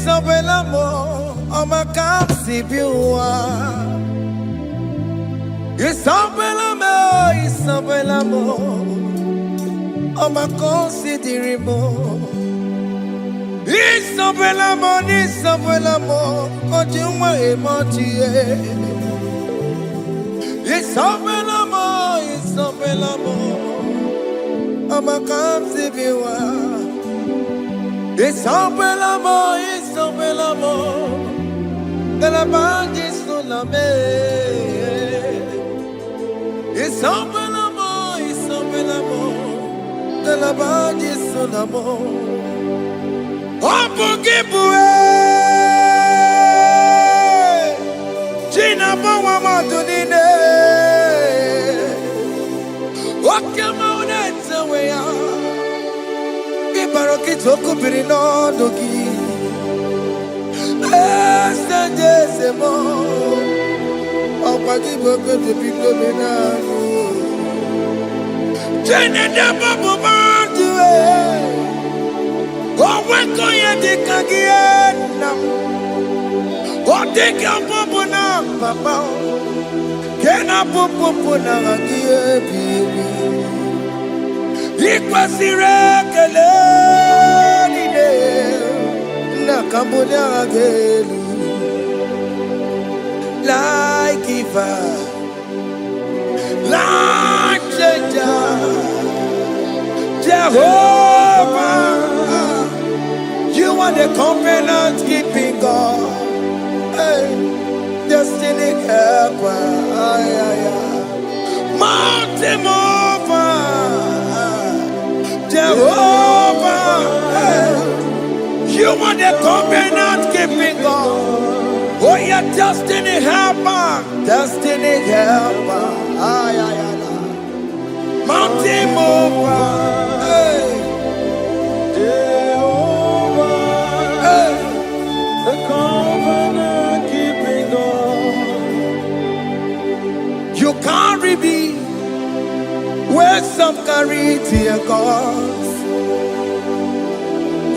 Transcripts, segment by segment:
Isabella mo, ama kapsi biwa. Isabella mo, ama consideri mo. Isabella mo, ojuma emotie. Isabella mo, ama kapsi biwa. Isabella mo, de la bande sulla me. Isabella mo, de la bande sulla mo. Opugibue, Gina bawa madunine. Okama unetsa weya. Ibaroki toku birino dogi. Estendezemo. Opagi boke de pico menano. Jene de babu bandue. Oweko ye de kagiena. Odeka babu na papa. Kena popo na agie bibi. Ikwasire kele nide na kambonya agelu like Iva, like Jehovah. You are the covenant keeping God. Hey, destiny helper. Mountain mover. Jehovah, you are the covenant keeping God. Oh, your destiny helper, mountain mover, Jehovah, the covenant keeping God. You carry me where some carry tear gods.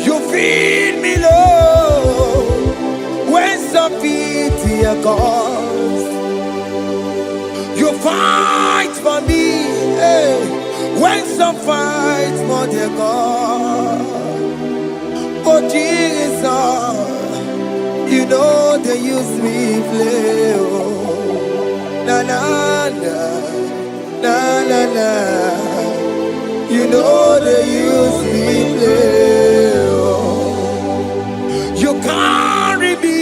You feed me low when some feed tear gods. You fight for me when some fight for their God. Oh Jesus, you know they use me play. Oh, na na na. Na na na, you know they use me play. Oh. You carry me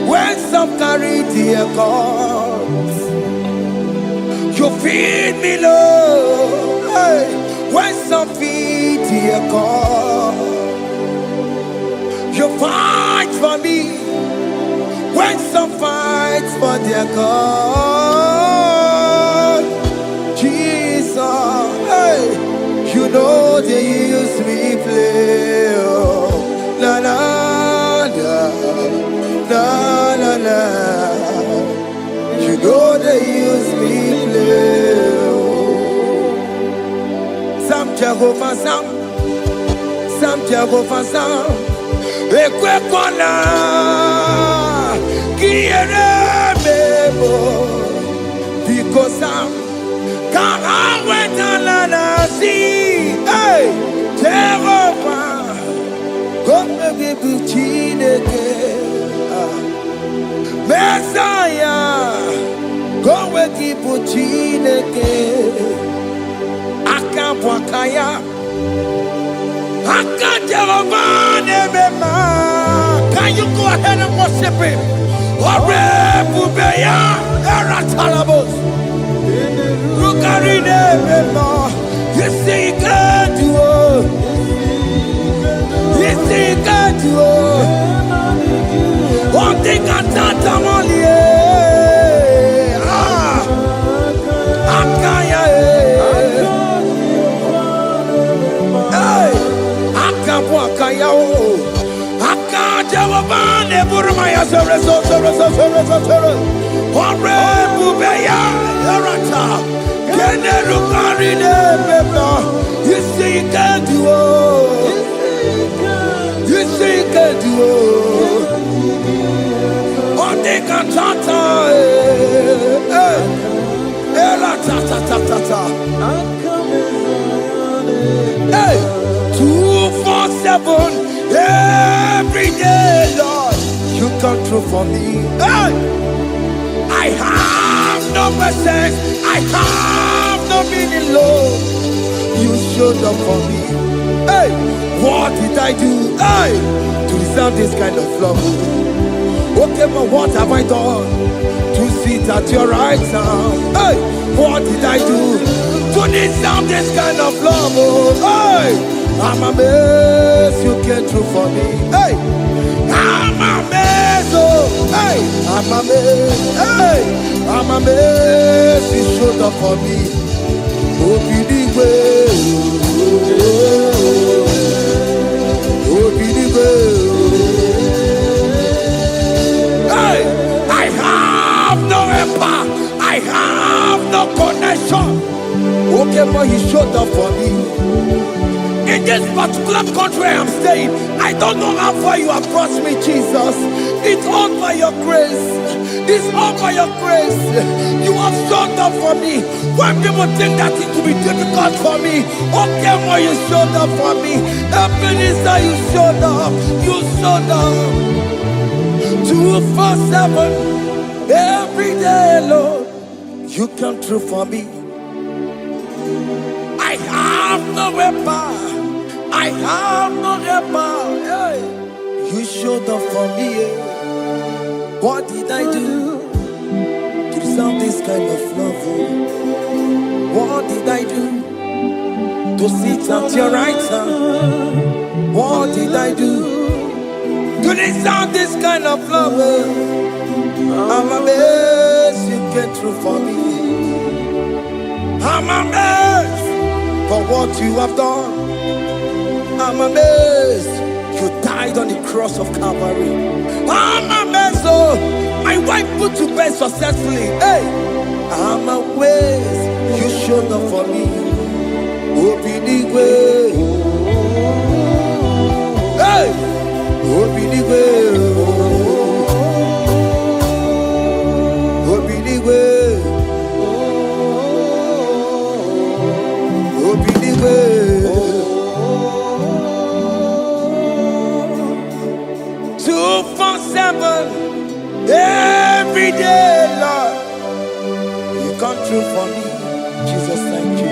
when some carry their cause. You feed me low when some feed their cause. You fight for me when some fight for their cause. Jesus, you know they use me play. Oh, na na na na na na. You know they use me play. Oh, some Jehovah, some Jehovah, some. Ekwe kona, kiere mebo, because some. Can't wait to see, hey, Jehovah, come and give you Chineke, Messiah, come and give you Chineke, Akapwakaya, Jehovah, Nebema. Can you go ahead and worship him? Ore Bubeya, Eratalabos. You see, God, you see, God, one thing I thought I'm only Akaya, Akapwakaya, Akajawabane, Burmaya, Bubeya, Yarata. You see, God, you see, God, you On the cantata, hey, 247 every day, Lord. You come through for me. Hey, I have no message. I have no meaning, Lord. You showed up for me. Hey, what did I do? Hey, to deserve this kind of love? Okay, but what have I done to sit at your right hand? Hey, what did I do to deserve this kind of love? Oh, hey, I'm amazed you came through for me. Hey, I'm amazed. Oh, hey, I'm amazed. Hey, I'm amazed you showed up for me. Oh, be the way. Oh, be the way. Hey, I have no helper. I have no connection. Okay, but he showed up for me. In this particular country I'm staying, I don't know how far you have brought me, Jesus. It's all by your grace. It's all by your grace. You have showed up for me. When people think that it will be difficult for me, okay, but you showed up for me. Ebenezer, you showed up. You showed up. 247 every day, Lord. You come through for me. I have no weapon. I have no helper. Hey. You showed up for me. What did I do to deserve this kind of love? What did I do to sit at your right hand? What did I do to deserve this kind of love? I'm amazed you came through for me. I'm amazed for what you have done. I'm amazed you died on the cross of Calvary. I'm amazed, oh, my wife put to bed successfully. Hey, I'm amazed you showed up for me. Open the way. Hey, open the way. Open the way. Open the way. 247 every day, Lord. You come through for me, Jesus. Thank you.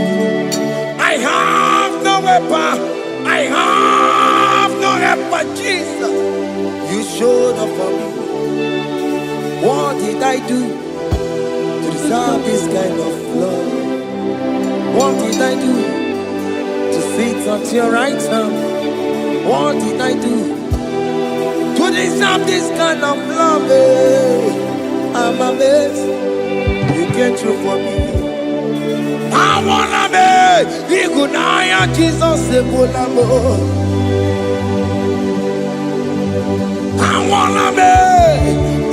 I have no weapon. I have no helper, Jesus. You showed up for me. What did I do to deserve this kind of love? What did I do to sit at your right hand? What did I do to deserve this kind of love? I'm amazed you came through for me. I wanna be Igunaya Jesus Sebulamo. I wanna be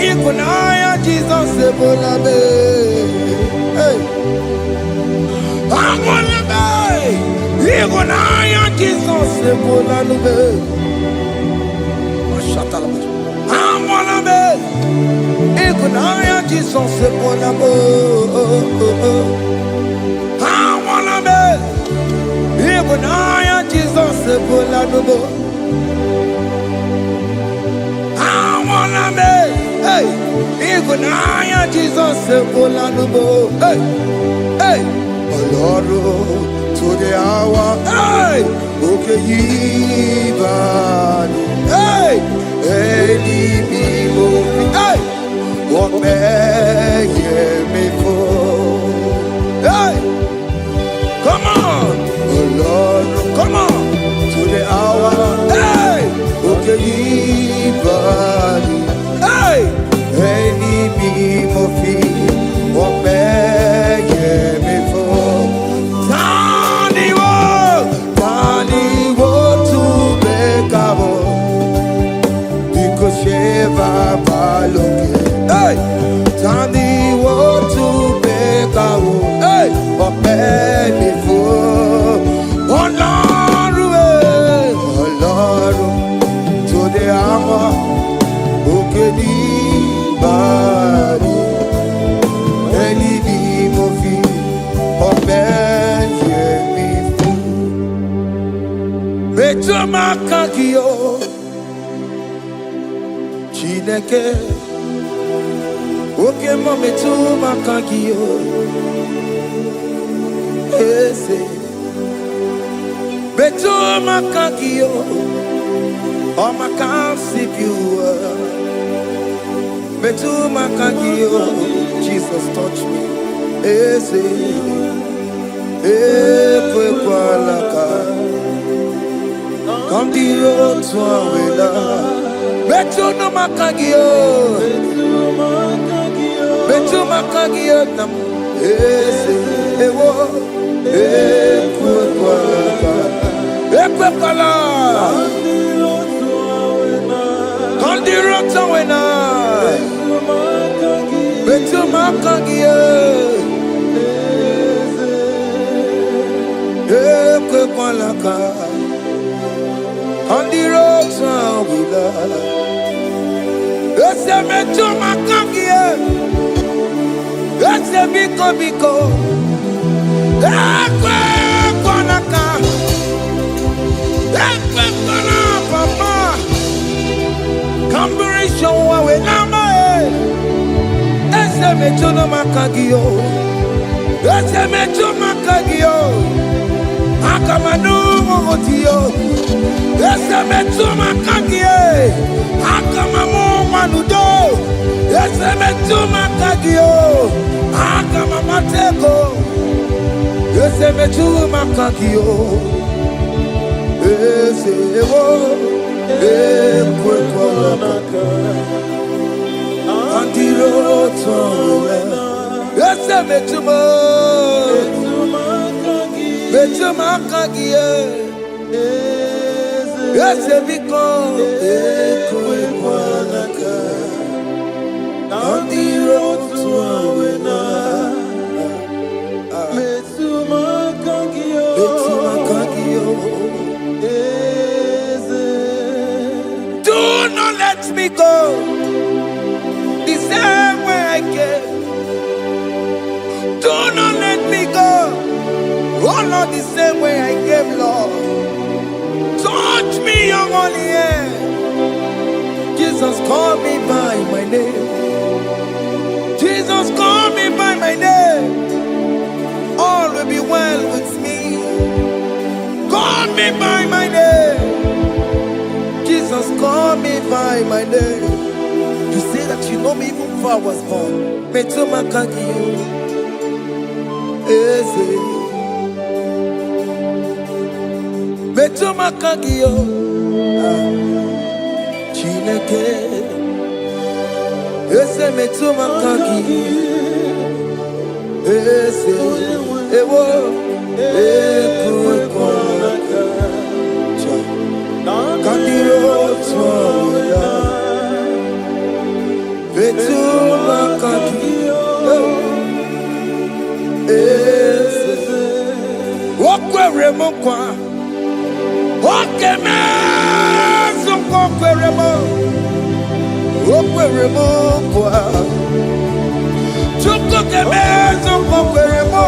Igunaya Jesus Sebulamo. Hey, I wanna be Igunaya Jesus Sebulamo. I wanna be Igunaya Jesus Sebulamo. I wanna be Igunaya Jesus Sebulamo. I wanna be, hey, Igunaya Jesus Sebulamo. Hey, hey, Oloro to the hour. Hey, okay, Ivan. Hey, hey, hey, what may me for? Hey, come on, oh Lord, come on to the hour. Hey, okay, hey, hey, what may me for? Tani wo to make up. Sheva Baloke, hey, Tani want to make a woman, hey, but baby for oh Lord, to the hour, Chineke oke mo metu makagio ese metu makagio o makansibiwa metu makagio. Jesus touch me ese ekwe kwalaka kandiro twawela metu no makagio metu makagio nam ese ewo ekwe kwalaka kandiro twawela metu makagio ekwe kwalaka on the road with us. Yes, I met to my kangie. Yes, I biko. Ekwe kwanaka. Ekwe kwana papa. Kamburisho wawe nama e. Yes, I met to no makagio. Yes, I met to makagio. Akamanu motiyo. Ese metu makagie, akamamu manudo. Ese metu makagio, akamamateko. Ese metu makagio, ese ewo, ekwe kwalaka. Andiro tola. Ese metu makagie. Yes, because ekwe kwanaka on the road to Awena. Metumakagio. Do not let me go the same way I came. Do not let me go, oh Lord, the same way I came, Lord. Touch me, your holy hand. Jesus, call me by my name. Jesus, call me by my name. All will be well with me. Call me by my name. Jesus, call me by my name. You say that you know me even before I was born. Metumakagio. Eze. Metu makagio, Chineke. Ese metu makagio, ese ewo ekwe kwanaka. Kandiro twawela, metu makagio, ese wakwe remokwa. Okay, man, so kokweremo, kwa. Chukoke man, so kokweremo,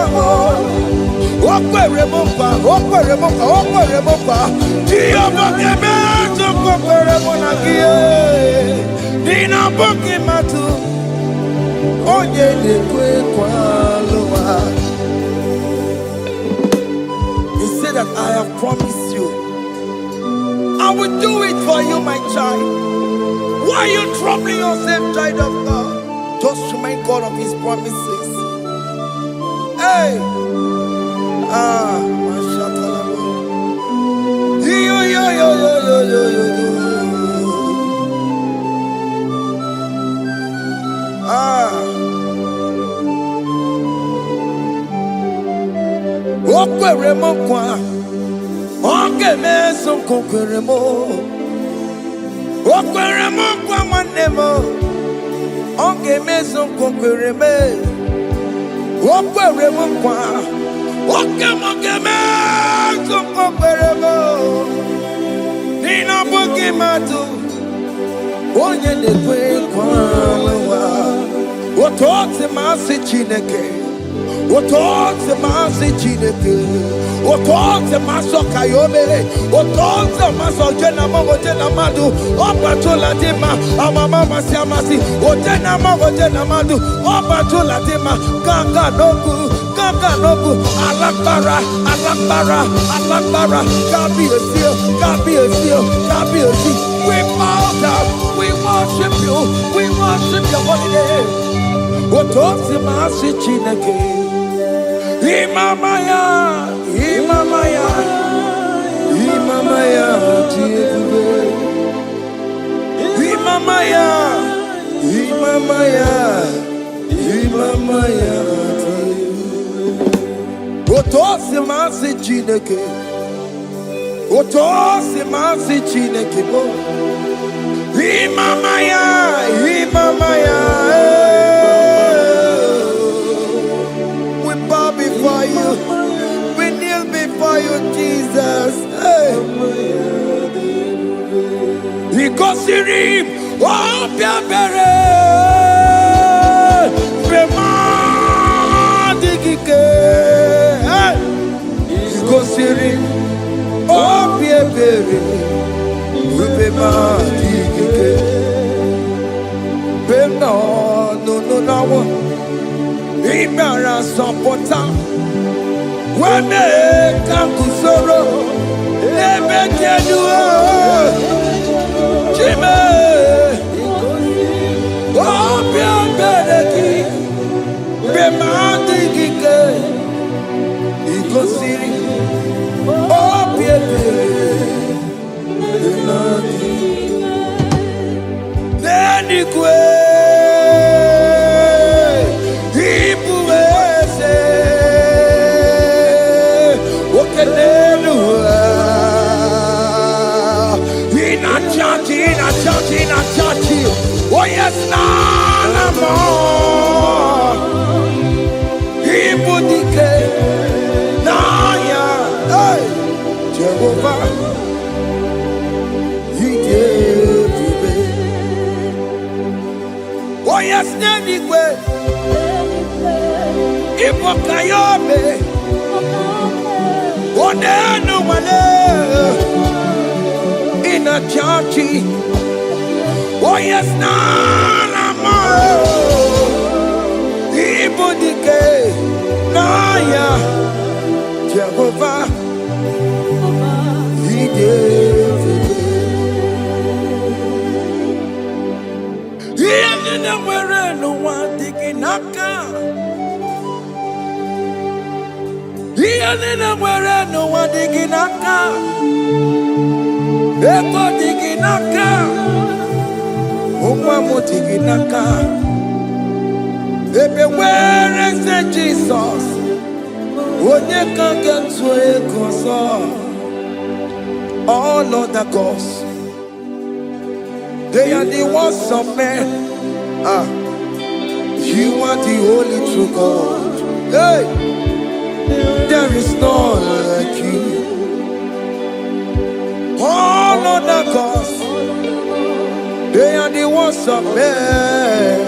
kwa. Dio boke man, so kokweremo na kie. Dina boke matu, onye de kwe kwa loa. He said that I have promised you. I will do it for you, my child. Why are you troubling yourself, child of God? Just remind God of His promises. Hey! Okweremo kwa. Oke meso kokweremo. Okweremo kwa manemo. Oke meso kokwereme. Okweremo kwa. Oke meso kokweremo. Nina boke matu. Onye nekwe kwa lewa. Otote masi Chineke. Otonze masi chineke, otonze maso kayome, otonze maso jena madu, opatola dema, amama masi amasi, ojena madu, opatola dema, ganga nobu, alakbara, God be a seal. We bow down, we worship your holy name. Otonze masi chineke. Imamaya, Otosi masi chineke, bo. Imamaya. We bow before you. We kneel before you, Jesus. Ikosirim, opiabere, bemadikike. Ikosirim, opiabere, bemadikike. Beno, no. Imara sopota wame kakusoro ebe keduo chime obia bereki bemadi gike ikosiri obia bereki neni kwe oh yes, none more. Ibudike, Naya, hey, Jehovah, He gave me. Oh yes, anyway, Ibokayobe, oh no one in a church. Oh yes, Nana, Ibudike, Naya, Jehovah, He gave it. He didn't wear no one digging naka. He didn't wear no one digging naka. Ego digging naka. Where is the Jesus? Onye can get to all other gods, they are the works of men. You are the only true God. Hey, there is none like you. All other gods, they are the ones of men.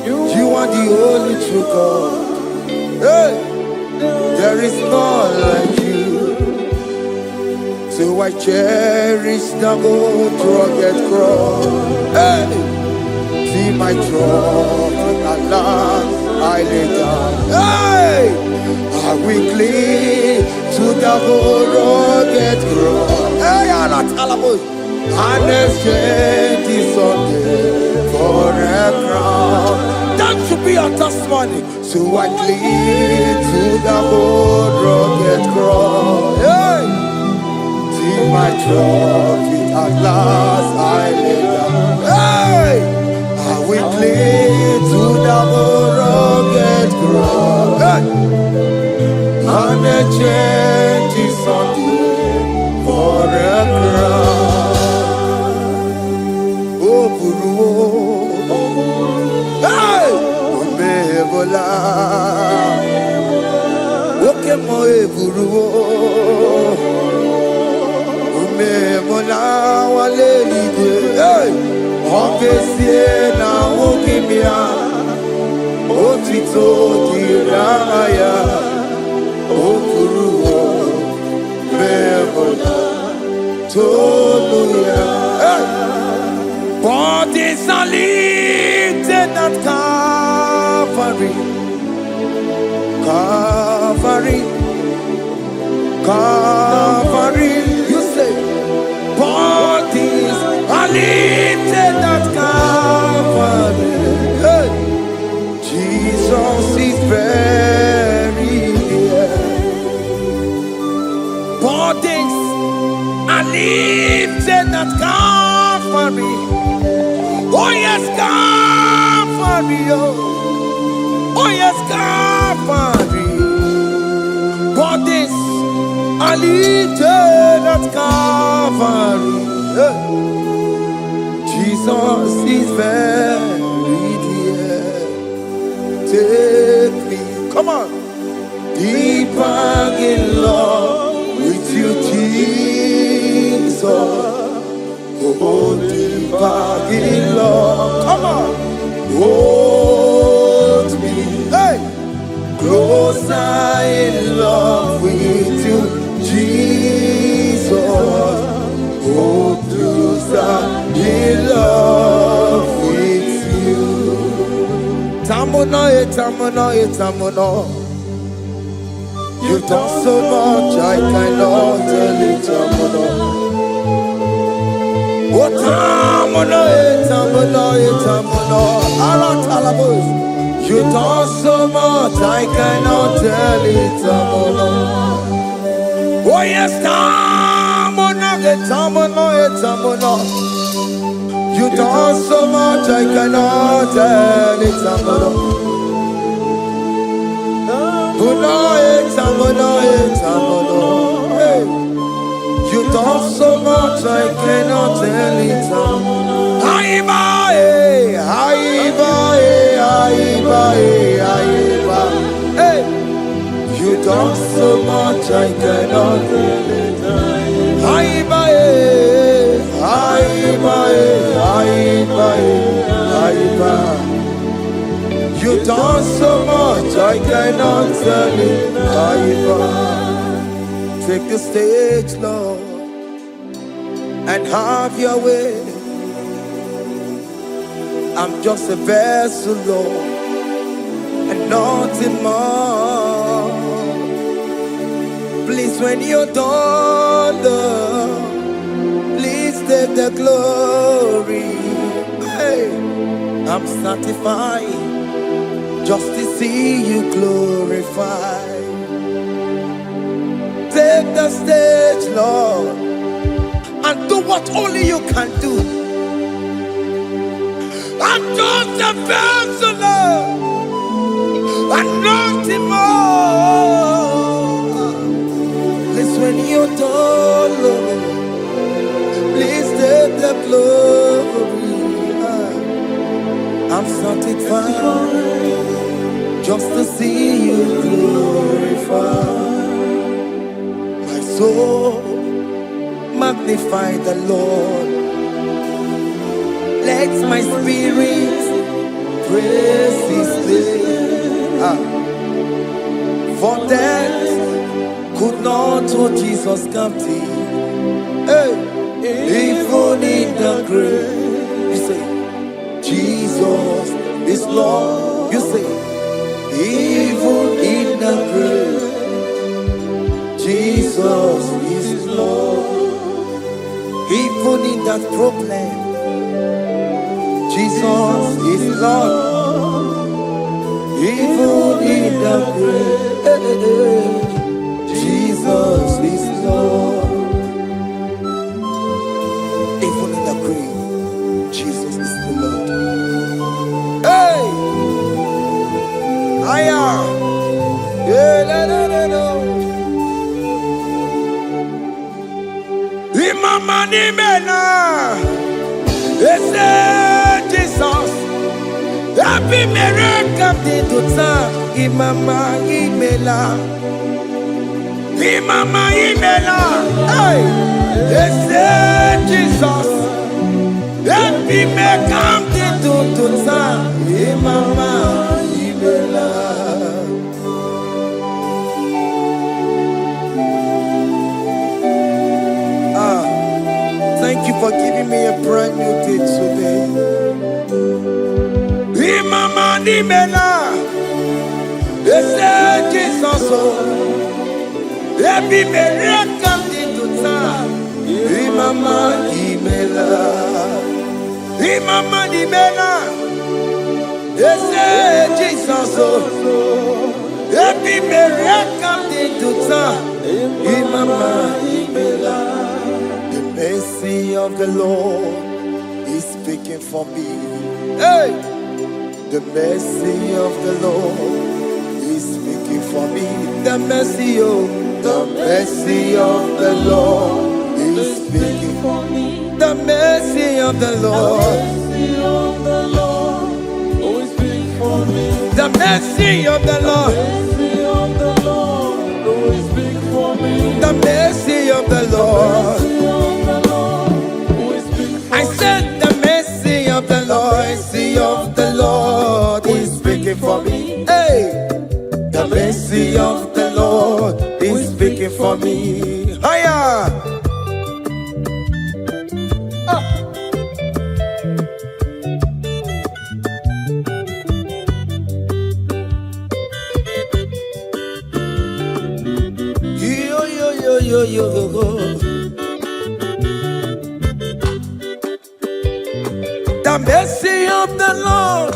You are the only true God. Hey, there is none like you. So I cherish the gold rugged cross. Hey, see my throne at last I lay down. Hey, I will cling to the gold rugged cross. Hey, I'm not almost. And exchange is Sunday for a crown. That should be our testimony. So I cling to the old rugged cross. Hey! See my trophy at last I lay down. Hey! I will cling to the old rugged cross. Hey! And exchange is Sunday for a crown. Hey! Omebola Okemo eburu Omebola wale ligwe Hey! Ongesie na okimia Otito di Namaya, Okuruo, Mebola, Toluya. Bodies are lifted at Calvary, Calvary, Calvary. You say, bodies are lifted at Calvary. Hey. Jesus is very near. Bodies are lifted at Calvary. Oh yes, Calvary. Oh yes, Calvary. Bodies are lifted at Calvary. Jesus is very dear. Take me, come on, deeper in love with you, Jesus. Oh, deeper in love, come on, hold me, hey, closer in love with you, Jesus. Oh, closer in love with you. Tamuno, tamuno, tamuno. You've done so much, I cannot tell it, tamuno. Oh, tamuno, tamuno, tamuno. Aratalabos. You've done so much, I cannot tell it, tamuno. Oh yes, tamuno, tamuno, tamuno. You done so much, I cannot tell it. Tamuno, tamuno. Hey, you done so much, I cannot tell it. Aiba, aiba, aiba, aiba. Hey, you done so much, I cannot tell it. Aiba, aiba, aiba, aiba. You done so much, I cannot tell it. Aiba. Take the stage, Lord, and have your way. I'm just a vessel, Lord, and nothing more. Please, when you're done, Lord, please take the glory. Hey, I'm satisfied just to see you glorified. Take the stage, Lord, and do what only you can do. I'm just a vessel, Lord, and nothing more. Please, when you're done, Lord, please take the glory. I'm satisfied just to see you glorified. My soul magnify the Lord. Let my spirit praise His name. For death could not hold Jesus captive. Hey, even in the grave, you say, Jesus is Lord. You say, even in the grave, Jesus is Lord. Even in that problem, Jesus is Lord. Even in the grave, Jesus is Lord. Even in the grave, Jesus is the Lord. Hey! I am. Yeah, no. Imama ni mena. Jesus. Happy miracle de tota. Imama imela. Imama imela. Hey! Jesus. Happy miracle de tota. Imama imela. for giving me a brand new day today. Imama Nimela, they say Jesus, every miracle comes into time. Imama Nimela, Imama Nimela, they say Jesus, every miracle comes into time. Imama Nimela. The mercy of the Lord is speaking for me. Hey! The mercy of the Lord is speaking for me. The mercy of the Lord is speaking for me. The mercy of the Lord is speaking for me. The mercy of the Lord is speaking for me. The mercy of the Lord. I said the mercy of the Lord is speaking for me. Hey, the mercy of the Lord is speaking for me. Higher. Yo. The mercy of the Lord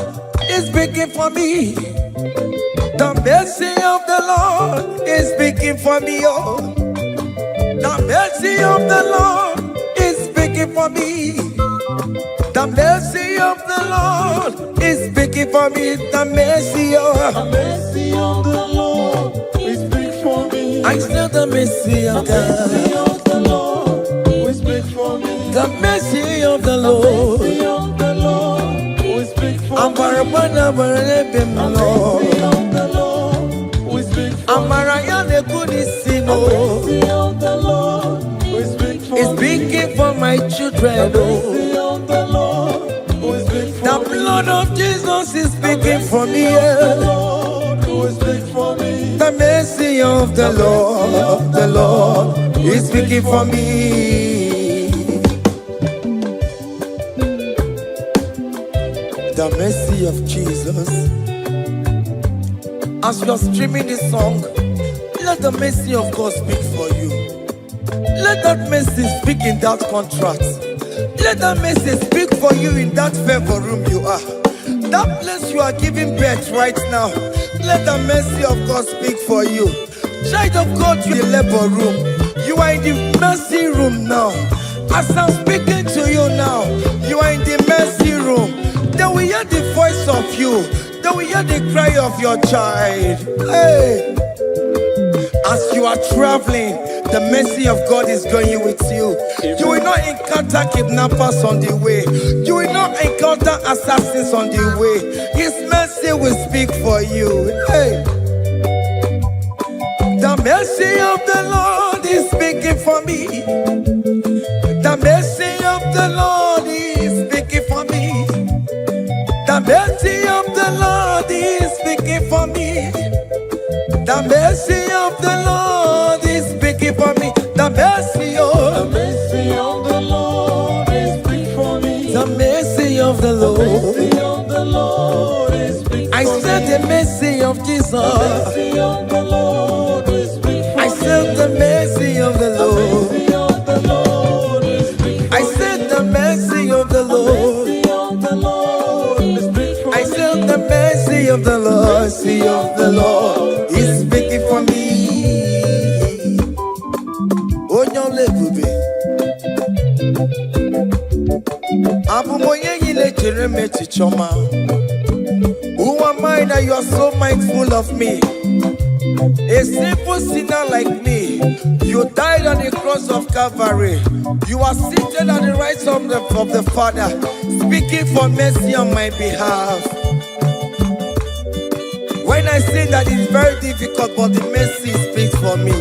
is speaking for me. The mercy of the Lord is speaking for me. Oh, the mercy of the Lord is speaking for me. The mercy of the Lord is speaking for me. The mercy of the Lord is speaking for me. I still the mercy of God. The mercy of the Lord will speak for me. The mercy of the Lord. The mercy of the Lord will speak for me. The mercy of the Lord will speak for me. The mercy of the Lord will speak for me. It's speaking for my children. The mercy of the Lord will speak for me. The blood of Jesus is speaking for me. The mercy of the Lord is speaking for me. The mercy of Jesus. As you're streaming this song, let the mercy of God speak for you. Let that mercy speak in that contract. Let that mercy speak for you in that favor room you are. That place you are giving birth right now. Let the mercy of God speak for you. Child of God, you in the labor room. You are in the mercy room now. As I'm speaking to you now, you are in the mercy room. They will hear the voice of you. They will hear the cry of your child. Hey! As you are traveling, the mercy of God is going with you. You will not encounter kidnappers on the way. You will not encounter assassins on the way. His mercy will speak for you. Hey. The mercy of the Lord is speaking for me. The mercy of the Lord is speaking for me. The mercy of the Lord is speaking for me. The mercy of the Lord is speaking for me. The mercy of the Lord is speaking for me. The mercy of the Lord is speaking for me. I said the mercy of Jesus. The mercy of the Lord is speaking for me. I said the mercy of the Lord. I said the mercy of the Lord. I said the mercy of the Lord. Mercy of the Lord is speaking for me. Oh, no, lebube. Abu moye yile jereme chichoma. Who am I that you are so mindful of me? A simple sinner like me. You died on the cross of Calvary. You are seated at the right of the Father, speaking for mercy on my behalf. When I say that it's very difficult, but the mercy speaks for me.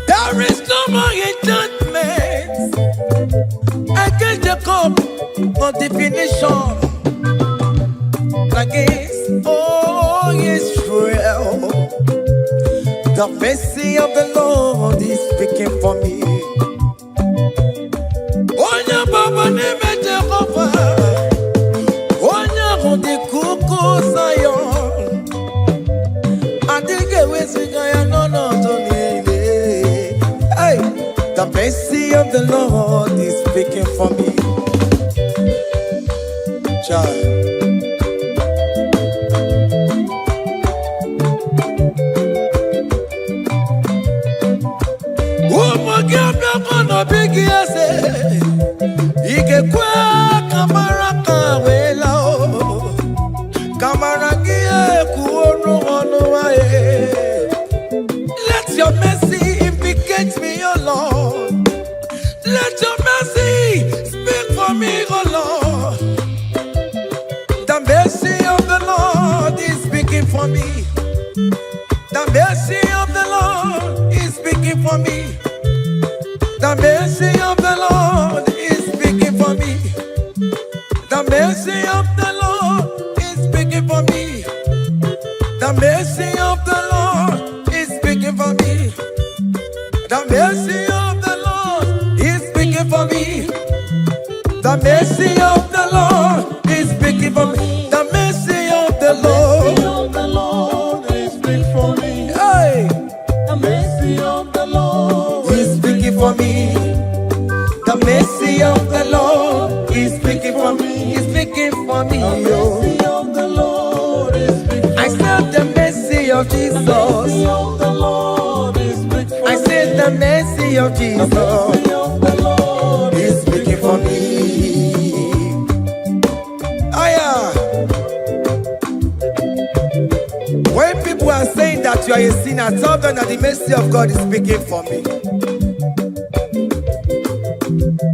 There is no more enchantment against Jacob, no definition against all Israel. The mercy of the Lord is speaking for me. Onya baba neme Jehovah, onya hundi kuku sayon. Adige wesigaya no tonile. Hey, the mercy of the Lord is speaking for me. Child. Big yes, Ike kwa kamara kawela o kamara gie kuonu onuwae. Let your mercy implicate me, O Lord. Let your mercy speak for me, O Lord. The mercy of the Lord is speaking for me. The mercy of the Lord is speaking for me. The mercy of the Lord is speaking for me. The mercy of the Lord is speaking for me. The mercy of the Lord is speaking for me. The mercy of the Lord is speaking for me. The mercy of the Lord is speaking for me. The mercy of the Lord is speaking for me. Hey, the mercy of the Lord is speaking for me. The mercy of the Lord is speaking for me. Is speaking for me. The mercy of the Lord is speaking for me. I said the mercy of Jesus. The mercy of the Lord is speaking for me. I said the mercy of Jesus. The mercy of the Lord is speaking for me. When people are saying that you are a sinner, tell them that the mercy of God is speaking for me.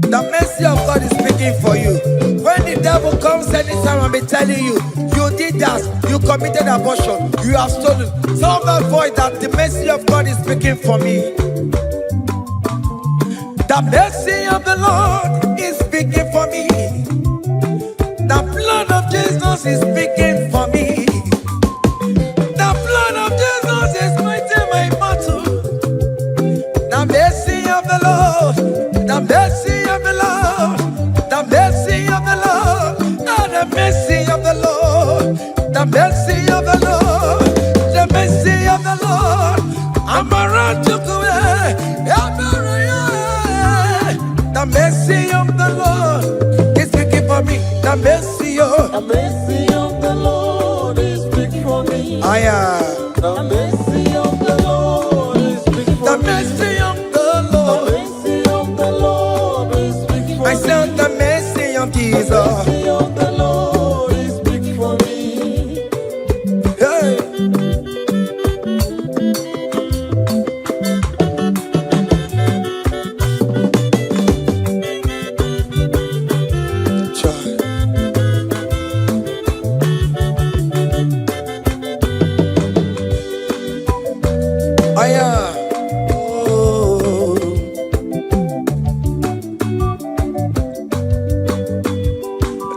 The mercy of God is speaking for you. When the devil comes anytime and be telling you, you did that, you committed abortion, you have stolen, tell that voice that the mercy of God is speaking for me. The mercy of the Lord is speaking for me. The blood of Jesus is speaking for me. The blood of Jesus is fighting my battle. The mercy of the Lord, the mercy of the Lord, the mercy of the Lord, the mercy of the Lord, the mercy of the Lord, the mercy of the Lord. I'm around to go. The mercy of the Lord is speaking for me. The mercy of the Lord is speaking for me. I am. The mercy of the Lord is speaking for me. The mercy of the Lord. The mercy of the Lord is speaking for me. I said the mercy of Jesus. The mercy of the Lord is speaking for me. Hey.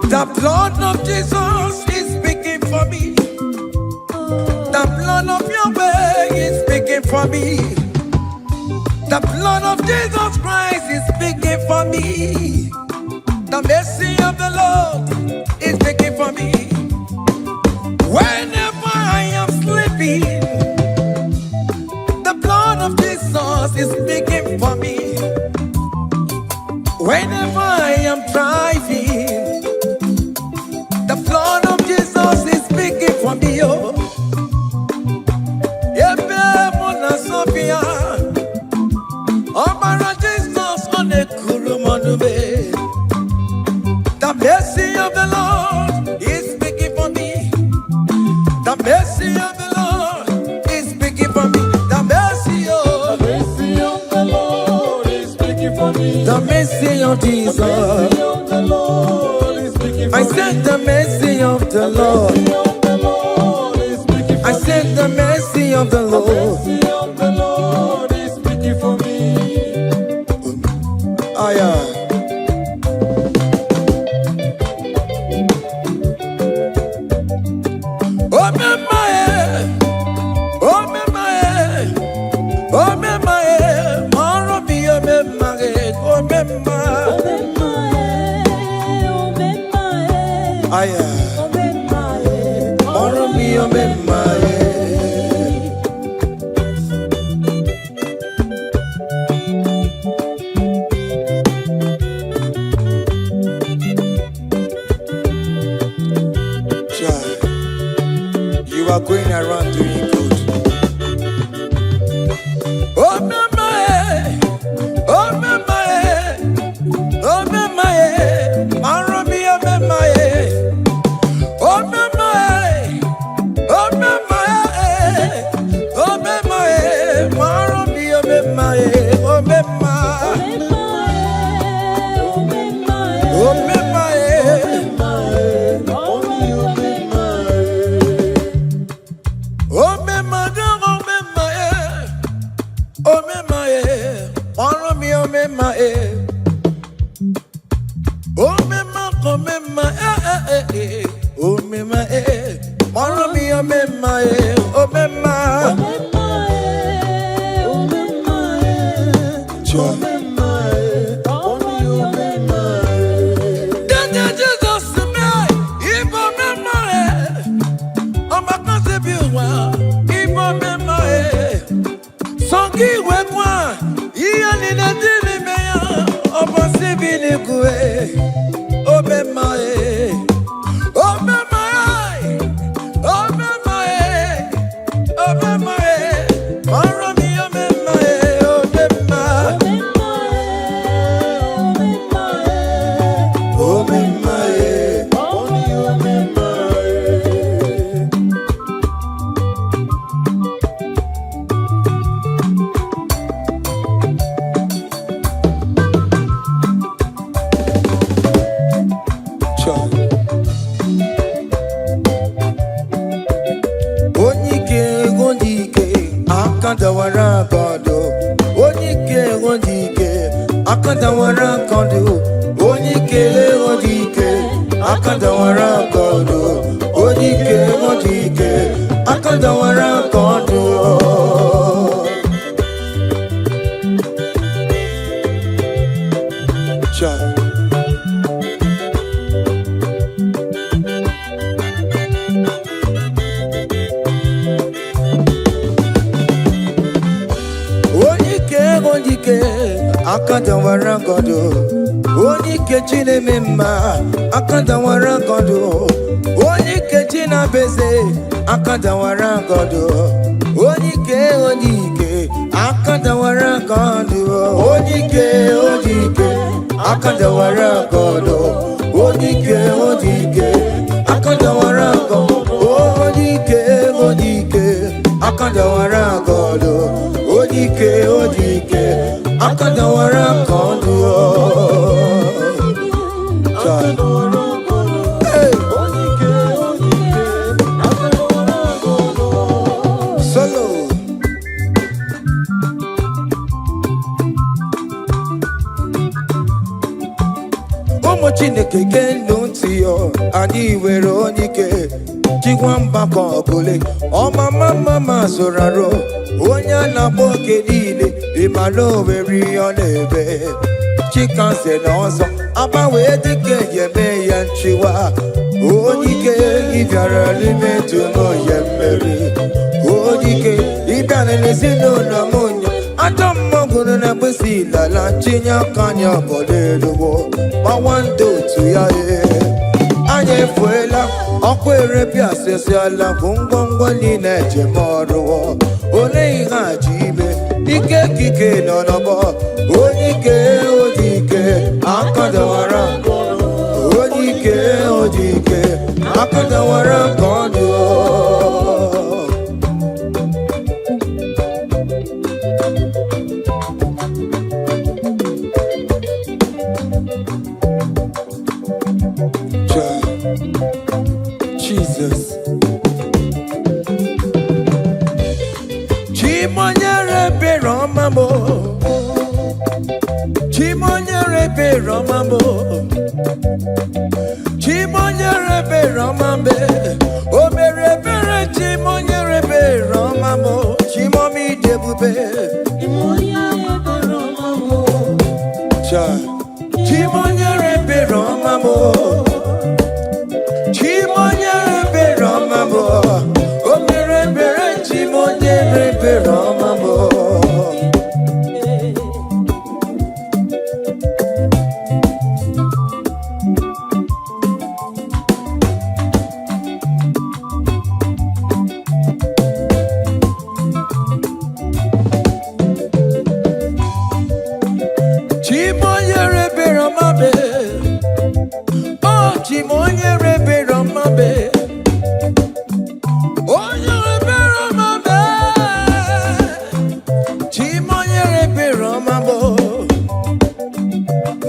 The blood of Jesus is speaking for me. The blood of Yahweh is speaking for me. The blood of Jesus Christ is speaking for me. The mercy of the Lord is speaking for me. Whenever I am sleeping, the blood of Jesus is speaking for me. Whenever I am driving, the blood of Jesus is speaking for me. Oh, Sophia, Omara Jesus on the Kurumanube. The mercy of the Lord is speaking for me. The mercy of the Lord is speaking for me. The mercy of the Lord is speaking for me. The mercy of Jesus. The mercy of the Lord is speaking for me. I said the mercy of the Lord. I said the mercy of the Lord. The mercy of the Lord is speaking for me.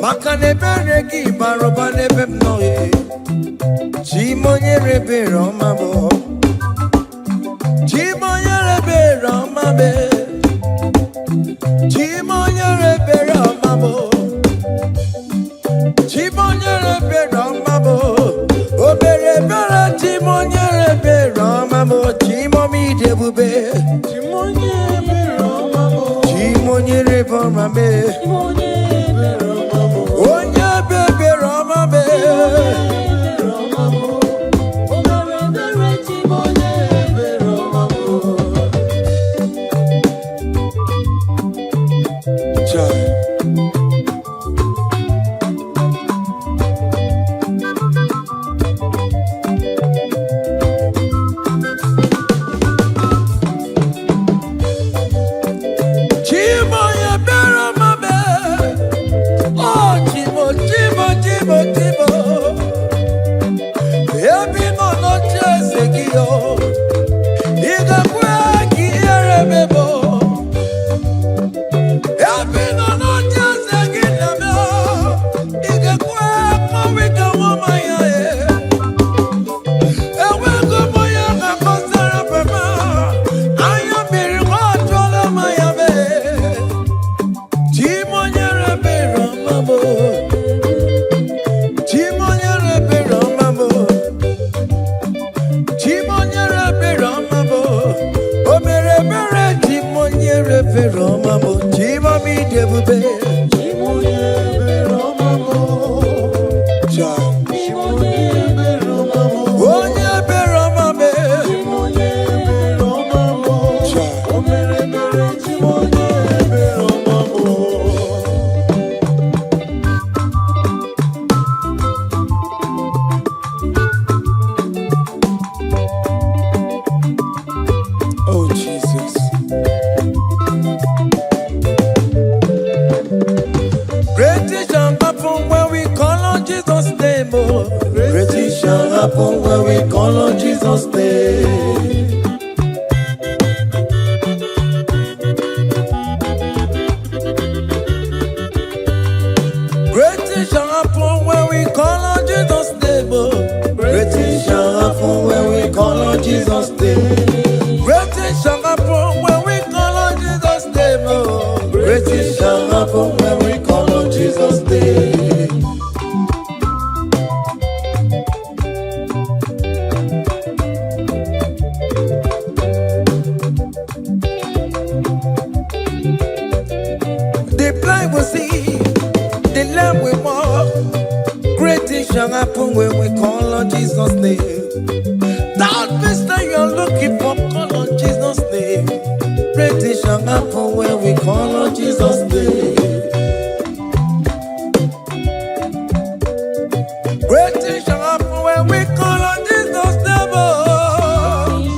Makane bereki baroba nebe mnoye. Chimonye rebe romabo. Chimonye rebe romabe. Chimonye rebe romabo. Chimonye rebe romabo. Obere bere chimonye rebe romabo. Chimomi debube. Chimonye rebe romabo. Chimonye rebe romabe. Onye bebe romabe. When we call on Jesus' name, great things shall happen when we call on Jesus' name. Great things shall happen when we call on Jesus' name. Great things shall happen when we call on Jesus' name. Great things shall happen when we call on Jesus' name. Shall happen when we call on Jesus' name. That means that you're looking for, call on Jesus' name. Great things shall happen when we call on Jesus' name. Great things shall happen when we call on Jesus' name.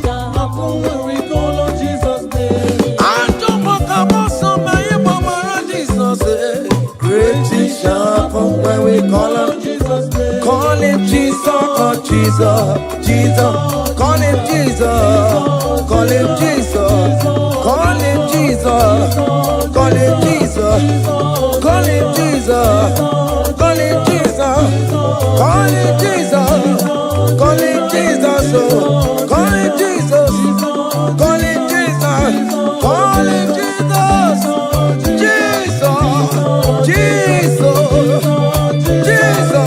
Shall happen when we call on Jesus' name. I don't want to go so many more on Jesus' name. Great things shall happen when we call on Jesus' name. Call him Jesus, oh Jesus, Jesus. Call him Jesus, call him Jesus, call him Jesus, call him Jesus, call him Jesus, call him Jesus, call him Jesus, call him Jesus, call him Jesus, call him Jesus, call him Jesus, Jesus, Jesus, Jesus.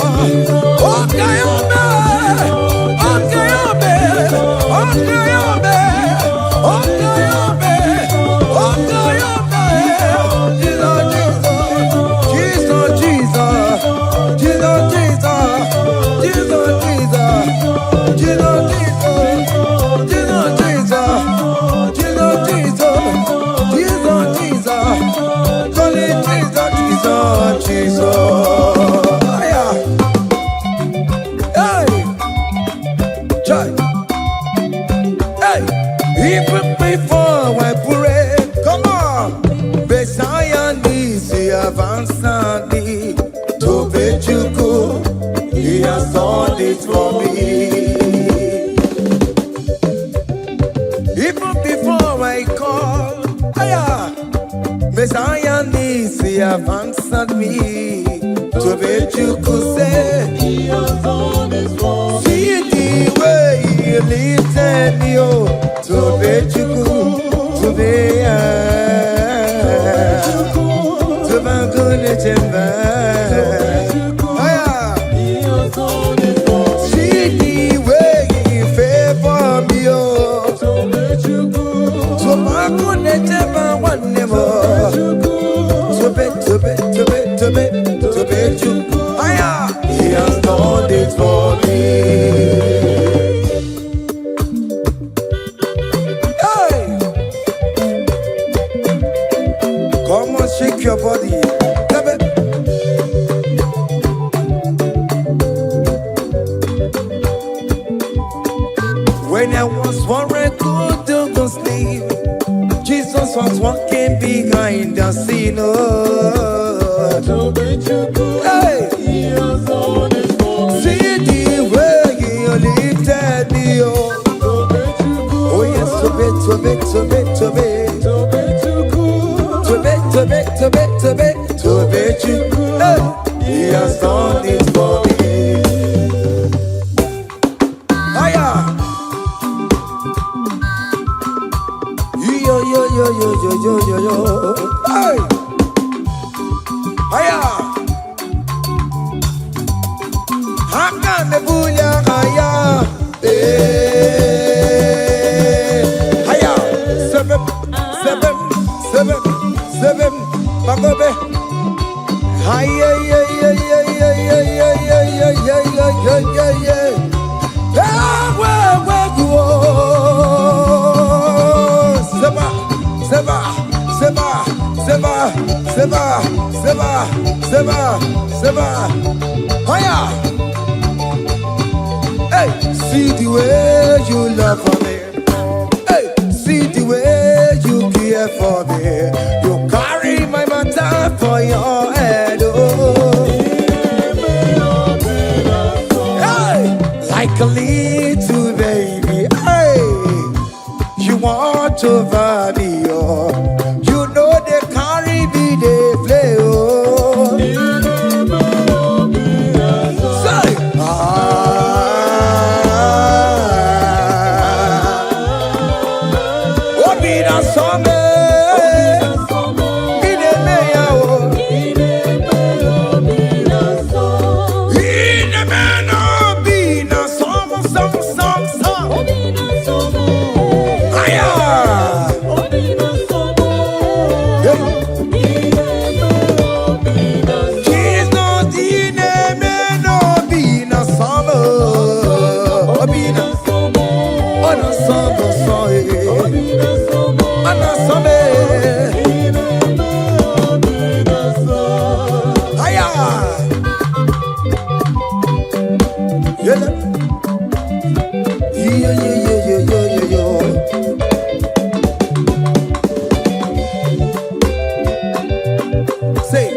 Even before I pray, come on, Messiah needs the advance to bet you go. He has done it for me. Even before I call, Messiah needs the advance me. to be you could say. He has done it for me. See the way He lifted me up, to be you to be to be good at your man. He has done it for me. See the way He favored me up, to be you to be good at your man. One more to be you. He has done it for me. Hey, come on, shake your body. When I was worried, good to sleep, Jesus was walking behind the scene. Hey, He has done it for me. See the way He lifted me up. Oh yes, to be you. Hey, He has done it for me. Hiya. Yo. Hey. Hiya. Hakan the bunya hiya. Hiya. Seven. Bagobe. Hiya. Seba. Hiya. Hey, see the way you love for me. Hey, see the way you care for me. You carry my matter for your head. Oh. Hey, like a little baby. Hey, you want over me. Oh. You know they carry me, they play. Oh. Say,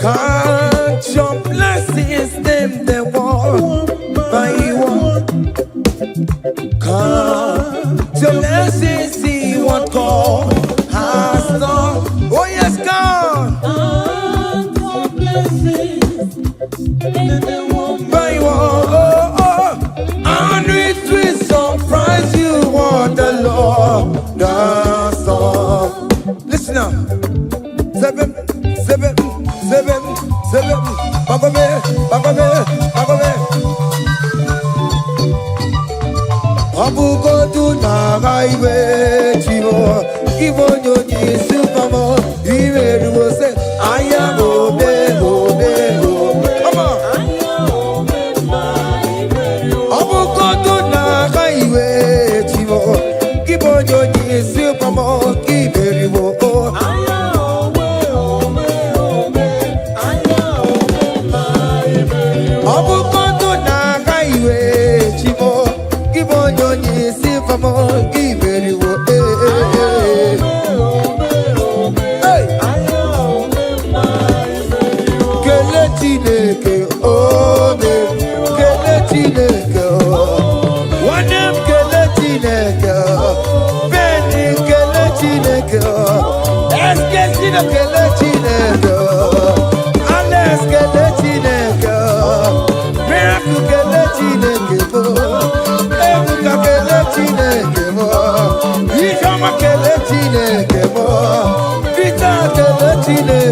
can't your blessings them the one by one? Can't your blessings see what God has done? Oh yes, God. Can't your blessings them one by one? And it will surprise you what the Lord does. Listen now. Seven. Bagome. Abu go to Naija, Chivo. Give on your knees, Supermo. Even you say, I am obey. Come on. Abu go to Naija, Chivo. Give on your knees, Supermo. Give it you.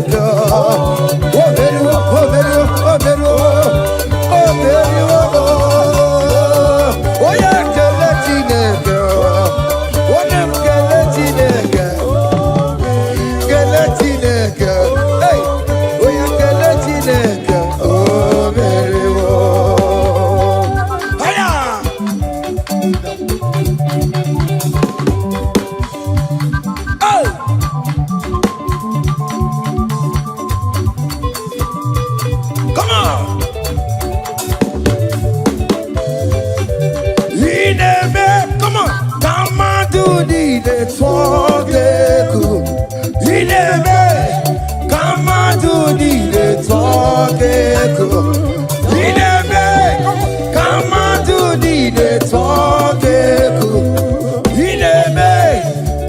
Chineke. Omeriwo, omeriwo, omeriwo, omeriwo. Onye kele Chineke. Onye kele Chineke. Kele Chineke. Hey, onye kele Chineke. Omeriwo. Haya. Oh. Come on. Come on. Come on, do the talk. Come on, do the talk. Come on, do the talk.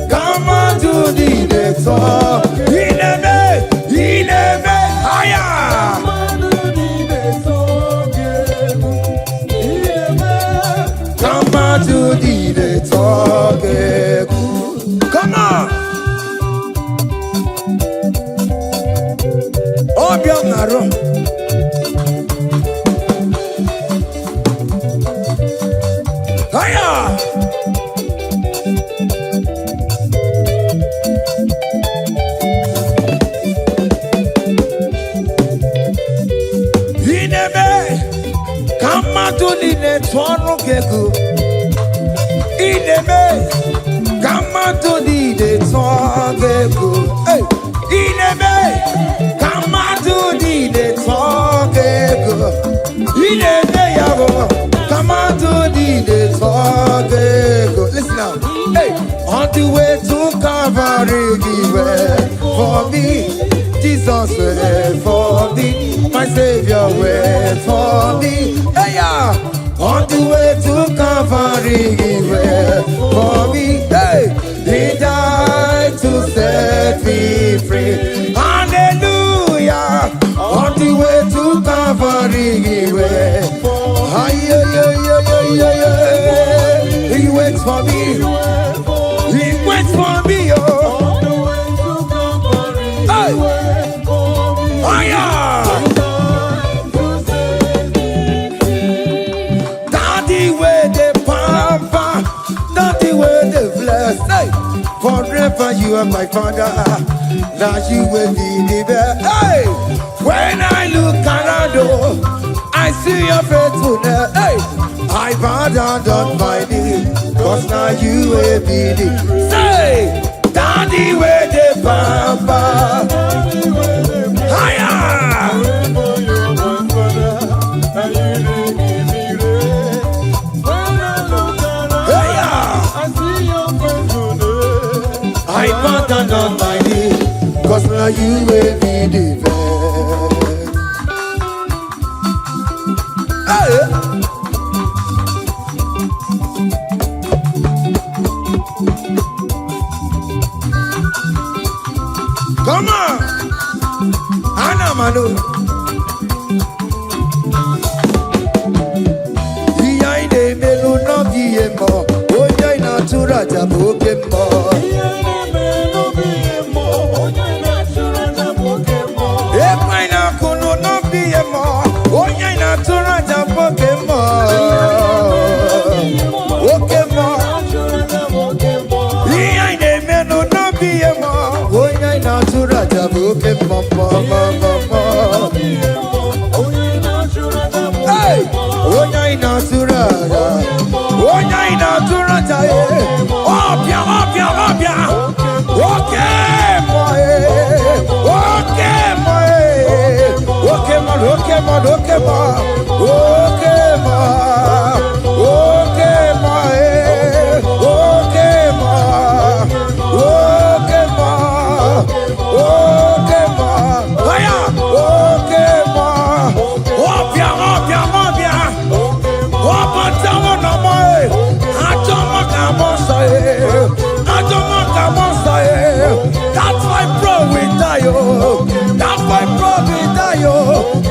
Come on, do the talk. Higher. Come on, do the talk. Come on. Obianaro. Higher. Come on, do the talk. Come on, do the talk. Hey, come on, do the talk. Come on, do the talk. Listen now. Hey, on the way to Calvary, for me, Jesus wait for me, my Savior wait for me. Hey, on the way to Calvary, wait for me. Hey, He died to set me free. Hallelujah. On the way to Calvary, wait. He waits for me. He waits for me. Oh. Hey. Daddy way the pampa, daddy way the bless. Hey. Forever you are my father. Now you will be the best. Hey. When I look around, I see your faithfulness. Hey. I bow down on my knees, cause now you will be the. Say, daddy way the pampa. Higher! I bow down on my knees, cause now you will be the best. Hey! Come on! Anna Manu. Iyaine melu no biemo, oja ina tura jabo kemo. Iyaine melu biemo, oja ina tura jabo kemo. Epa ina kunu no biemo, oja ina tura jabo kemo. Okemo. Iyaine melu no biemo, oja ina tura jabo kemo. Hey, oja ina tura jabo. Oja ina tura jabo. Opia, opia, opia. Okay, boy. Okay, boy. Okay, man. Okay, man. Okay, man. Okay, man. Okay, man. Okay, man. Okay, man. Okay, man. Aya. Okay, man. Opia, opia, opia. Opa, tamo na mai. Atoma kamosa. Atoma kamosa. That's why bro we die. That's why bro we die.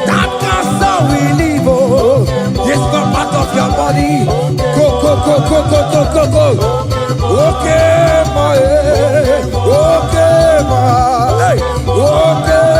That cancer we live. It's not part of your body. Go, go, go, go, go, go, go, go. Okay, my. Okay, my. Hey. Okay.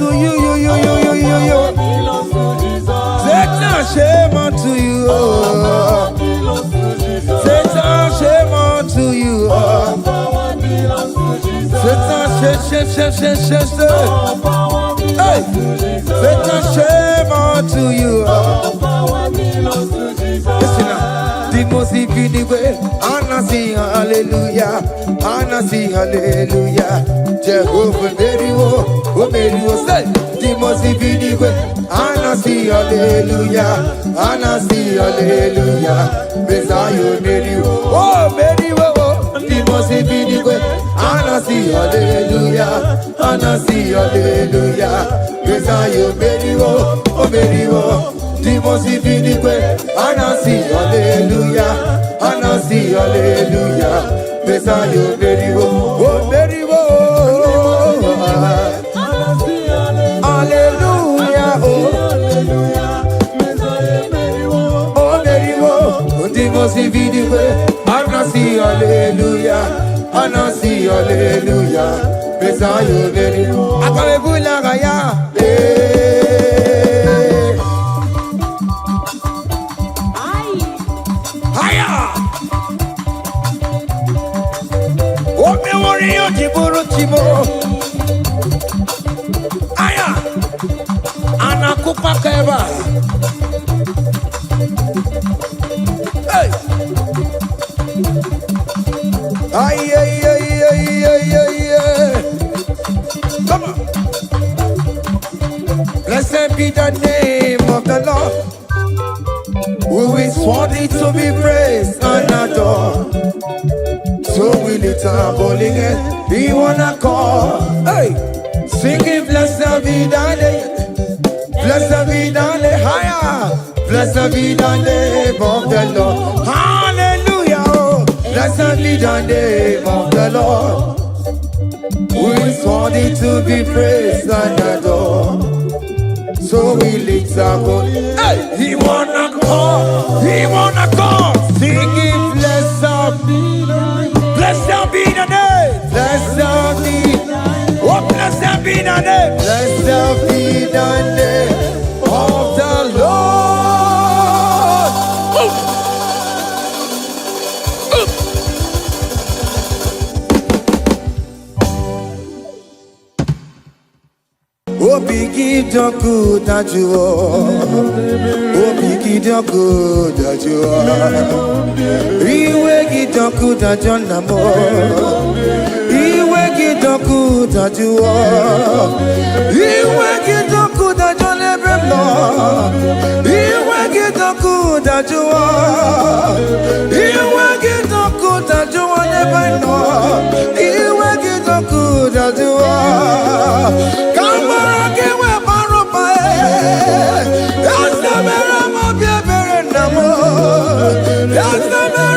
unto you, you. belongs to Jesus. Satan, shame unto you. Power belongs to Jesus. Satan, shame unto you. Power belongs to Jesus. Satan, shame. Power Hey, belongs to Jesus. Satan, shame unto you. Power belongs to Jesus. Listen now. The most infinite way, Anna sing hallelujah, Anna sing hallelujah. Jehovah Mary, oh Mary, oh say. The most infinite way, Anna sing hallelujah, Anna sing hallelujah. Messiah Mary, oh Mary, oh. The most infinite way, Anna sing hallelujah, Anna sing hallelujah. Messiah Mary, oh Mary, oh. The most infinite way, and I see hallelujah, and I see hallelujah. Messiah, very well, oh, very well. Hallelujah, oh, oh, very well. The most infinite way, and I see hallelujah, and I see hallelujah. Messiah, very well. Akamebulagaya, Aya, anakupa keba. Hey, ay. Come on. Blessed be the name of the Lord, who is worthy to be praised and adored. So we lift our holy hands, we wanna call, hey, singing blessed be thy name, blessed be thy name, higher, blessed be the name of the Lord, hallelujah, oh. Blessed be the name of the Lord, who is worthy to be praised and adored. So we lift our holy hands, hey, we wanna call, singing blessed be. Blessed be the name, blessed be, oh blessed be the name, blessed be the name of the Lord. Oh, biggie, the good that you are. Oh, biggie, the good that you are. Iwe gidoku da jonamo, iwe gidoku da juo, iwe gidoku da jonebemo, iwe gidoku da juo, iwe gidoku da juo nebeno, iwe gidoku da juo. Kamara kewe baropa, yasamera mo biebere namo, yasamera.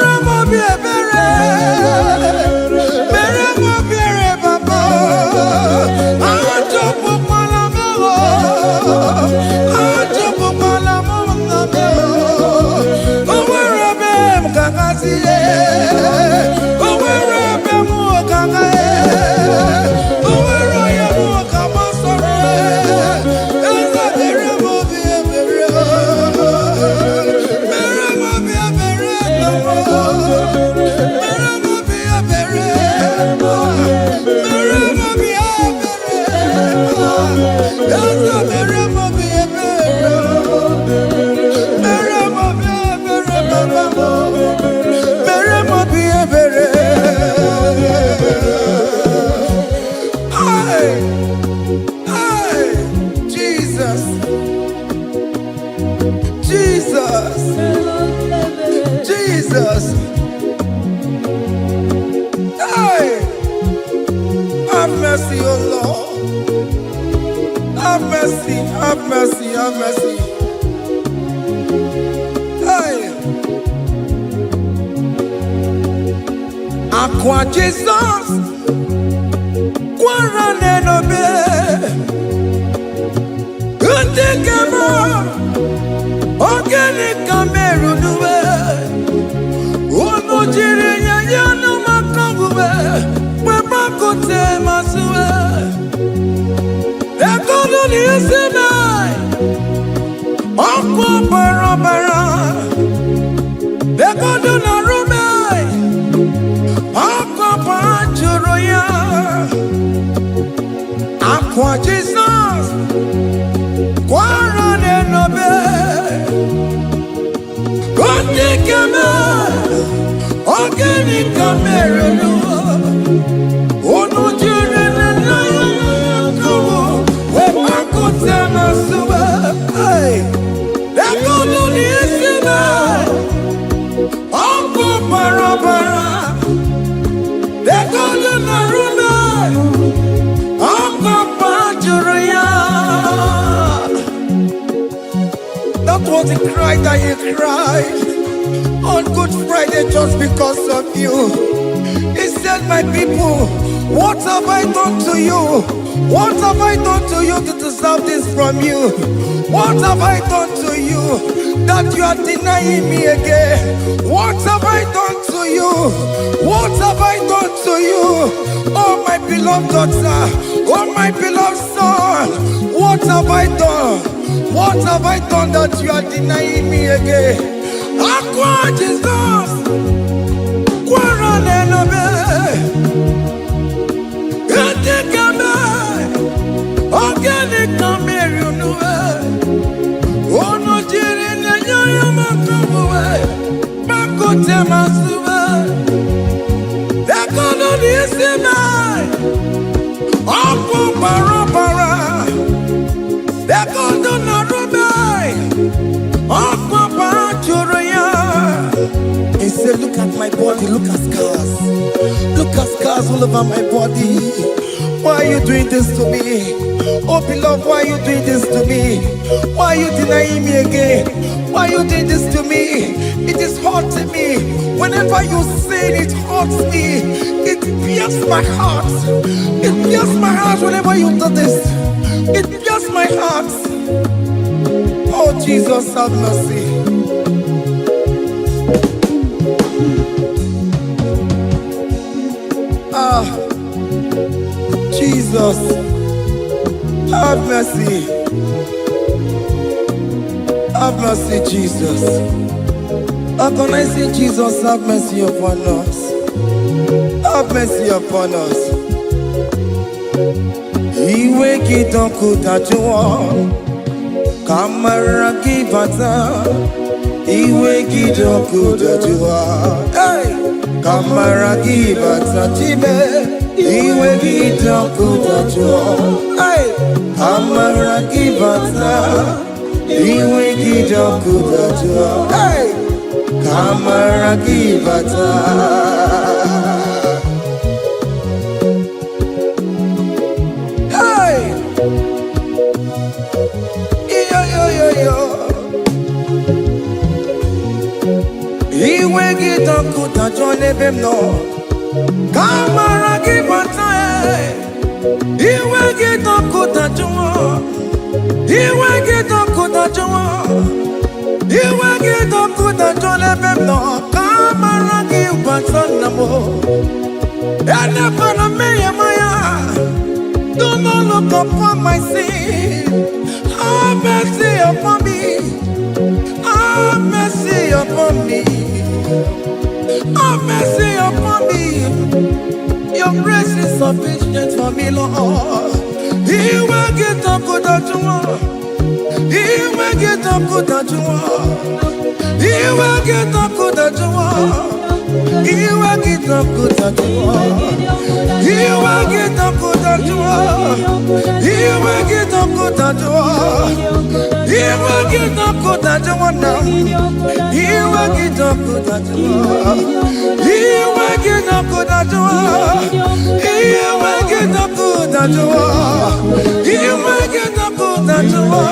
Jesus. Hey, have mercy, oh Lord. Have mercy, have mercy, have mercy. Hey, Aqua Jesus, Quarane no be, Utekemo, Organic Cameroon. Jirinya yanu makangube, we makote masue. Ekono Dekodu na rume, akwa churu ya, akwa Jesus, kwara nenobe, kondi kame, ogeni kamerunu, onu jure na yakubu, we makote masuba, dekodu ni esime. Barabara, they go to Narume, that was the cry that you cried on Good Friday just because of you. He said, my people, what have I done to you? What have I done to you to deserve this from you? What have I done to you that you are denying me again? What have I done to you? What have I done to you? Oh my beloved daughter, oh my beloved son, what have I done? What have I done that you are denying me again? Aqua Jesus, Quaranenobe, Etikame, Organic Camerunue. Oh no, Jiri, you makabuwe, makote masuwe. Dekodu nisime, opu barabara. Dekodu narume, opu bachuruya. He said, look at my body, look at scars. Look at scars all over my body. Why are you doing this to me? Oh beloved, why are you doing this to me? Why are you denying me again? Why are you doing this to me? It is hurting me. Whenever you sin, it hurts me. It pierces my heart. It pierces my heart whenever you do this. It pierces my heart. Oh Jesus, have mercy. Ah, Jesus, have mercy. Have mercy, Jesus. How can I say, Jesus, have mercy upon us? Have mercy upon us. Iwe kidoku tajuwa, kamara kibata. Iwe kidoku tajuwa, hey, kamara kibata chibe. Iwe kidoku tajuwa, hey, kamara kibata. Iwe kidoku tajuwa, hey, kamara kibata. Iwe kidoku tajuwa nebem no, kamara kibata. Iwe kidoku tajuwa, iwe kidoku tajuwa. Iwe kidoku tajuwa nebem no, kamara kibata namo. Ene pana meya maya, do not look upon my sin. Have mercy upon me. Have mercy upon me. Have mercy upon me. Your grace is sufficient for me, Lord. Iwe kidoku tajuwa, iwe kidoku tajuwa, iwe kidoku tajuwa, iwe kidoku tajuwa, iwe kidoku tajuwa, iwe kidoku tajuwa, iwe kidoku tajuwa now, iwe kidoku tajuwa, iwe kidoku tajuwa, iwe kidoku tajuwa, iwe kidoku tajuwa,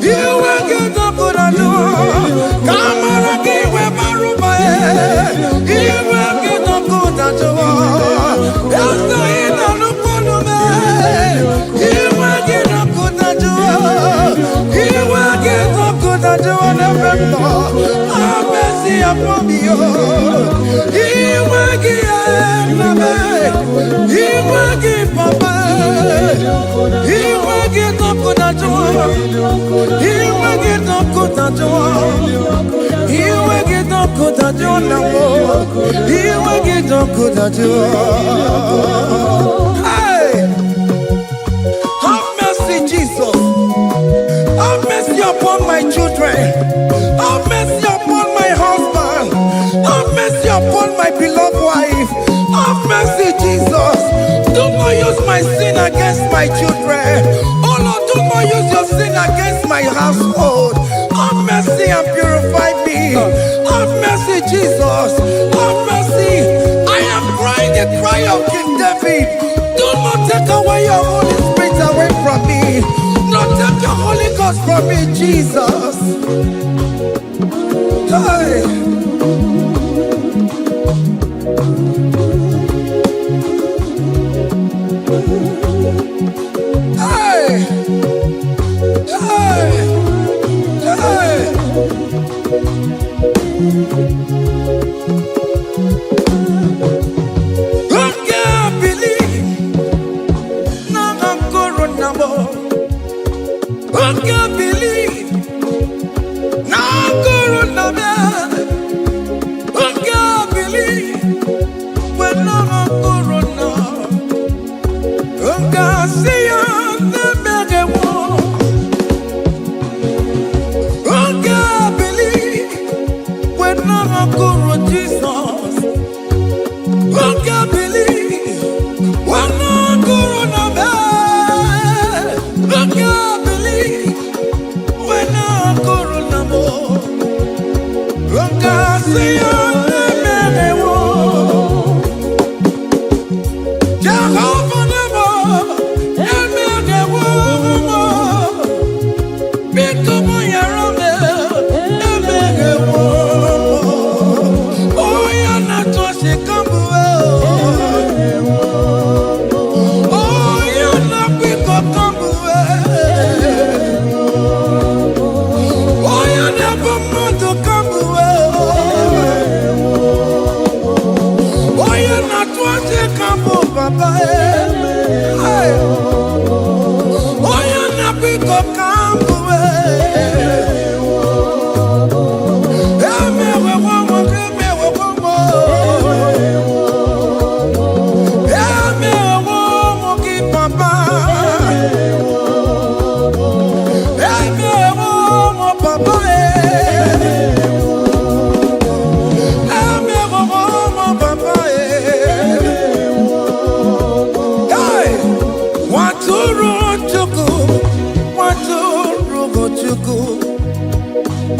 iwe kidoku tajuwa, kamara kiwe baruba iwe kidoku tajuwa, yasa ina nukunume, iwe kidoku tajuwa, iwe kidoku tajuwa nefemno, amesi apomio, iwe kiename, iwe kipapa, iwe kidoku tajuwa, good at you. Hey, have mercy, Jesus. Have mercy upon my children. Have mercy upon my husband. Have mercy upon my beloved wife. Have mercy, Jesus. Do not use my sin against my children. Oh Lord, do not use your sin against my household. Have mercy and purify me. Have mercy, Jesus. Have mercy. I am crying the cry of King David. Do not take away your Holy Spirit away from me. Not take your Holy Ghost from me, Jesus. Hey. Hey. Hey. Hey. I can't believe now I'm corona. I can't believe now I'm corona. I can't believe when I'm corona. I can't see you the mega one. I can't believe when I'm corona, Jesus. I can't believe when I'm corona. I can't believe when I'm corona. I can't see you the mega one. Jehovah never, the mega one. Become your own, the mega one. Oh, you're not just a combo. Oh, you're not big of combo. Oh, you're never more to combo. Oh, you're not just a combo, Papa. Hey. Oh, you're not big of combo.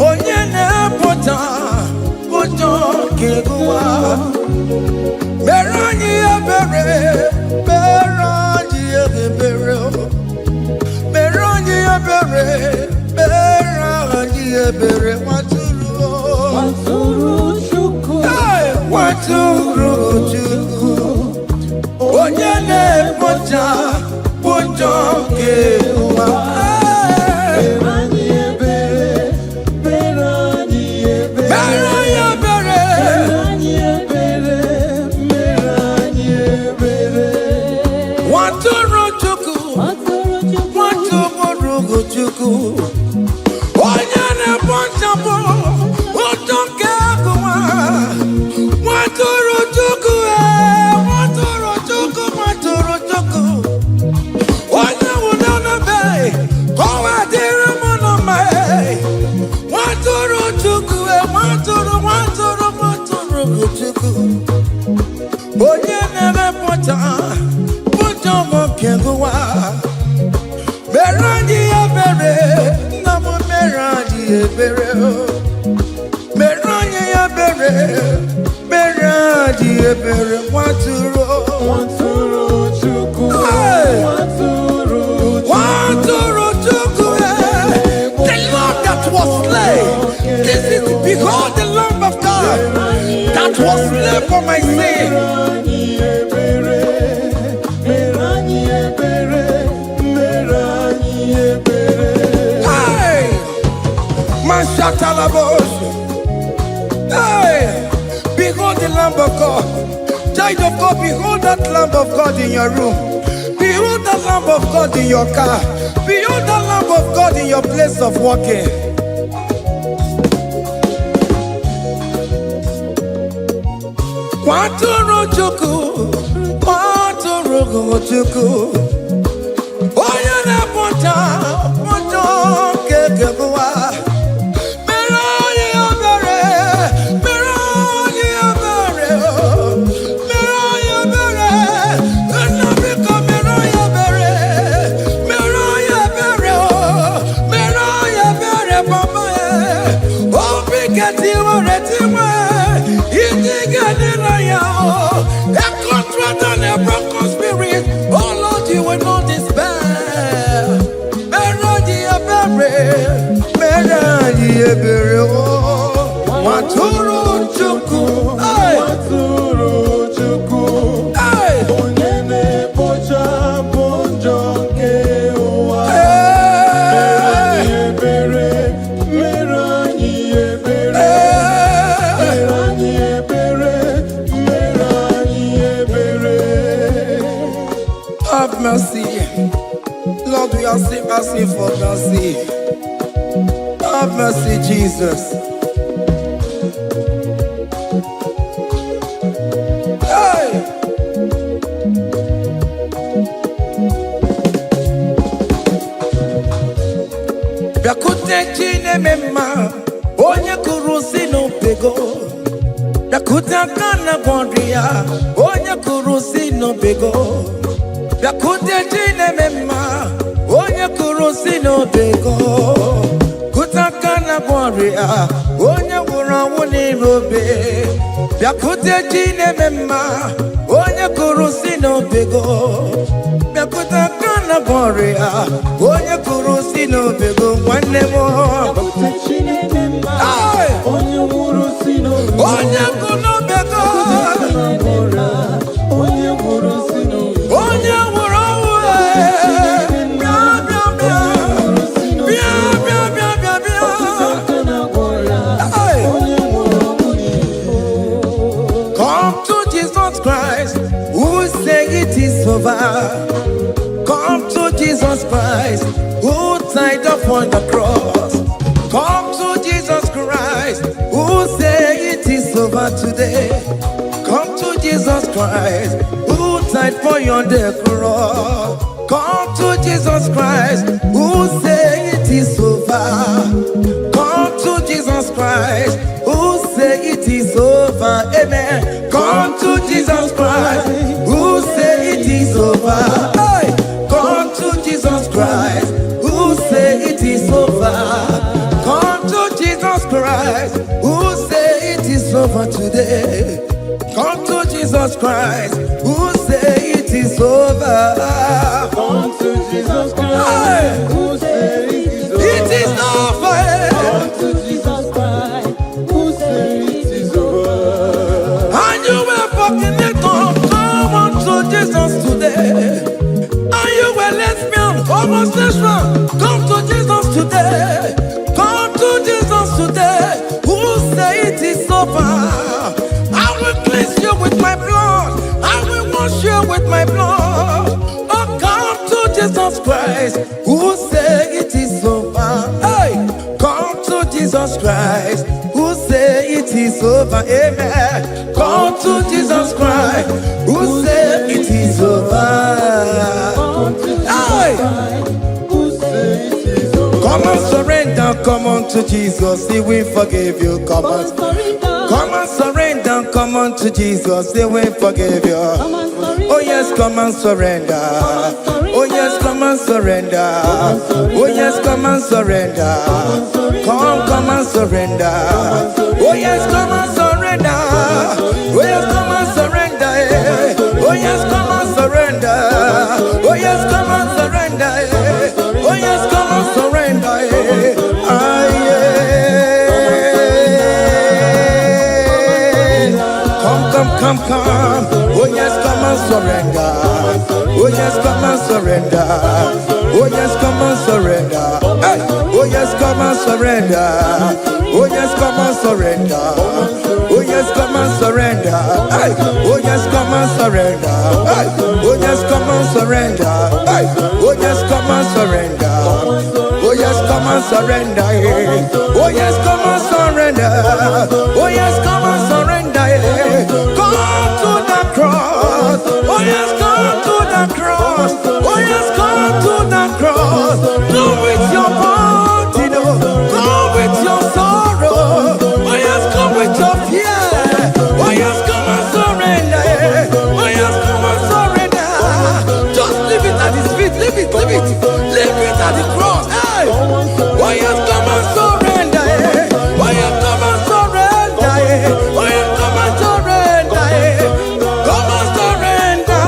Onye na-epụta ụjọ ga-egụwa. Mere anyị ebere, mere anyị ebere. Mere anyị ebere, mere anyị ebere. Nwatụrụ Chukwu. Nwatụrụ Chukwu. Onye na-epụta ụjọ ga-egụwa. Onye na-ebọchapụ ụtọ nke agụwa. Nwatụrụ Chukwu, nwatụrụ Chukwu, nwatụrụ Chukwu. Onye nwụrụ n'ebe ọwa dịrị mụ na mma. Nwatụrụ Chukwu, nwatụrụ Chukwu. Onye na-emepụta ụjọ nke agụwa. Mere anyị ebere, nna m mere anyị ebere. Mere anyị ebere, mere anyị ebere. Nwatụrụ Chukwu. Nwatụrụ Chukwu. The Lamb that was slain. This is, behold, the Lamb of God that was slain for my sin. Hey, hey, behold the Lamb of God. Child of God, behold that Lamb of God in your room. Behold the Lamb of God in your car. Behold the Lamb of God in your place of working. Kwaturu chuku, kwaturu chuku. Oya na ponta, ponta kekebuwa. Meroye obere, meroye obere, meroye obere. Enabika meroye obere, meroye obere, meroye obere papa. Obi keti oretiwe. A contract and a broken spirit. Oh Lord, you will not despair. Meradi ebere, Maturu chuku, Maturu chuku, Onyene pocha ponjo kewa. Merani ebere, have mercy. Lord, we are still asking for mercy. Have mercy, Jesus. Hey! Biakute chine mema, onye kurusi no pego. Biakute kana gondria, onye kurusi no pego. Biakute chine mema, onye kurusi no bego. Kutaka na gloria, onye wura wuni robe. Biakute chine mema, onye kurusi no bego. Biakutaka na gloria, onye kurusi no bego. Wane mo. Biakute chine mema, onye wurusi no bego. Onye kuno bego. Onye wurusi no bego. Onye wura wune. Come to Jesus Christ, who say it is over. Come to Jesus Christ, who died upon the cross. Come to Jesus Christ, who say it is over today. Come to Jesus Christ, who died for you on the cross. Come to Jesus Christ, who say it is over. Come to Jesus Christ, who say it is over. Amen. Come to Jesus Christ, who say it is over. Hey. Come to Jesus Christ, who say it is over. Come to Jesus Christ, who say it is over today. Come to Jesus Christ, who say it is over. Come to Jesus Christ, who say it is over. It is over. Come to Jesus Christ, who say it is over. And you were fucking it up. Come on to Jesus today. And you were lesbian, homosexual. Come to Jesus today. Come to Jesus today. Who say it is over. I will cleanse you with my blood. I will wash you with my blood. Oh, come to Jesus Christ, who say it is over. Hey, come to Jesus Christ, who say it is over. Amen. Come to Jesus Christ, who say it is over. Come to Jesus Hey. Christ, who say it is over. Come and surrender, come on to Jesus, He will forgive you. Come on, come and surrender, come on to Jesus, He will forgive you. Oh yes, come and surrender. Oh yes, come and surrender. Oh yes, come and surrender. Come and surrender. Oh yes, come and surrender. Oh yes, come and surrender. Oh yes, come and surrender. Oh yes, come and surrender. Oh yes, come and surrender. Come. Oh yes, come and surrender. Oh yes, come and surrender. Oh yes, come and surrender. Hey. Oh yes, come and surrender. Oh yes, come and surrender. Oh yes, come and surrender. Hey. Oh yes, come and surrender. Hey. Oh yes, come and surrender. Hey. Oh yes, come and surrender. Oh yes, come and surrender. Oh yes, come and surrender. Oh yes, come and surrender. Come cross. Oh yes, come to the cross. Come with your body, come with your sorrow. Oh yes, come with your fear. Oh yes, come and surrender. Oh yes, come and surrender. Just leave it at his feet. Leave it, leave it, leave it at the cross. Hey. Oh yes, come and surrender. Oh yes, come and surrender. Oh yes, come and surrender. Come and surrender.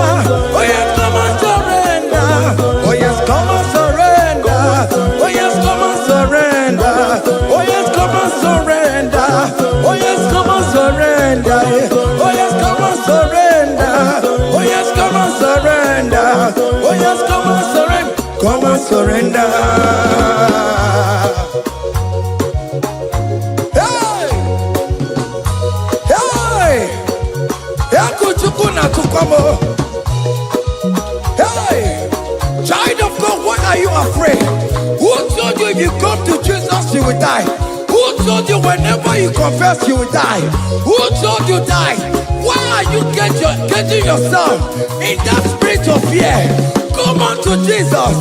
Oh yes, come and surrender. Oh yes, come and surrender. Oh yes, come and surrender. Oh yes, come and surrender. Oh yes, come and surrender. Oh yes, come and surrender. Oh yes, come and surrender. Oh yes, come and surrender. Come and surrender. Hey! Hey! Yakuchukuna tukomo. Hey! Child of God, why are you afraid? Who told you if you come to Jesus you will die? Who told you whenever you confess you will die? Who told you die? Why are you getting yourself in that spirit of fear? Come on to Jesus.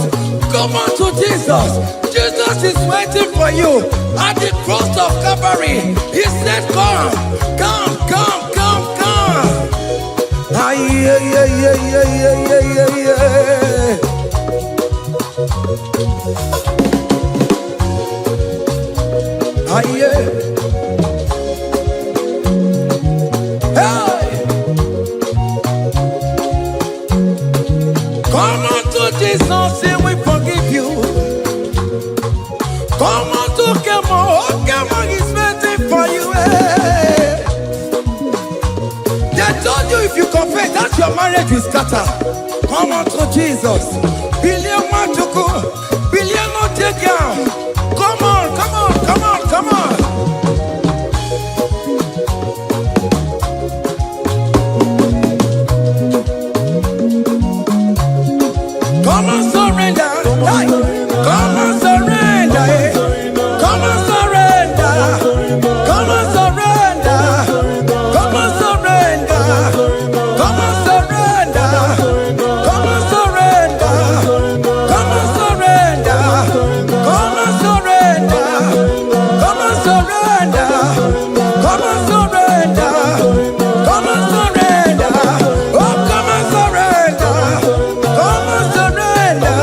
Come on to Jesus. Jesus is waiting for you at the cross of Calvary. He said, come, come, come, come, come. Ah, yeah, yeah, yeah, yeah, yeah, yeah, yeah, yeah. Ah, yeah. Hey! Come on to Jesus, and we forgive you. Come on to Kemo, Kemo is waiting for you. Hey. They told you if you confess that your marriage will scatter. Come on to Jesus. Billion Machuku, billion no take down. Come on, come on, come on, come on. Come and surrender. Hey. Come and surrender. Hey. Come and surrender. Come and surrender. Come and surrender. Come and surrender. Come and surrender. Come and surrender. Come and surrender. Come and surrender. Come and surrender. Come and surrender. Oh, come and surrender. Come and surrender.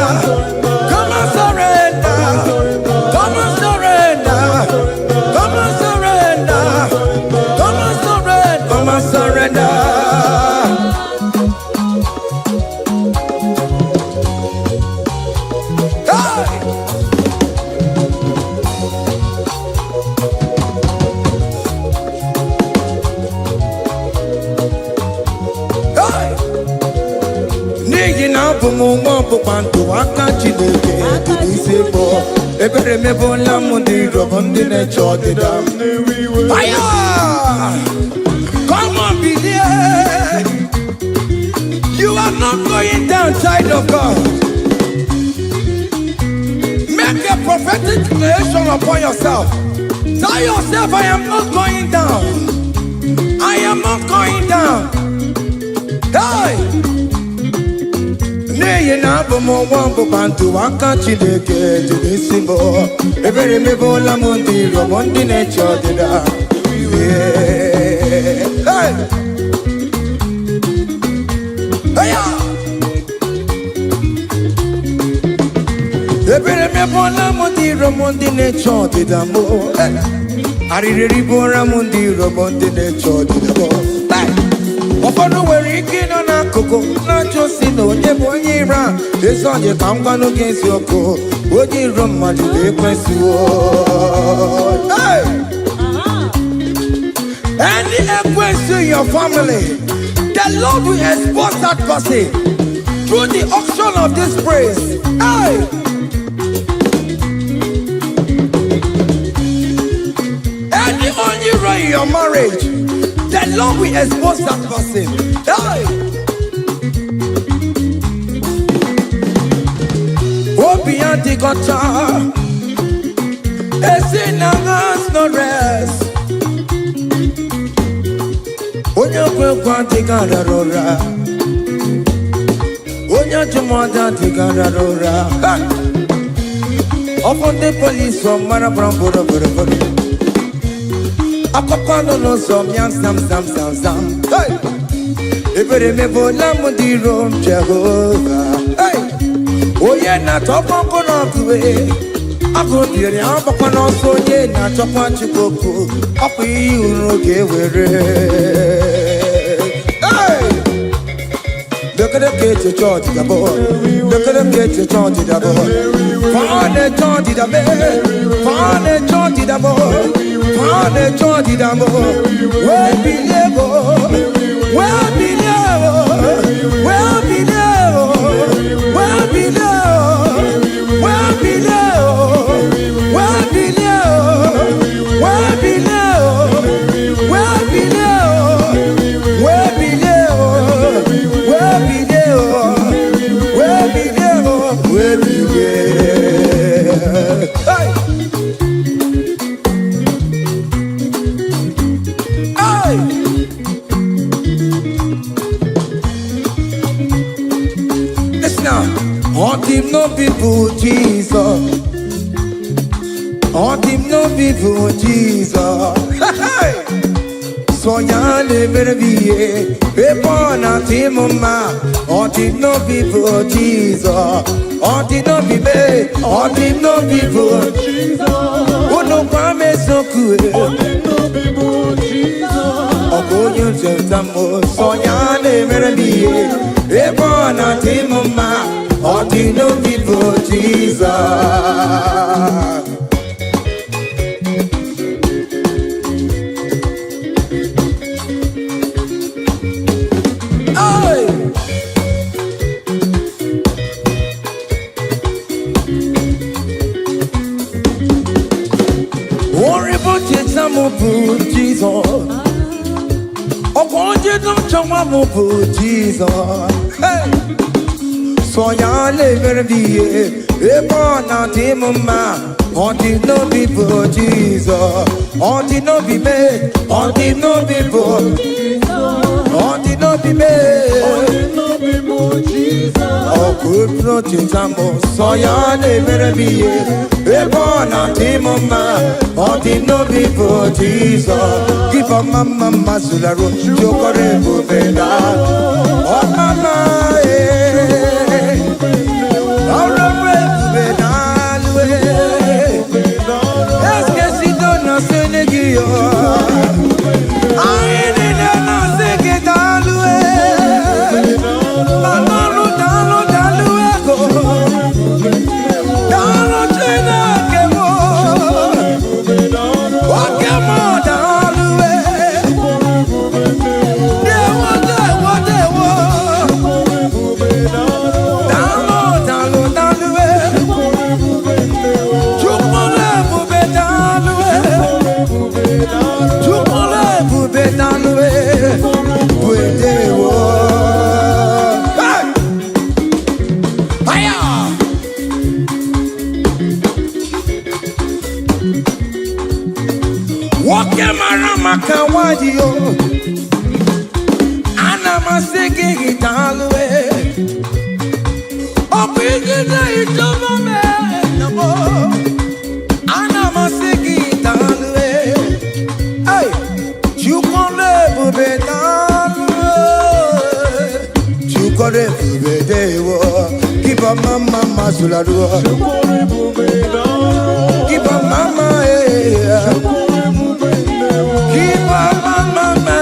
Come and surrender. Come and surrender. Come and surrender. Come and surrender. Come and surrender. Hey! Hey! N'ihi na abụ m nwa ọgbụgba ndụ aka Chineke dị n'isi bụ ebere mebụla m ndị rọbụ ndị na-eche ọdịda m. Aya! Come on, believe. You are not going down, child of God. Make a prophetic declaration upon yourself. Tell yourself, I am not going down. I am not going down. Hey! N'ihi na abụ m nwa ọgbụgba ndụ aka Chineke dị n'isi m. Ebere mebụla m ndị rọbụ ndị na-eche ọdịda. Hey! Hey! Ebere mebụla m ndị rọbụ ndị na-eche ọdịda m. Arịrịrị bụra m ndị rọbụ ndị na-eche ọdịda m. Ụfọdụ nwere ike ịnọ n'akụkụ na-achọ si na onye bụ onye ire a. Ezi onye ka m gwanụ gị eziokwu, onye iro mmadụ ga-ekwesịwo. Hey! Any equity in your family, the Lord will expose that person through the auction of this praise. Hey! Any only in your marriage, the Lord will expose that person. Hey! Obian the gotcha, a sinner has no rest. When you go to Garora, Onya Jumada Tigarora. Upon the police from Marabrambo. Akopano no some young sam. Hey! If you remember Lamudi Rome Jehovah. Hey! Oh yeah, not top on way. I go near the Apapano so yeah, not top on Chipoku. Up you okay with it. Hey! Look at the kids you charge the boy. Look at the kids you charge the boy. Find the charge the bed. Find the charge the boy. Find the charge the boy. Where be level? Where be level? Where be level? Where be level? Where be level? Where be level? Where be level? Where be level? Where be level? Where be level? Where be level? Where be level? Hey! Hey! Listen now. On him no people Jesus. On him no people Jesus. Hey! So ya never be a born at him ma. On him no people Jesus. On him no be me. On him no people Jesus. Oh no promise so good. On him no people Jesus. Oh go you tell so ya never be a born at him ma. On him no people Jesus. Jesus, oh, won't you don't show my Jesus? Hey, so ya never be a born out him man. On the no people Jesus, on the no be made, on the no people, on the no be made, on the no people Jesus. Oh, good protection, so ya never be a born out him man. On the no people Jesus. Give a mama sularo, chokore bubeda. Oh mama, all the bubeda. Est-ce que si donne un Sénéguio? Aïe, il est dans ce qui est alloué. Dans l'oué, dans le china que moi. Ok, moi, dans l'oué. Kawadio, Anna Masiki Italwe, Opigina Itomame, Anna Masiki Italwe, hey, Chukole Bubetalwe, Chukole Bubedewo, keep a mama Masuladua, keep a mama, keep on mama,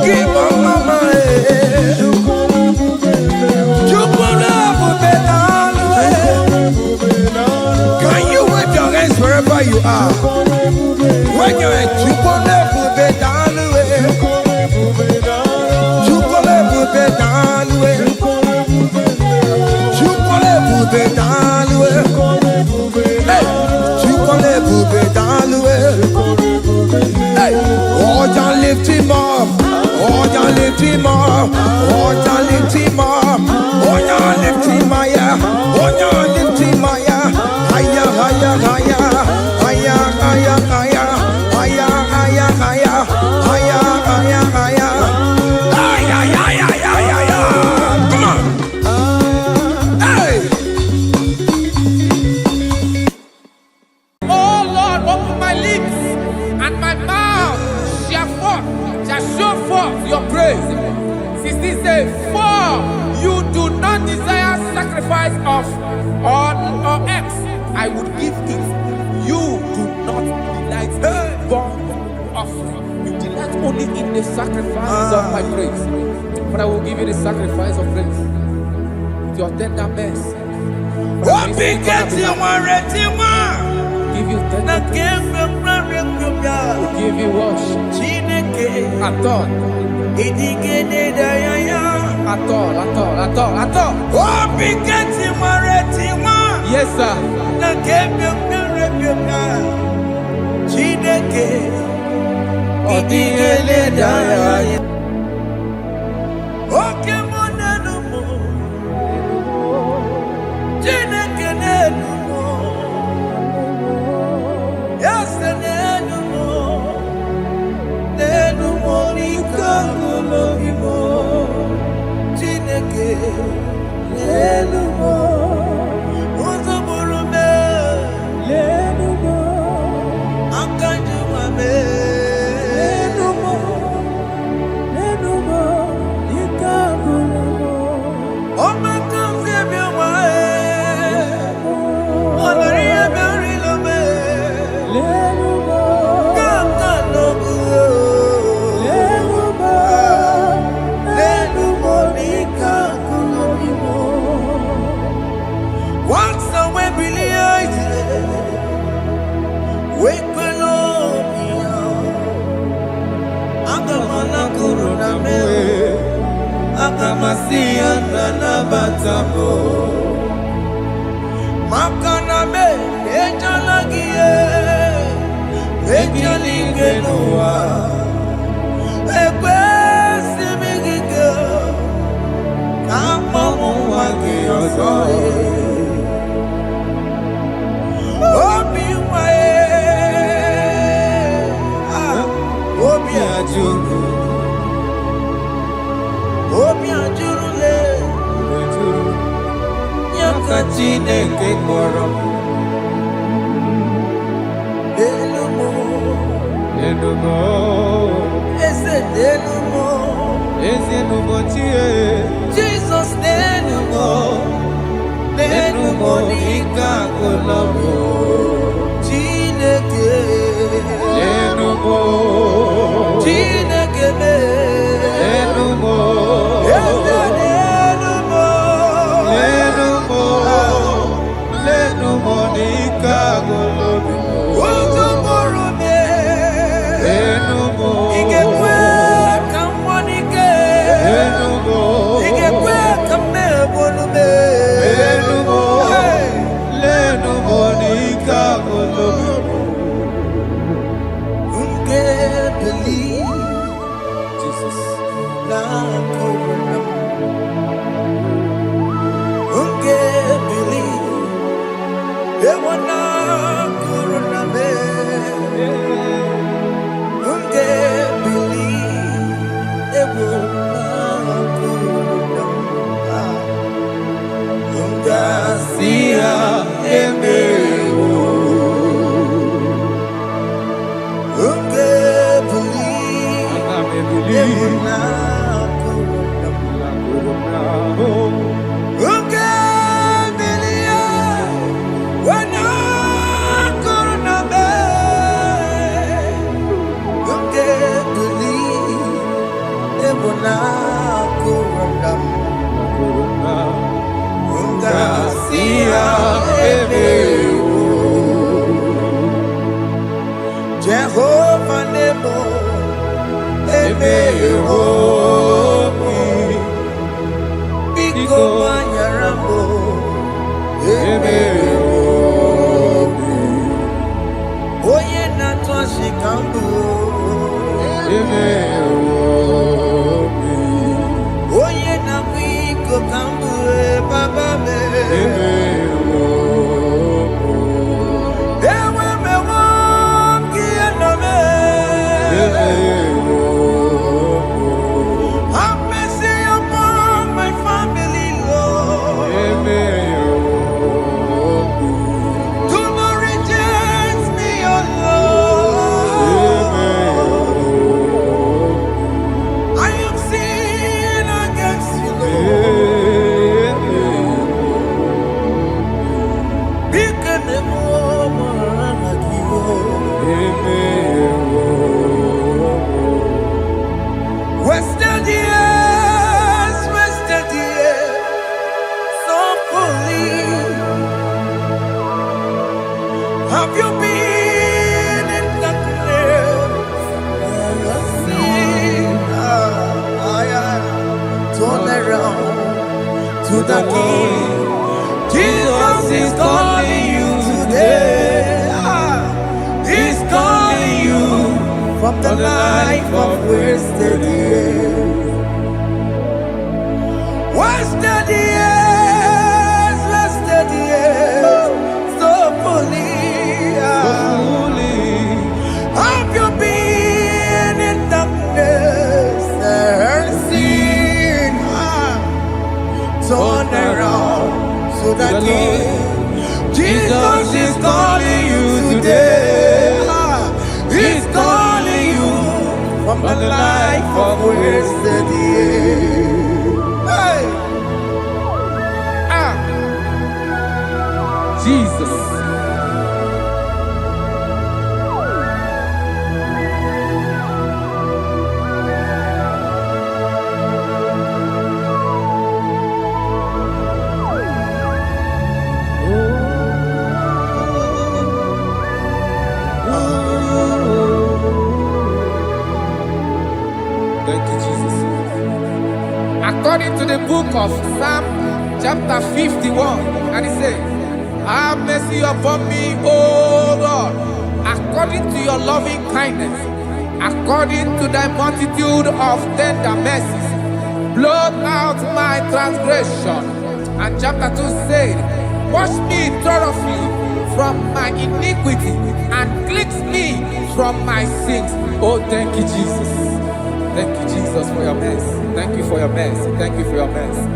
keep on mama, can you wave your hands wherever you are? Wave your hands, lift him up, oh, ya lift him up, oh, ya lift him up, oh, ya lift him higher, oh, ya lift him higher, higher, higher, higher, higher, higher, higher, higher, higher, higher, higher, higher, higher, higher, higher, higher, higher. would give it. You do not delight in burnt offering. You delight only in the sacrifice of my praise. But I will give you the sacrifice of praise. With your tender mercy. Give you tender mercy. Will give you worship. At all. At all. Yes, sir. Jehovah Nebo, Biko Manyarambo, Oye Natwa Shikambu, Oye Nabiko Kambu, Baba me. the King. Jesus is calling you today. He's calling you from the life of wasted years. Wasted years, wasted years, so fully. Have you been in darkness and seen? Turn around to the King. Jesus is calling you today. He's calling you from the life of wasted years. Hey. Jesus. Thank you, Jesus. According to the book of Psalm chapter 51, and it says, have mercy upon me, O Lord, according to your loving kindness, according to thy multitude of tender mercies, blot out my transgression. And chapter 2 said, wash me thoroughly from my iniquity and cleanse me from my sins. Oh, thank you, Jesus. Thank you, Jesus, for your mercy. Thank you for your mercy. Thank you for your mercy.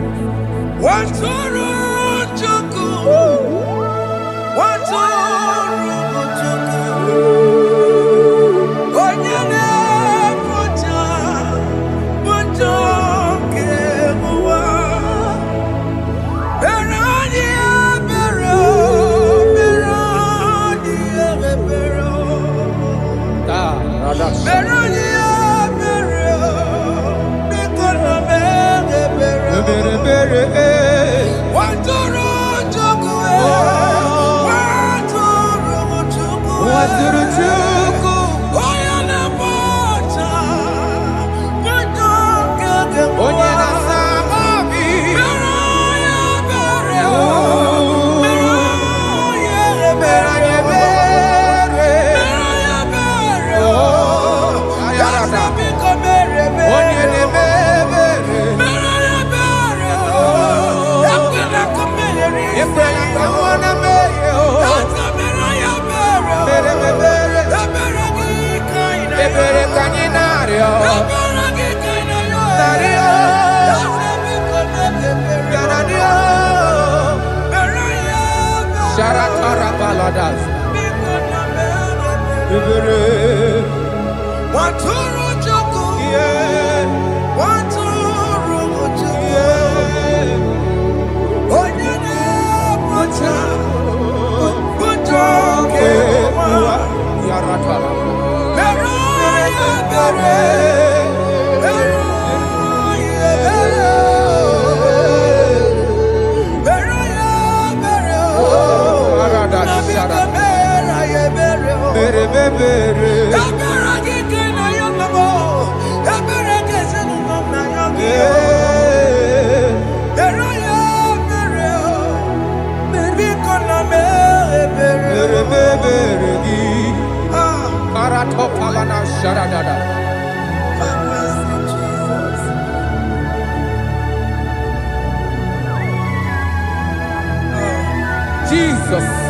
Jesus.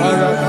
Jesus.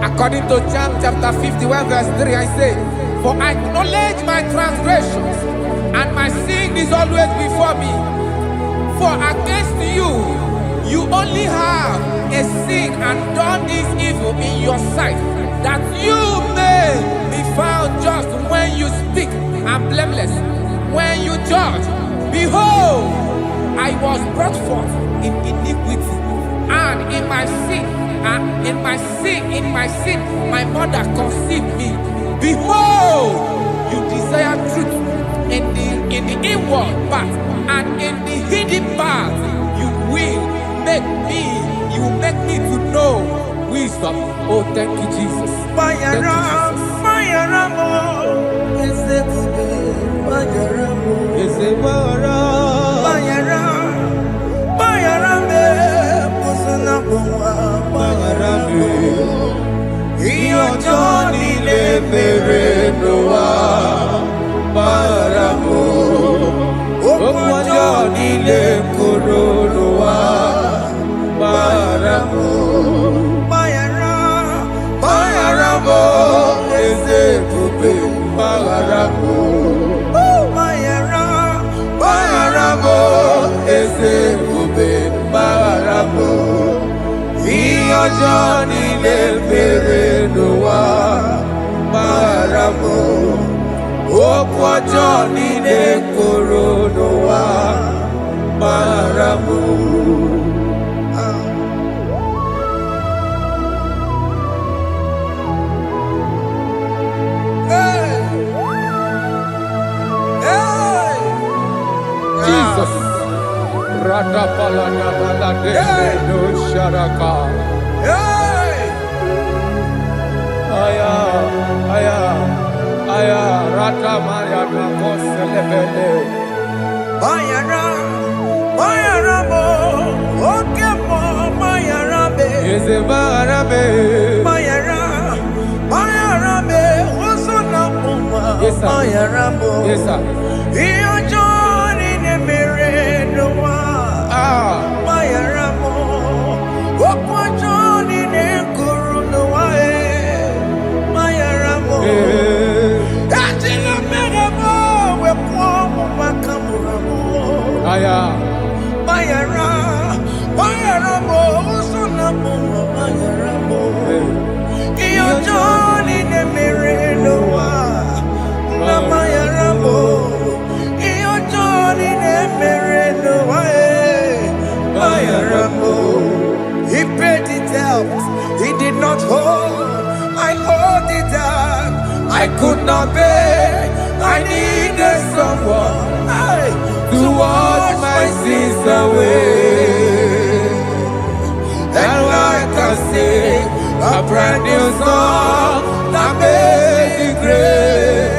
According to John chapter 51 verse 3, I say, for I acknowledge my transgressions, and my sin is always before me. For against you, you only have a sin and done this evil in your sight, that you may be found just when you speak, and blameless when you judge. Behold, I was brought forth in iniquity, and in my sin, my mother conceived me. Behold, you desire truth in the inward part, and in the hidden part you will make me to know wisdom. Oh, thank you, Jesus. Thank you, Johnny na-emere n'ụwa gbaghara m okwu ọjọọ niile kwuru n'ụwa gbaghara m. Jesus. Radapaladabalade no sharaka. Aya, aya, aya, ratamaya na koselebele. Bayara, bayara mo, oke mo, bayara be. Yeze bayara be. Bayara, bayara be, osuna puma. Yes, sir. Bayara mo. Yes, sir. Iyo joni ne mere noa. Bayara mo, okwa joni ne kuru noa Bayara mo. Ajila mere mo, we po mo makamura mo. Aya. Bayara, bayara mo, usuna mo, bayara mo. Iyo joni ne mere noa. Na bayara mo. Iyo joni ne mere noa. Bayara mo. He paid it out. He did not hold. I hold it down. I could not pay. I needed someone to wash my sins away. And I can sing a brand new song that made me great.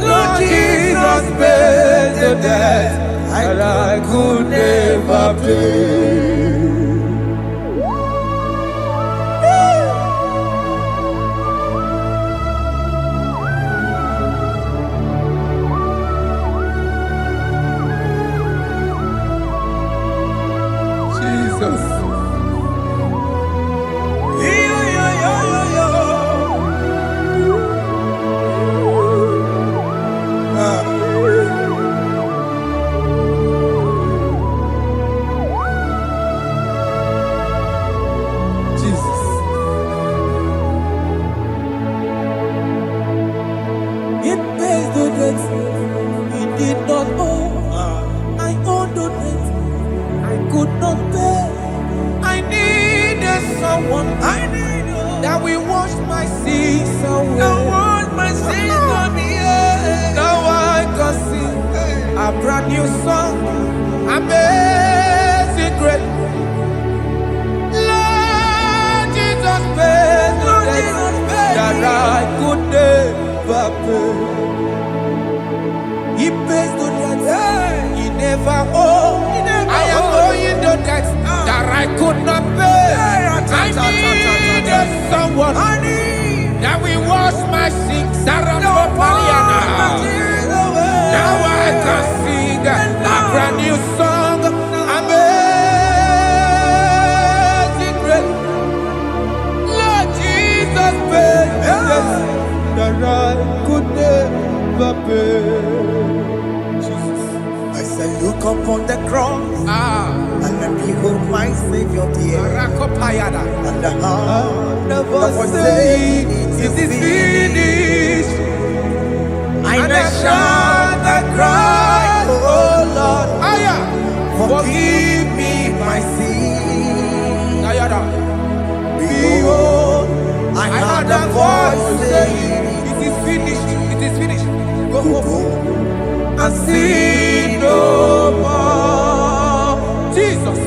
Lord Jesus paid the debt that I could never pay. Jesus. Jesus. It pays the debt he did not owe. I owed the debt I could not pay. I needed someone. That will wash my sins away. That wash my sins away. Now I can sing a brand new song. Amazing grace. Lord Jesus paid the debt that I could never pay. He pays the debt he never owed. I am owing the debt that I could not pay. I needed someone that will wash my sins. Now I can sing a brand new song. Amazing grace. Lord Jesus paid the debt that I could never pay. I said, look upon the cross and then behold my Savior dear. And the heart that was saying, it is finished. And I shout and cry, oh Lord, forgive me my sin. Behold, I heard a voice saying, it is finished, it is finished. Go and sin no more. Jesus.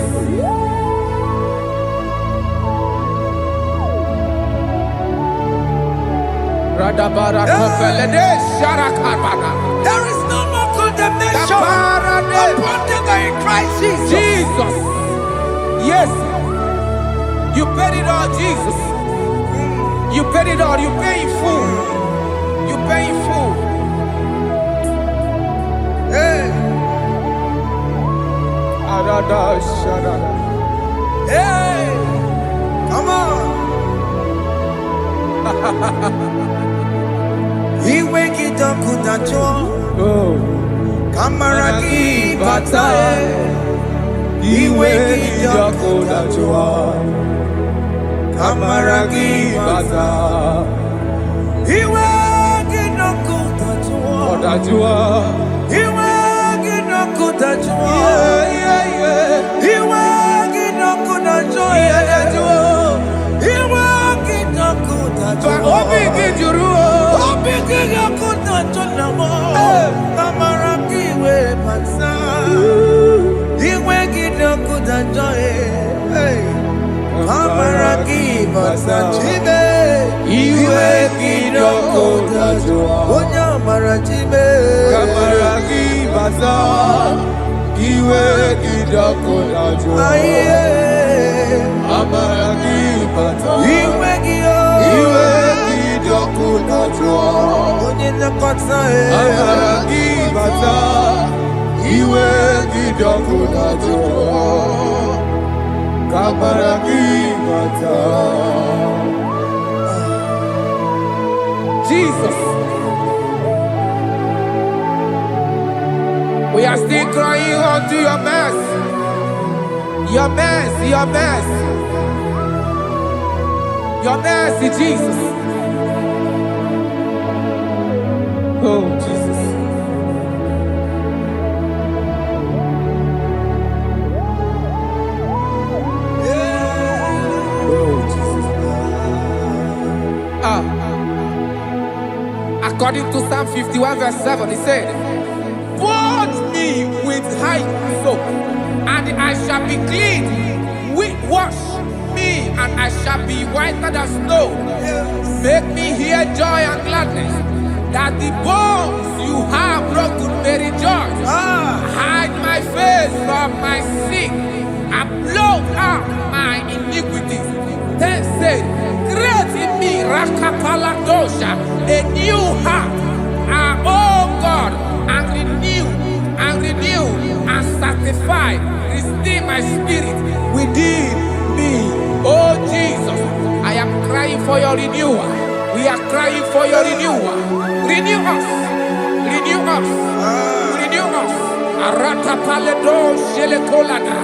There is no more condemnation upon them in Christ Jesus. Jesus. Yes. You paid it all, Jesus. You paid it all. You pay in full. You pay in full. Hey. Hey. Come on. He wake it up with a joy. Kamaraki batae. He wake it up with a joy. Kamaragi bata. Iwe ginoku tajua. Odajua. Iwe ginoku tajua. Iwe ginoku tajua. Iwe ginoku tajua. Obi gijuru. Obi ginoku tajua. Kamaragi we bata. Iwe ginoku tajua. Kamaragi bata. Chibe. Iwe ginoku tajua. Onya marachibe. Kamaragi bata. Iwe ginoku tajua. Kamaragi bata. Iwe gio. Iwe ginoku tajua. Onye nakota Kamaragi bata. Iwe ginoku tajua. Kamaragi bata. Jesus. We are still crying unto your mercy. Your mercy, your mercy. Your mercy, Jesus. Oh, Jesus. Oh, Jesus. According to Psalm 51 verse 7, he said, "Wash me with hyssop, and I shall be clean. Wash me, and I shall be whiter than snow. Make me hear joy and gladness, that the bones you have broken may rejoice. Hide my face from my sin, and blot out my iniquities. Then say, create in me Rakapaladosha, a new heart, oh God, and renew, and sanctify, restore my spirit within me." Oh Jesus, I am crying for your renewal. We are crying for your renewal. Renew us, renew us, renew us. Arata paledo shelekolada,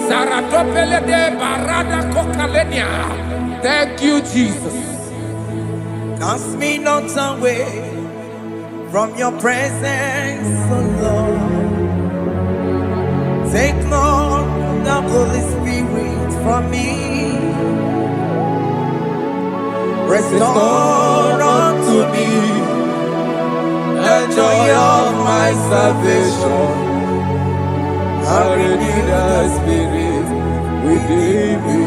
zaratopele de barada kokalenia. Thank you, Jesus. Cast me not away from your presence, oh Lord. Take not the Holy Spirit from me. Restore unto me the joy of my salvation, and renew the spirit within me.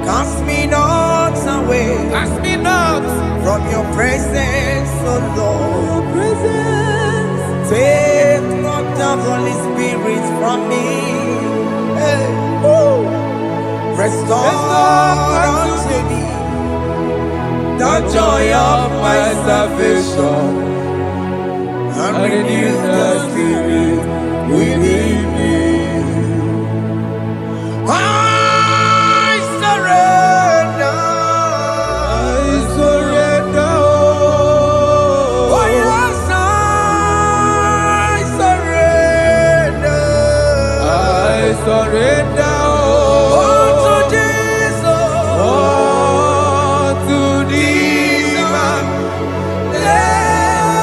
Cast me not away, Cast me not from your presence, oh Lord. Take not the Holy Spirit from me. Hey. Restore unto me the joy of my salvation, and renew the spirit within me. I surrender. Oh yes, I surrender. surrender. To Jesus, Let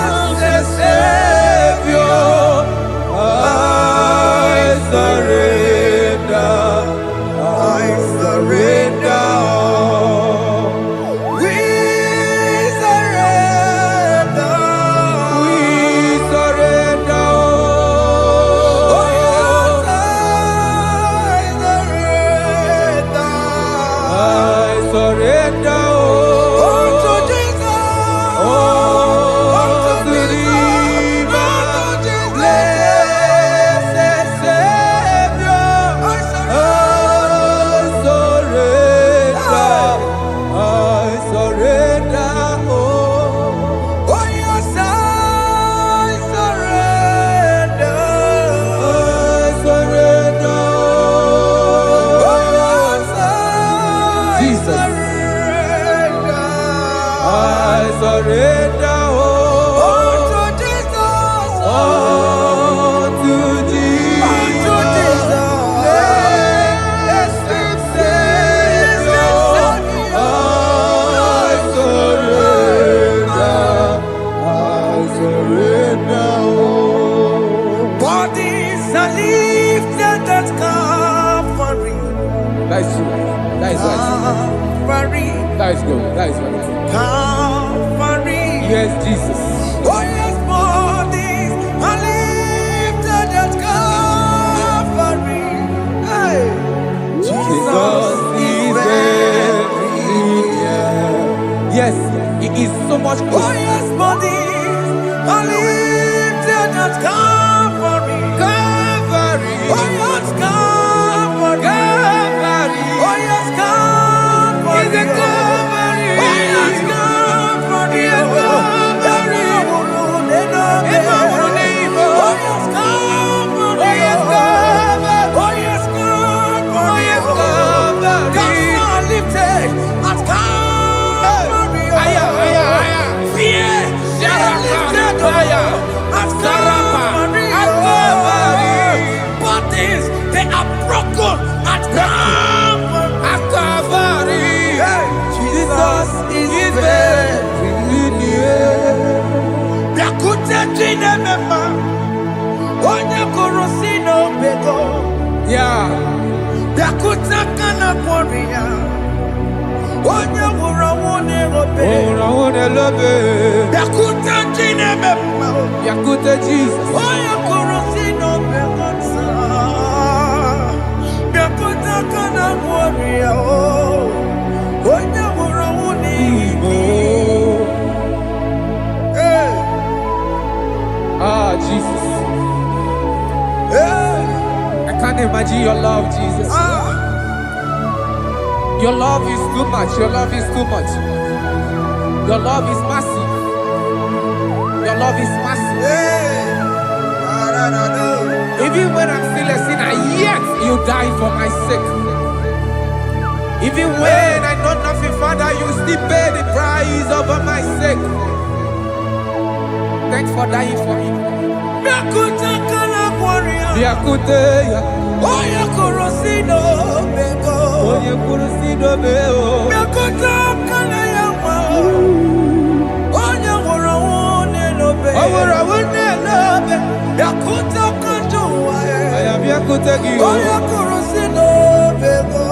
Bodies are lifted at Calvary. That is true. That is right. Calvary. That is good. That is right. Calvary. Yes, Jesus. Oh yes, bodies are lifted at Calvary. Hey. Jesus is very near. Yes, it is so much Oh closer. yes, bodies are lifted at Calvary. Calvary. Oh yes, Calvary. Calvary. Oh yes, Calvary. Is it Calvary? Oh yes, Calvary. Yes, Calvary. Oh yes, Calvary. Oh yes, Calvary. Oh yes, Calvary. Oh yes, Calvary. God lifted at Calvary. Aya, aya, aya. Fear. Bodies, they are broken at Calvary. Jesus is very near. Yeah. Yakute Jesus. Ah, Jesus. I can't imagine your love, Jesus. Your love is too much. Your love is too much. Your love is massive. Your love is massive. Even when I'm still a sinner, yet you died for my sake. Even when I know nothing, Father, you still pay the price over my sake. Thanks for dying for me. Biakuteya. Oye kurosino beko. Oye kurosino beko. Biakuta kana yama. Oye wurawune lobe. Wurawune lobe. Biakuta kanjuwa. Aya biakutegi. Oye kurosino beko.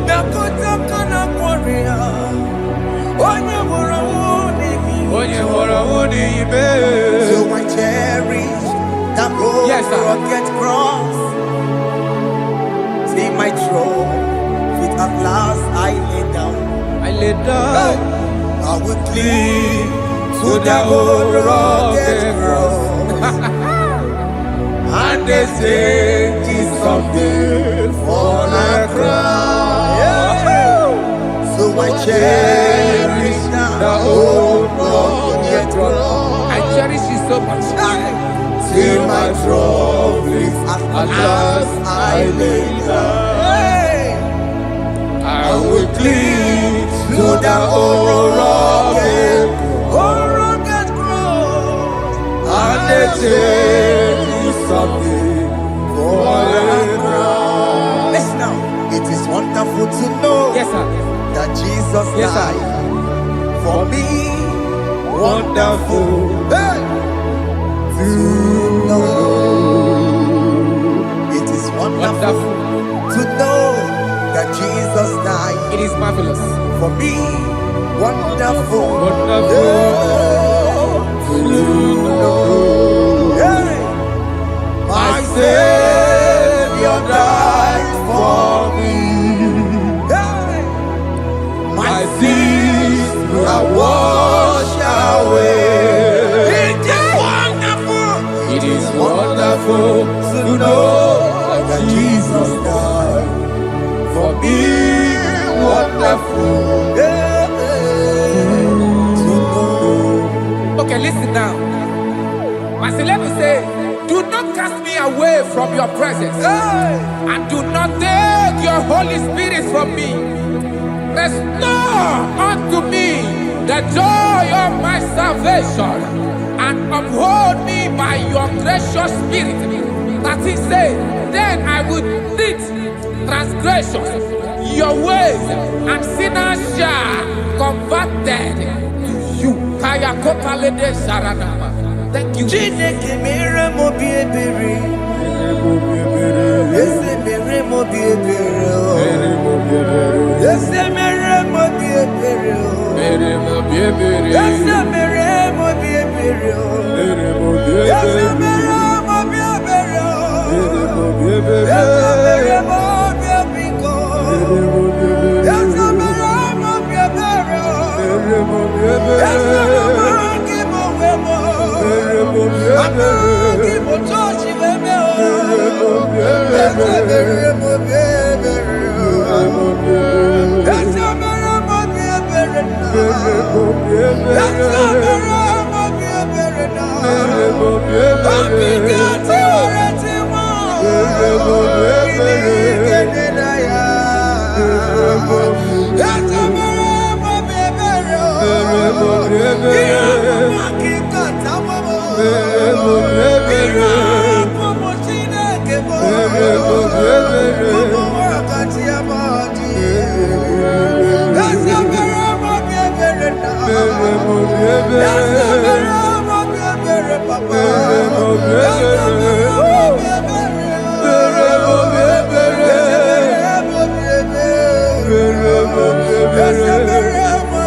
Biakuta kana kwaria. Oye wurawune mi. Oye wurawune ibe. So I cherish that road, yes, rugged cross. See my throne, feet at last I lay down. I lay down. I will cling to the old rugged cross. And they say it's someday for a crown. So I cherish the old rugged cross. I cherish it so much. Till my trophies at last I lay down. I will cling to the old rugged cross, and they take me something for a crown. Listen now, it is wonderful to know Yes, sir. that Jesus Yes, sir. died for me. Wonderful. Hey! To know. It is wonderful to know that Jesus died. It is marvelous. For me, wonderful. Wonderful. To know. Hey. My Savior died for me. Hey. My sins are washed away. It is wonderful to know that Jesus died for me. Wonderful to know. Okay, listen now. Pastor, let me say, do not cast me away from your presence. And do not take your Holy Spirit from me. Restore unto me the joy of my salvation, and uphold me by your gracious spirit. That he said, then I would teach transgressions your ways, and sinners shall converted to you. Thank you. Chineke mere mo bi ebere. Ese mere mo bi ebere. Ese mere mo bi ebere. Ese mere mo bi ebere. Ese mere mo bi ebere. Ese mere mo bi ebiko. Ese mere mo bi ebere. Ese mere mo wemo. Amagi mo touch wemo. Ese mere mo bi ebere. Ese mere mo bi ebere na. Ese mere mo bi ebere na. Obigati oreti mo. Iligene na ya. Ese mere mo bi ebere. Iramaki kata mo. Irapo mo Chineke mo. Mo wakati amadi. Ese mere mo bi ebere na. Ese mere mo bi ebere papa. Ese mere mo bi ebere. Ese mere mo bi ebere. Ese mere mo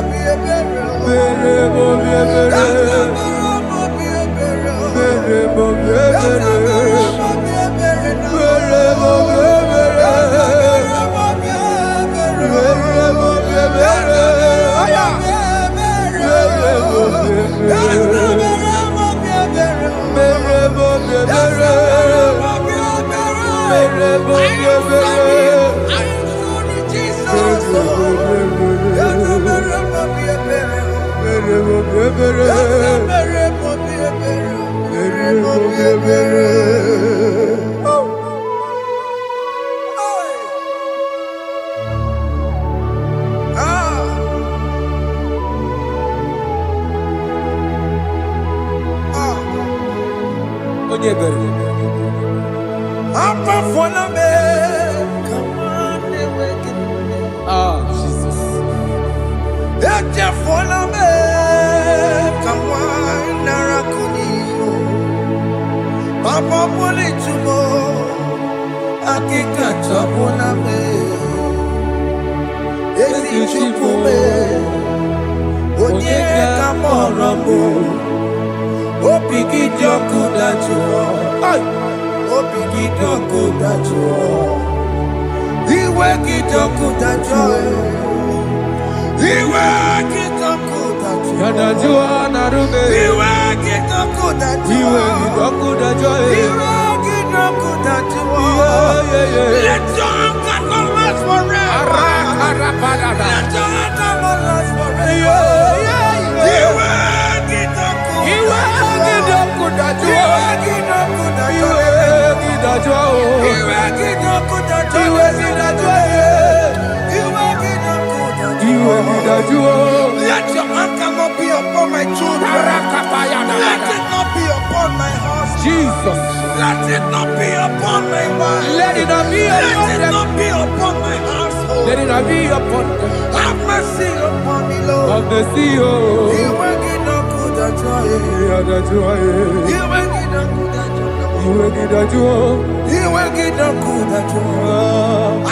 bi ebere. Jesus. Papa poli tumo, akika chapona me. Esi chupume, onye kamorambo. Opiki joku dachuo, opiki joku dachuo. Iwe kijoku dachuo, iwe kijoku dachuo. Yanajua narume. Iwe kijoku dachuo, Iwe kijoku dachuo. Iwe kijoku dachuo. Let your anger not last forever. Let your anger not last forever. Iwe kijoku. Iwe kijoku dachuo. Iwe kijoku dachuo. Iwe kijoku dachuo. Iwe kijoku dachuo. Let your anger not be upon my children. Let it not be upon my husband. Jesus. Let it not be upon my wife. Let it not be Let upon it them. not be upon my household. Let it not be upon them. Have mercy upon me, Lord. Of the CEO. Iwe kijoku dachuo. Iwe kijoku dachuo. Iwe kijoku dachuo.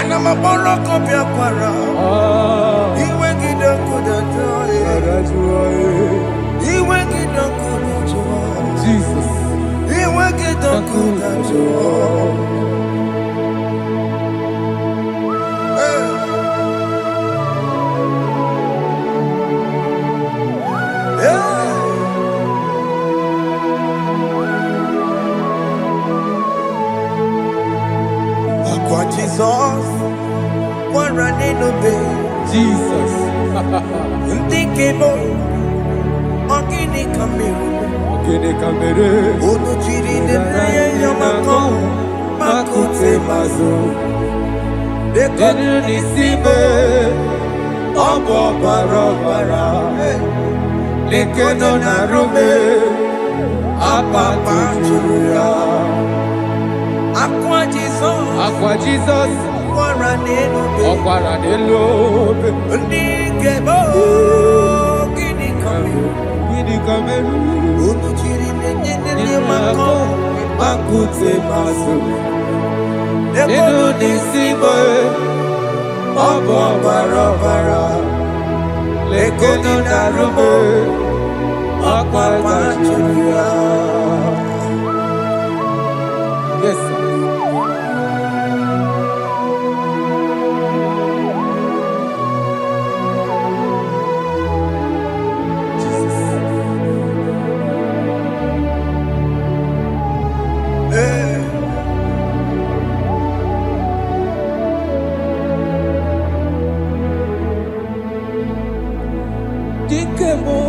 Anamaboro kopya kwara. Iwe kijoku dachuo. Iwe kijoku dachuo. Jesus. Iwe kijoku dachuo. Akwa Jesus, one running obey. Jesus. Ntikemo, ogini kamiru. Kene kamere. Onuchiri nenaye yamako, makute mazo. Denu nisibe. Obo barobara. Lekeno narume. Apa tuya. Akwa Jesus, Aqua Jesus. one running obey. Okwara de lobe. Ntikemo, ogini kamiru. Ogini kameru. Unuchiri nene mako. Makute maso. Nenu nisimo. Obo bara. Lekeno narume. Akwa machuria. Yes, sir. Dikemo,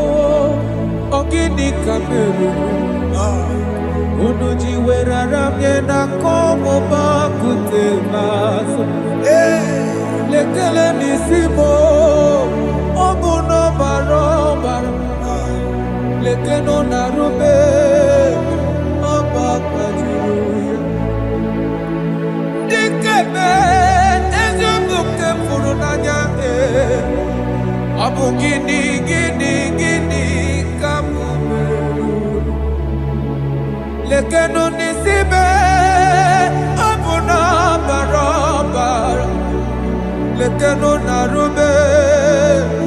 ogini kameru. Unuji weraramye na komo bakute maso. Lekele nisimo, obuno barobara. Lekeno narube, abakajiruya. Dikeme, ezubuke furunanya Abu gini kamumeru. Lekeno nisibe Abu na barabara. Lekeno narube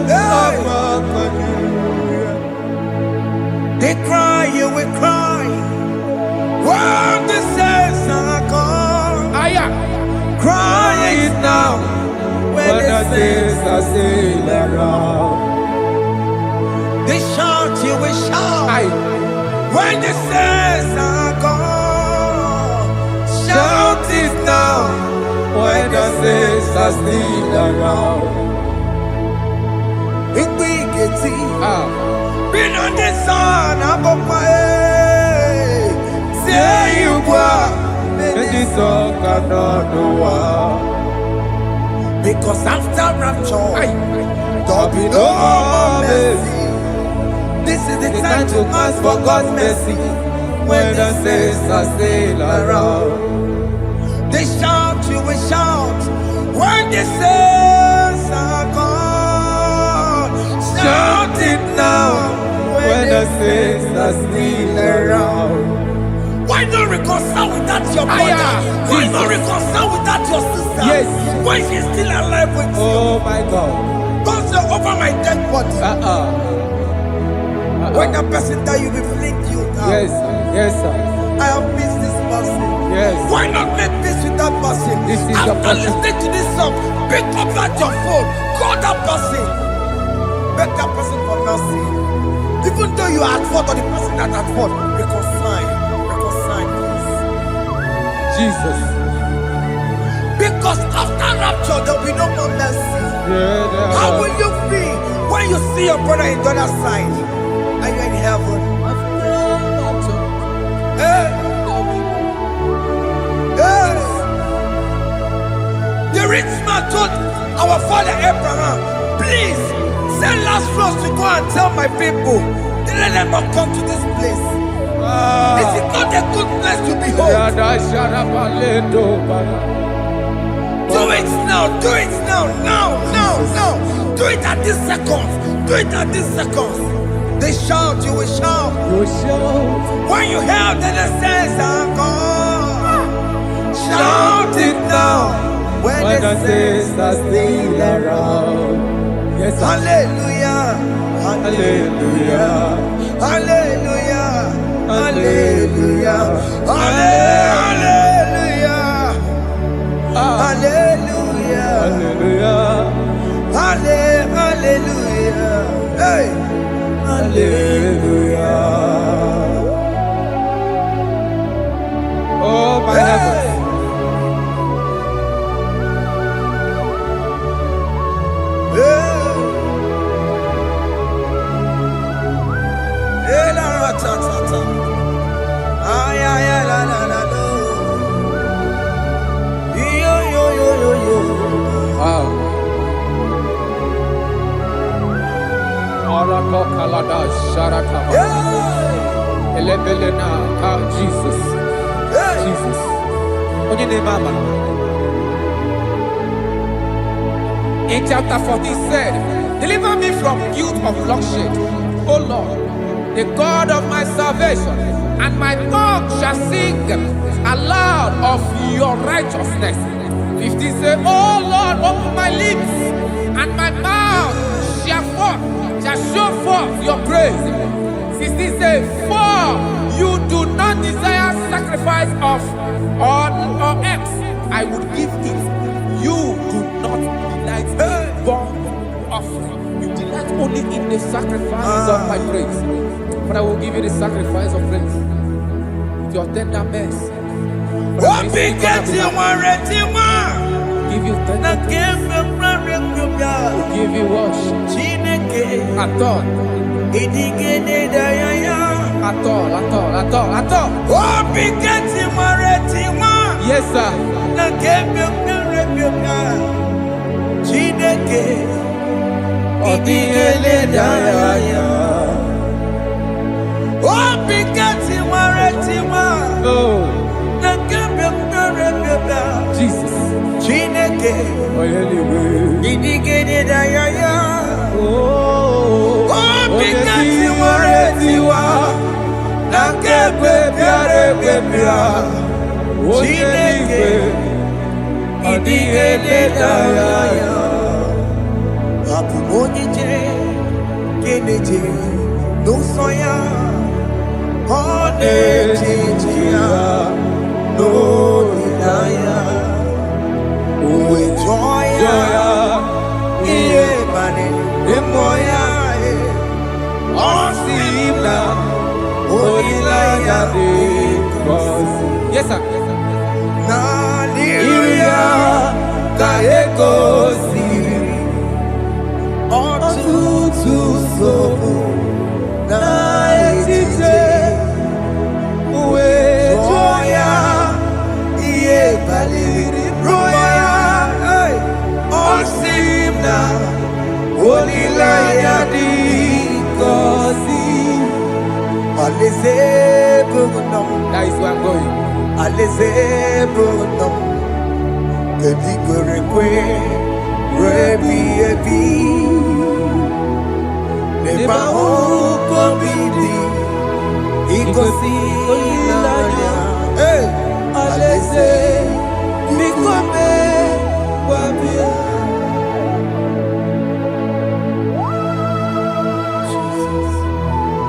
Abakajiruya. They cry, you will cry. When the saints are gone, cry it now. When the saints are still around, they shout, you will shout. When the saints are gone, shout it now. When the saints are still around, it will get been on the sun, I'm on my head. Say you were, And this song cannot do because after rapture, there'll be no no more mercy. mercy. This is the It's time to ask for God's mercy. When the saints are still around. They shout, you will shout. When the saints are gone, shout it now. When the saints are still around. Why not reconcile with that your brother? Why not reconcile with that your sister? Yes. Why she's still alive with you? Oh my God. Don't say over my dead body. When that person die, you will fling you down. Yes, sir. Yes, sir. I have missed this person. Yes. Why not make peace with that person? This is the After person. listening to this song, pick up that your phone, call that person, beg that person for mercy. Even though you are at fault or the person that at fault, reconcile, please. Jesus. Because after rapture, there will be no more mercy. Yeah, How will you feel when you see your brother in the other side? Are you in heaven? Hey. Hey. The rich man told our father Abraham, please send Lazarus to go and tell my people, let them not come to this place. This is not a good place to behold. Do it now, do it now, now. Do it at this second. Do it at this second. They shout, you will shout. When you hear that the saints are gone, shout it now. When the saints are still around. Yes, sir. Hallelujah. Hallelujah. Hallelujah. Hallelujah. Hallelujah. Hallelujah. Hallelujah. Hallelujah. Hey. Hallelujah. Oh, my heavens. Hey, la la ta ta ta. Ay ay ay la la la la. Yo yo yo yo yo. Wow. Arako kalada sharatama. Yeah. Elebelena ka Jesus. Hey. Jesus. Onye ne mama. In chapter 14 said, deliver me from guilt of bloodshed, O Lord, the God of my salvation, and my tongue shall sing aloud of your righteousness. 15 say, oh Lord, open my lips, and my mouth shall show forth your praise. 16 say, for you do not desire sacrifice of or eggs, I would give it. You do not delight in burnt offering. You delight only in the sacrifice of my praise. But I will give you the sacrifice of praise with your tender mercy. Give you tender mercy. Give you worship. At all. Yes, sir. Jesus. Yes, sir. That is where I'm going.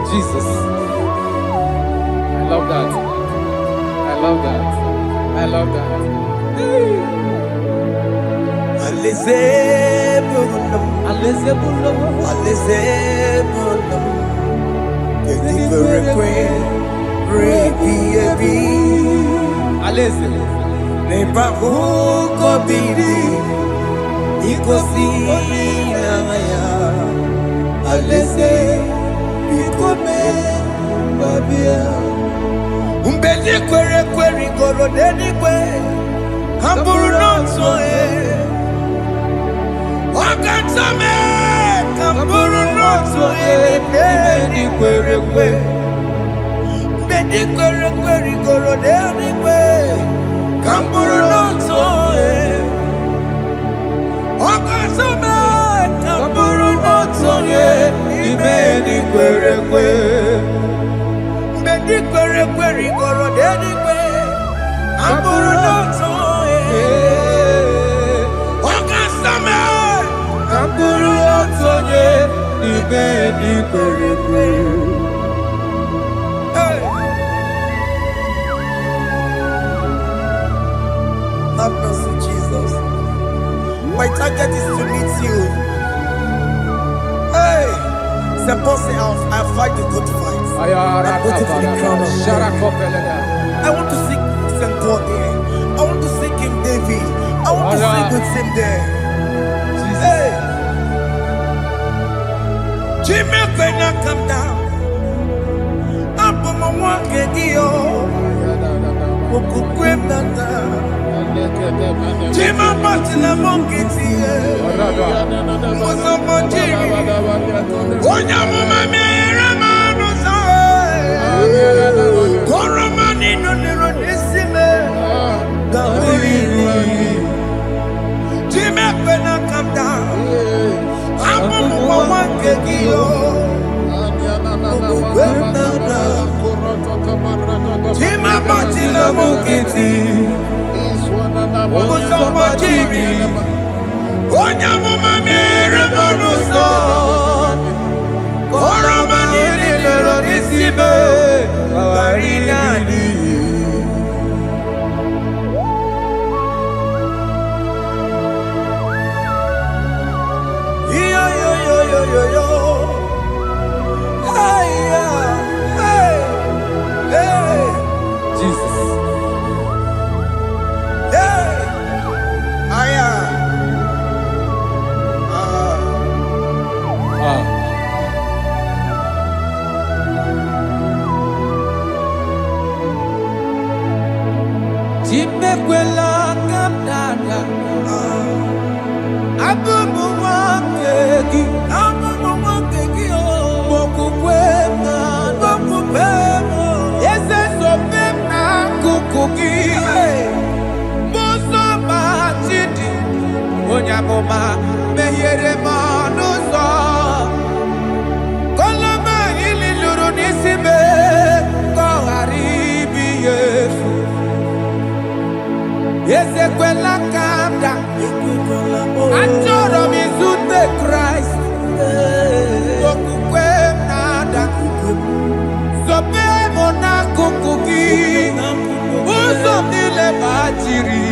Jesus. I love that. I love that. I love that. Have mercy, Jesus. My target is to meet you. Hey, suppose I fight the good fight. I'm waiting for the crown of heaven. I want to seek St. God there. I want to seek King David. I want to sing with him there. Hey, Jimmy, when I come down, I'm on my walk again. Jima Patina Monkey, was a monkey. One young woman, Coromani, no, Jimmy, when I come down, I'm on my walk again. Mukiti, Musambajiri, Onyamumami, Remonuso, Koromani, Lorisibe, Kawarinani. Yo. Hey, hey, Jesus. hey, aya, Chimekwela kamdada. Abubu wakegi. Mokukwema. Yese sopema kukugi. Muso machidi. Onyamoma mehiere manuso. Koloma ili luru nisibe. Koharibi yefu. Yese kwela kamda. Achoro mizute Christ. Okukwe nada. Sope mona kukuki. Uzo nile bajiri.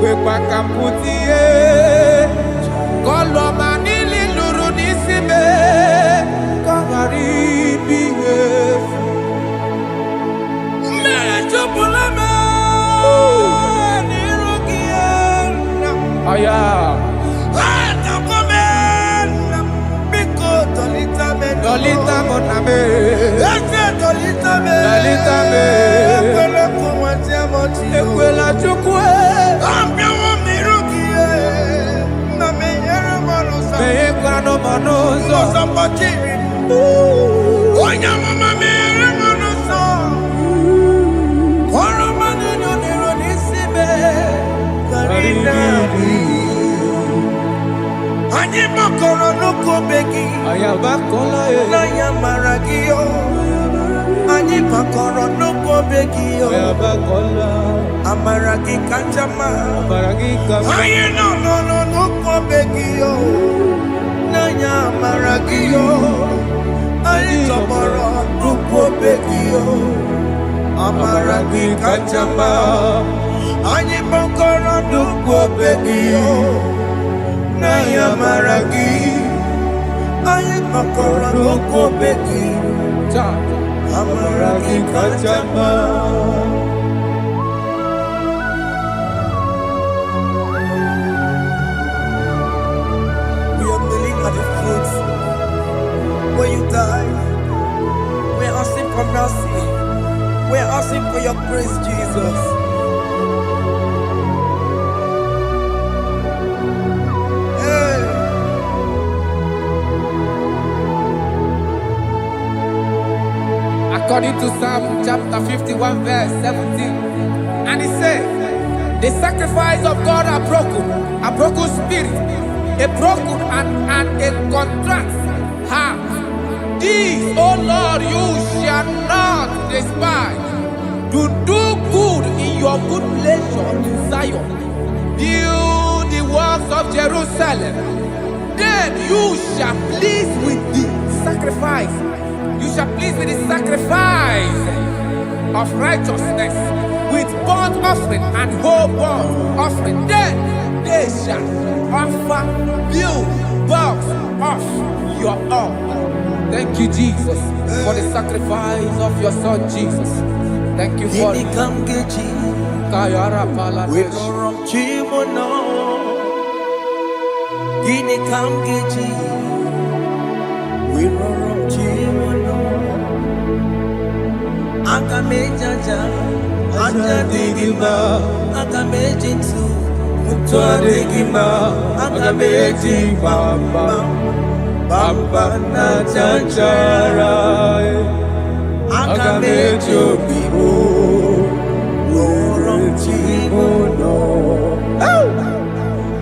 Wekwa kamputie. Koloma nili luru nisibe. Kongaribi yefu. Mechopulame. Aya. Dolita moname. Dolita me. Ekwela chukwe. Meye kwano manozo. Onyamama mere manuso. Koromani noniro nisibe. Anyị makọrọ n'ụkwụ begi, Ayabakola n'anya mara gị o. Anyị makọrọ n'ụkwụ begi o. Ayabakola. Amara gị kacha mma. Baragika. Anyị nọ n'ụkwụ begi o. N'anya mara gị o. Anyị tọgbọrọ n'ụkwụ begi o. Amara gị kacha mma. Anyị makọrọ n'ụkwụ begi o. N'anya mara gị, anyị makọrọ n'ụkwụ begi, amara gị kacha mma. We are kneeling at the foot where you died. We are asking for mercy. We are asking for your grace, Jesus. According to Psalm chapter 51 verse 17. And he said, the sacrifice of God are broken spirit, a broken and a contrite heart. This, O Lord, you shall not despise. To do good in your good pleasure in Zion. Build the works of Jerusalem. Then you shall please with the sacrifice. You shall please with the sacrifice of righteousness, with burnt offering and whole burnt offering. Then they shall offer build boughs of your own. Thank you, Jesus, for the sacrifice of your Son, Jesus. Thank you for it. Kayara Pala. Akamejaja, ajadigima, akamejinsu, mutuadigima, akamejibamba, bamba na chanchara, akamejobibo, roromchimono.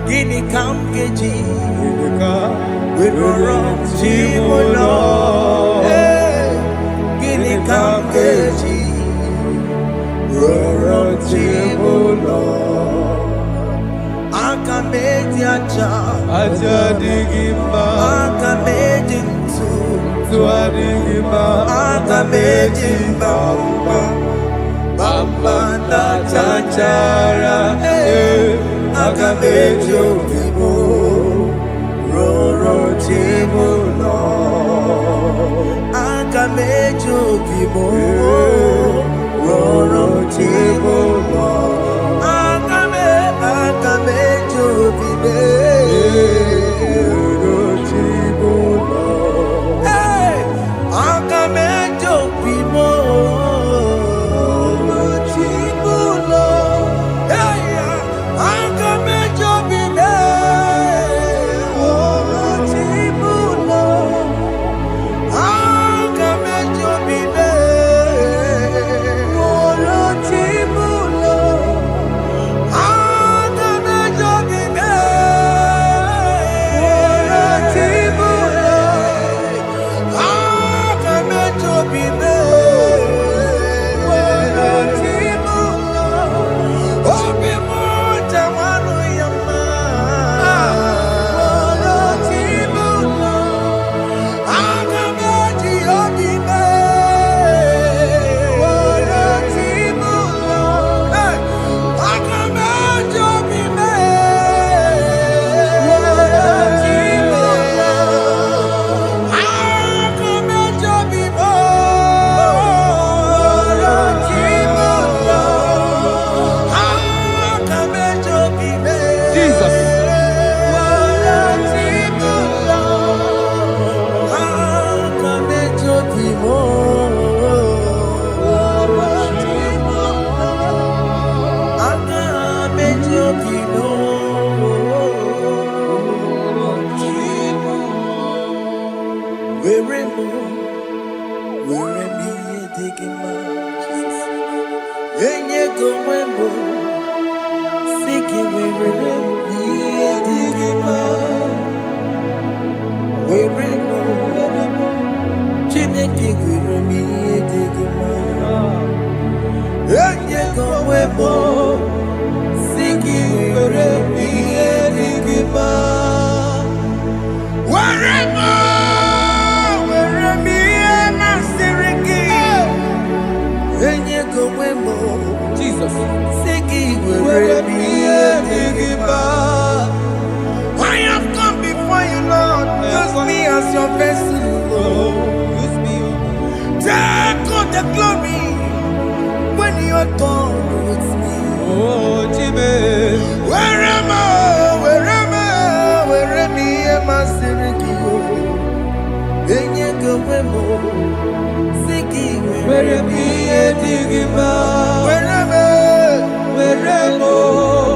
Gini kamgeji, we roromchimono. Gini kamgeji. aja digimba, akamejitu, tuadigimba, akamejimba, bamba na chanchara, akamejobibo, roro chibuno, akamejobibo, roro chibuno, akamejobibe, roro chibuno, akamejobibo. Jesus. I have come before you, Lord. Use me as your vessel, Lord. use me, Take all the glory when you are done with me. oh Jimmy. Where am I? Where am I? Where am I? Masirikio. Enye gowemo. Siki Where me digima, Where am I? where mo,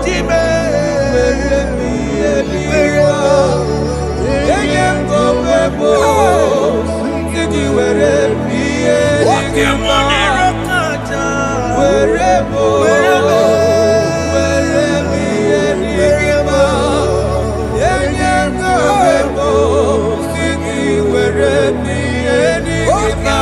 Jime. where me digima, yengo webo, sigi where me digima, where mo, where me digima, yengo webo, sigi where me digima.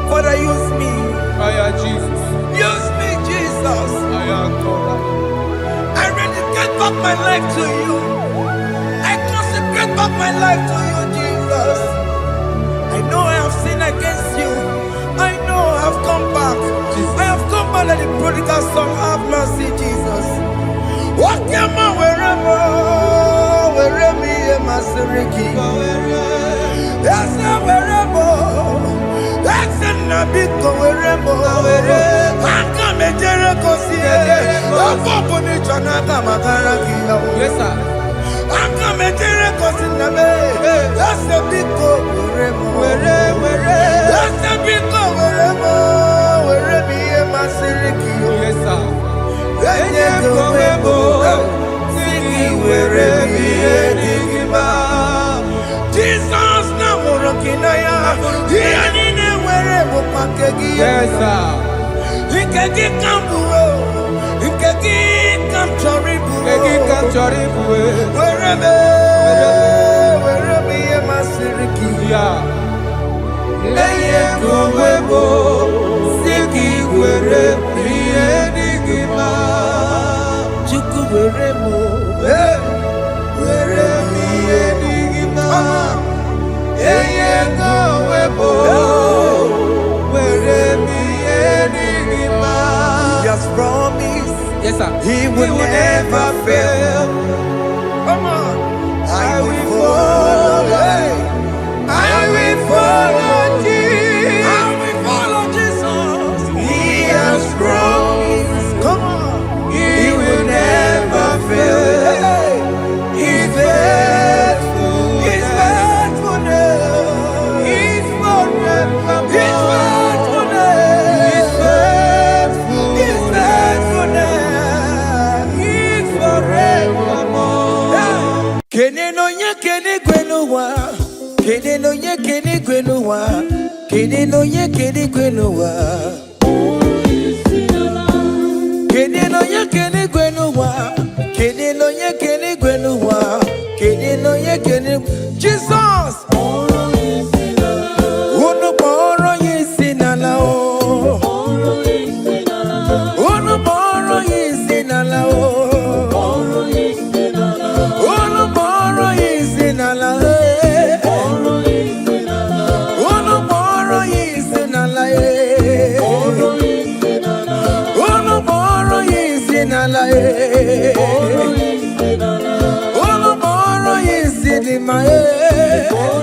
Father, use me. Jesus. Use me, Jesus. I am God. I dedicate back my life to you. I consecrate back my life to you, Jesus. I know I have sinned against you. I know I have come back. I have come back like the prodigal son. Have mercy, Jesus. What am I wherever? Wherever me and my Siriki. Yes, wherever. That's a big wherever. I come and Jericho see it. I'm going to Chanaka. Yes, sir. I come and Jericho see it. That's a big wherever. That's a big wherever. Wherever me and my Siriki. Yes, sir. Jesus na morokinaya yanine wherever pakegi Yes, sir. ikegi kambuo ikegi Yes, sir. He will never fail. Come on. I will follow. I will follow Jesus. I will follow Jesus. He has promised. Come on. He will never fail. He's faithful. He's faithfulness. He's forever. He's faithfulness. He's faithful. He's faithfulness. Kene no nye kene gwenuwa, kene no nye kene gwenuwa, kene no nye kene gwenuwa, kene no nye kene gwenuwa, kene no nye kene gwenuwa, kene no nye kene. Jesus, unu boro yisi nala o, unu boro yisi nala o.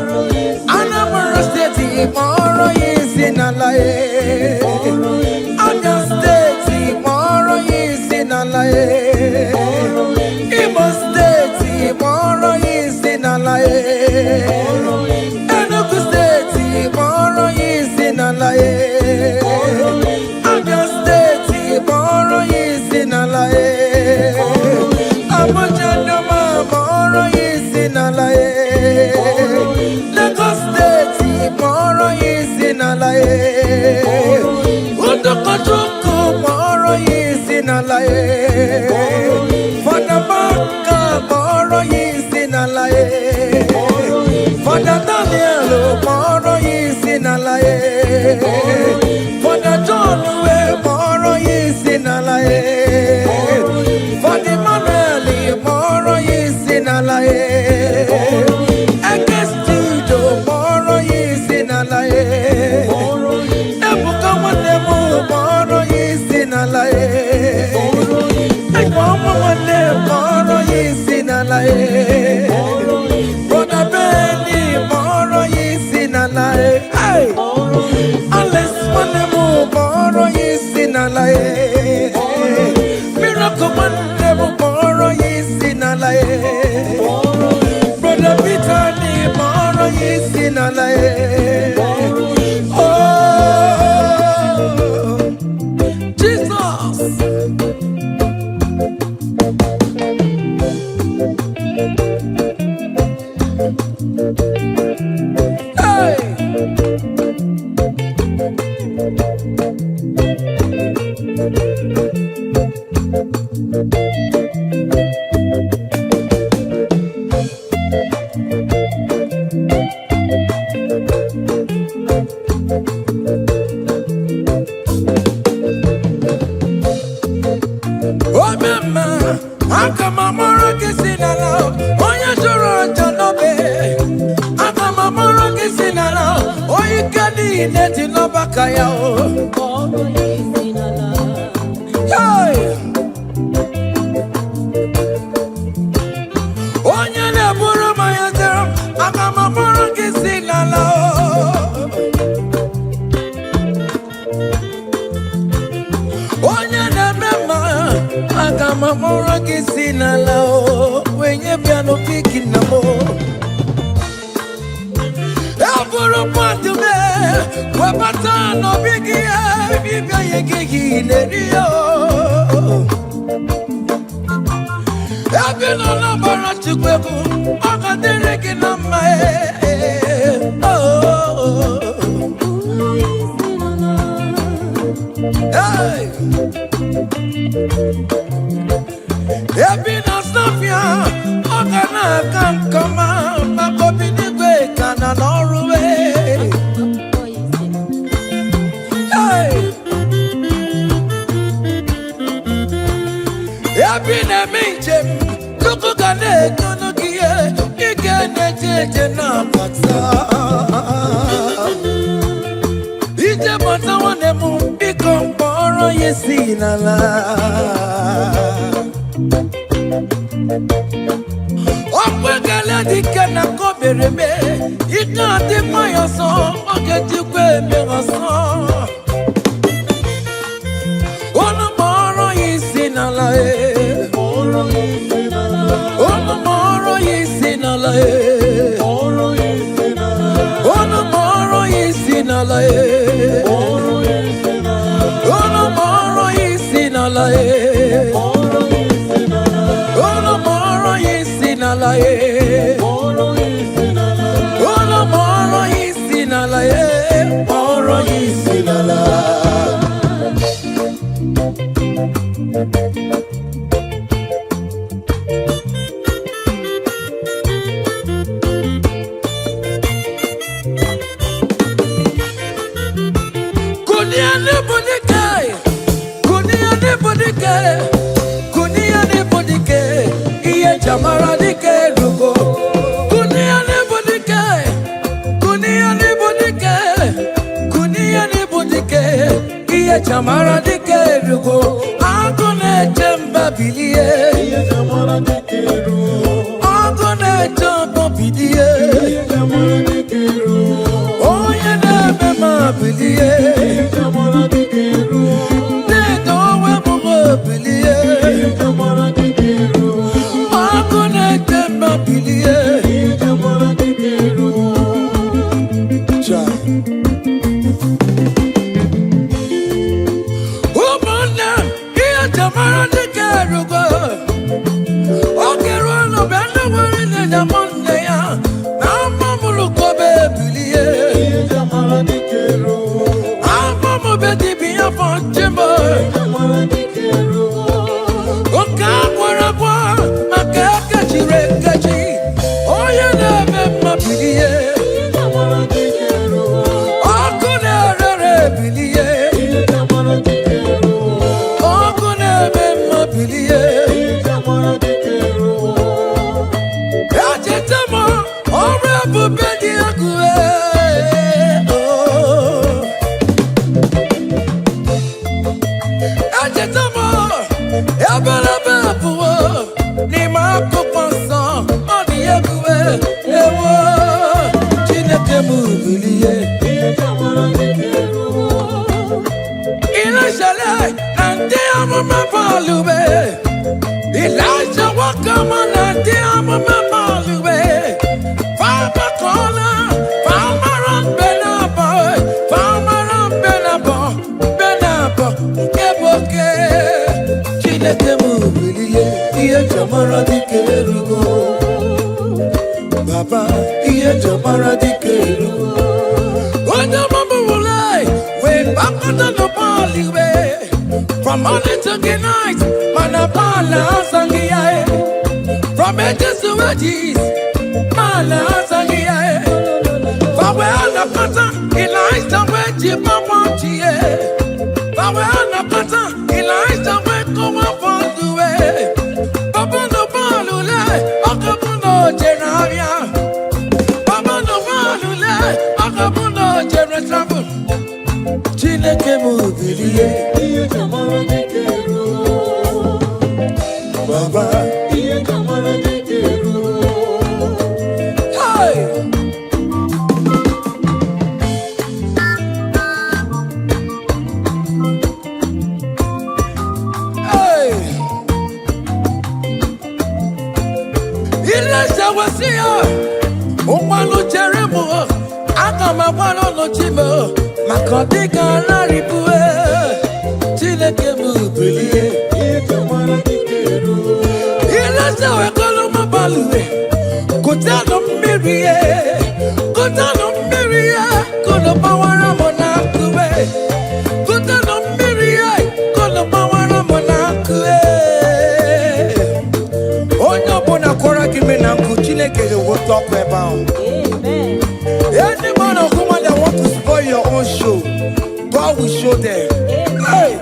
Anambra State, Moro is in a lie. Other State, Moro is in a lie. Igbo State, Moro is in a lie. Enugu State, Moro is in a lie. Other State, Moro is in a lie. Abuja Moro is in a lie. Lagos State, Moro is in a lie. Udokojuku, Moro is in a lie. Father Baka, Moro is in a lie. Father Daniel, Moro is in a lie. Father John, Moro is in a lie. Father Manuel, Moro is in a lie. Brother Benny, Moro is in a lie. Unless one more, Moro is in a lie. Miracle one, Moro is in a lie. Brother Peter, Moro is in a lie. Oh, Jesus. Hey, na minjem kuku gane kono kiye igene jeje na pata ije mata wane mu biko mboro yesi nala Opwe gale dike na kobere me ika di mayoso oge jikwe me raso Ono moro yesi nala Ono moro yesi nala Ono moro yesi nala Ono moro yesi nala Ono moro yesi nala Ono moro yesi nala Moro yesi nala Jamara dike rugo kunia ne bodike iye jamara dike rugo agone jamba bilie iye jamara dike rugo agone jamba bilie iye jamara dike rugo oye na be ma bilie iye jamara dike rugo ne do we mo bilie iye jamara dike rugo Elijah welcome on and dear mama luwe Farmer corner farmer on benabo keboke Chineke mu biliye iye jamara dike rugo Baba iye jamara dike rugo Oja mama mulai we back on the baliwe From morning to the night, manapala sangiae. From edges to edges, mala sangiae. Fawe anapata, Elijah we jipa wanchie. Fawe anapata, Elijah we koma fondue. Babono balule, akabuno jeravia. Babono balule, akabuno jeretravel. Chineke mu biliye. Baba, iye jamara dike rugo. Hey, hey. Elijah was here. Umalo Jeremo, Akama wano no chimo. Makodiga laribue. Chineke mu biliye. Iye jamara dike rugo. Elijah we kolo mabalue. Kutano mirie. Kutano mirie. Kono bawara monakue. Kutano mirie. Kono bawara monakue. Onyo bona kora kime na Chineke will talk about. Amen. Any man or woman that want to spoil your own show, God will show them. Hey,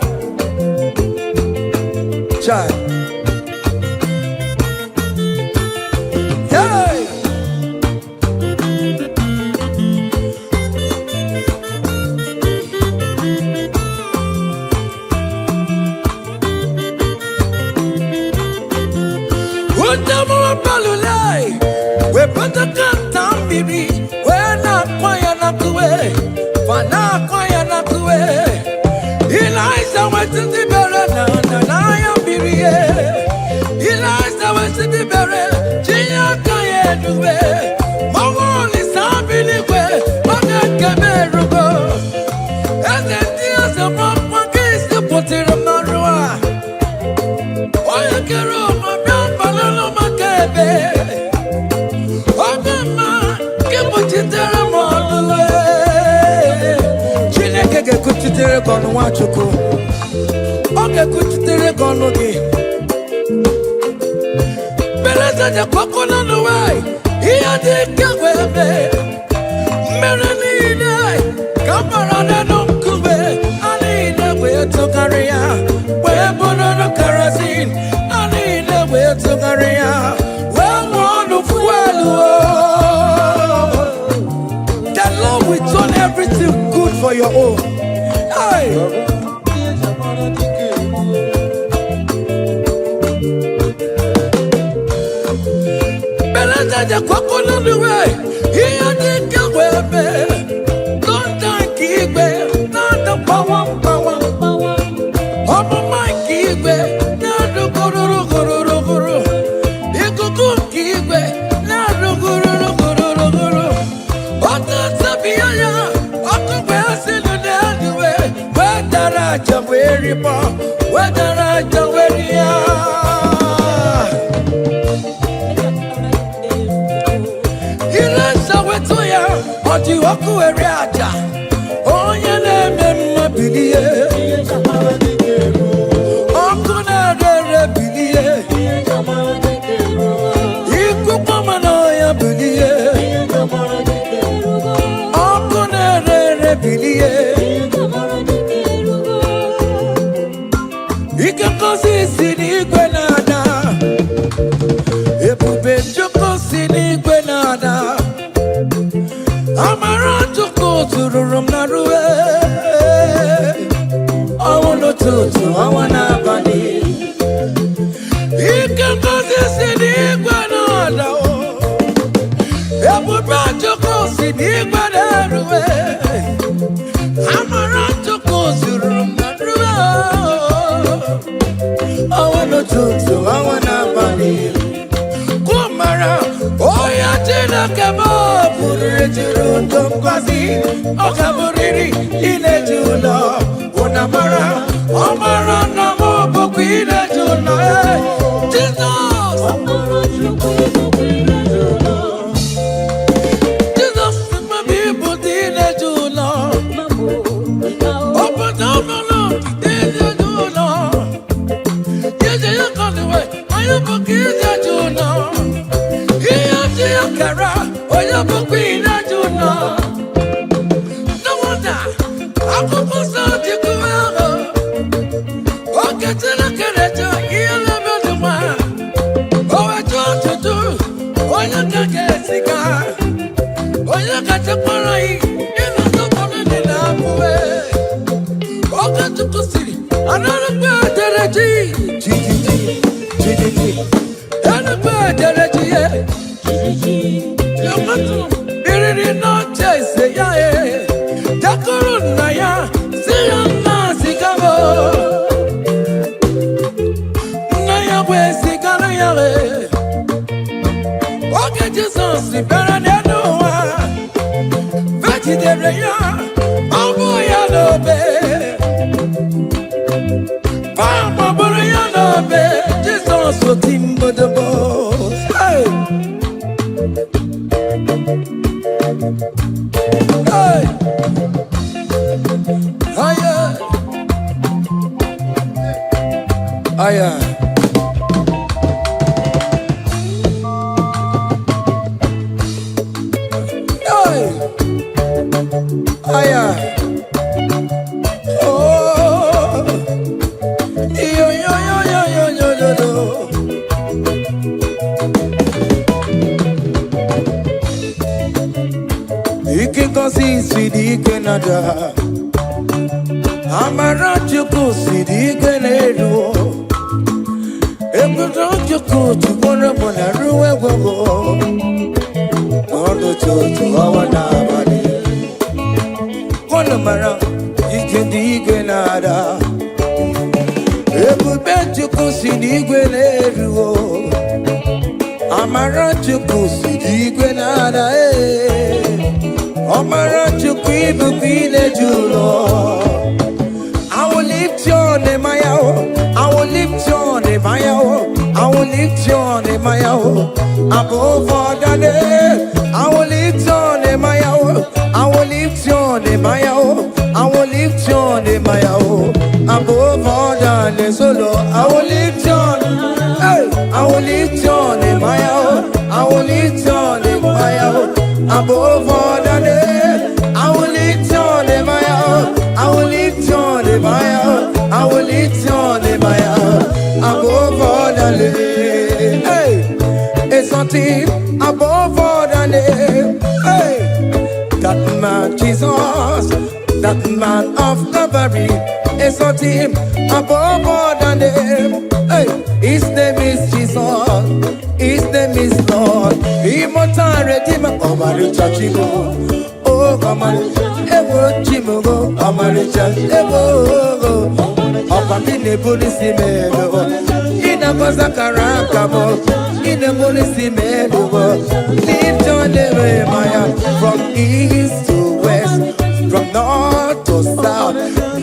child. Fana kwaya na kuwe. Eliza went to the berry, na ya birie. Eliza went to the berry, Gia kaya duwe. Mawoni sabini kwe, oga kemerugo. Eze dias a mama kisi potira marua. Oya kero mabia balalo makebe. Oga ma kipuchitera molule. Chineke kuchitere kono wachuku. Oge kuchitere kono gi. Beleza de kokono nuwai. Iya di kewebe. Merenine. Kamarada nunkube. Anine we to karia. We bono no kerosene. Anine we to karia. We wonu fuelu. The Lord will turn everything good for your own. Hey. Beleza kwakona duwe. Iya dike webe. Londa kigwe. Nanda power. Omo my kigwe. Nanda gururu. Ikuku kigwe. Nanda gururu. Ota sabiyaya. Okwe asinu deduwe. Wedara jaweri pa. Wedara jaweri ya. Oti oku eri aja. Onye na-eme mma bilie. Oku na-ere bilie. Iku mama na ya bilie. Oku na-ere bilie. Ike kosi si n'igwe na-ada. Ebube Chukwu si n'igwe na-ada. Amara Chukwu tụrụrụ m na ruwe. Ọnwụ n'ụtụtụ, ọnwa n'abalị. Ike ngozi si n'igwe na-ada. Ebube Chukwu si n'igwe na-eruwe. Amara Chukwu tụrụrụ m na ruwe. Ọnwụ n'ụtụtụ, ọnwa n'abalị. Kumara, oya Chineke m pụrụrụ juru ndụ ngozi. Ọ gaburiri ineji ụlọ. Unamara, ọmara na m bụkwa ineji ụlọ. Jizọs! Jizọs mmebi bụ dị ineji ụlọ. Obodo ọbụla dị ineji ụlọ. Jeje ya kọniwe, anyị bụkwa ineji ụlọ. Ihe dị ya kara, onye bụkwa ineji ụlọ. No wonder, akwụkwọ nsọ dịkwa ahụ. Oge Chineke na-eche ihe na-eme dị mma. O wetu ọtụtụ, onye ka ga-esiga. Onye ka chekwara anyị, ịnụ nsọpụrụ dị na-abụwe. Oge Chukwu siri, anarụkwa edere ji. Enukwa edere ji ye. Iriri n'oche ise ya e. Jakuru nna ya, si ya nna zigabo. Nna ya wee zigara ya e. Oge Jizọs bịara n'elu ụwa. Vejidere ya, ọ bụ ya n'obe. Pama bụrụ ya n'obe. Jizọs oti mbodobo. Hey! Hey! Aya! Aya! Hey! Aya! Oh! Yo! Ike ngozi si n'igwe na-ada. Amara Chukwu si n'igwe na-eru. Ebube Chukwu tụgburu m na ruwe gwego. N'ụtụtụ, ọnwa n'abalị. Okonumara, Ikendigwe nada. Ebube Chukwu si n'igwe na-eruo. Amara Chukwu si n'igwe nada. Amara Chukwu ibukwe na-eju ụlọ. I will lift your name, I will lift your name, I will lift your name, above all the name. I will lift your name, I will lift your name, I will lift your name, above all the name. So Lord, I will lift your name, I will lift your name, I will lift your name, above all the name. I will lift your name, I will lift your name, I will lift your name, above all the name. Hey, it's something above all the name. Hey, that man Jesus, that man of Calvary, is something above all the name. Hey, his name is Jesus, his name is Lord. Immortal Redeemer, Omaricha Chibo. Oh, Omaricha, Ewo Chimugo, Omaricha, Ewo. Opamine Polisi Melo, Inagoza Karakabo, Inabolisi Melo. Lift your name, Maya, from east to west, from north to south,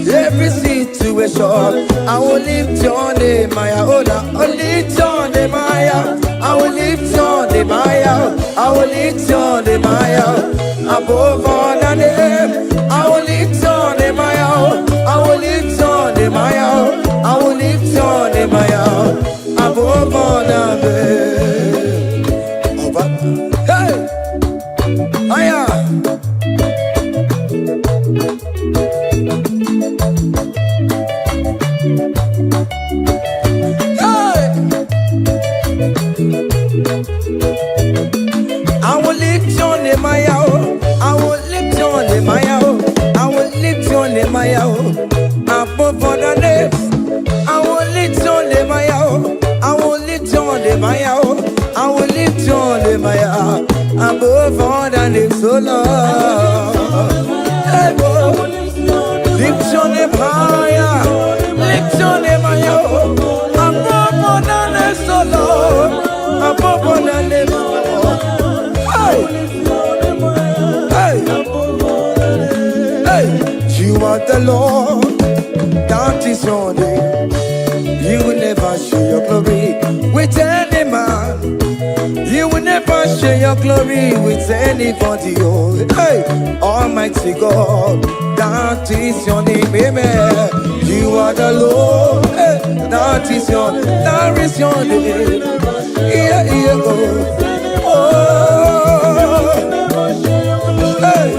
every situation. I will lift your name, Maya. Oh, I will lift your name, Maya. I will lift your name, Maya. I will lift your name, Maya. Above all the name, I will lift your name, Maya. I will lift your name, Maya. I will lift your name, Maya. Above all the name. Hey, Maya. I will lift your name, I will lift your name, I will lift your name, above all the names. I will lift your name, I will lift your name, I will lift your name, above all the names. So Lord, lift your name higher, lift your name higher, above all the names. So Lord, above all the names. Hey, you are the Lord, that is your name. You will never share your glory with any man. You will never share your glory with anybody. Oh, hey, Almighty God, that is your name. Amen. You are the Lord, hey, that is your name. That is your name. Yeah, yeah, oh. Hey.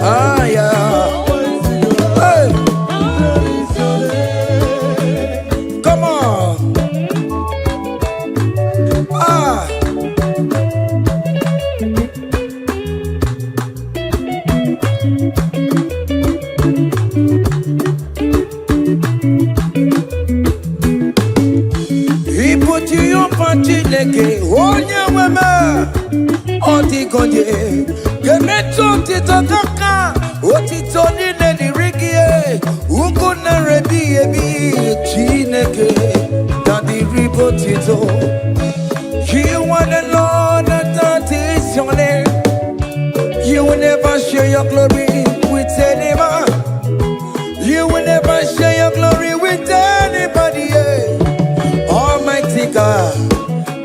Ah, yeah. Hey. Come on. Ah. He put you up on Chineke. Oh, yeah, women. Otikonje, Gemeto Titokaka, Otitoni Nedirie, Uguna Rebi Ebi, Chineke, Daddy Ribotito. You are the Lord that is your name. You will never share your glory with anyone. You will never share your glory with anybody. Almighty God,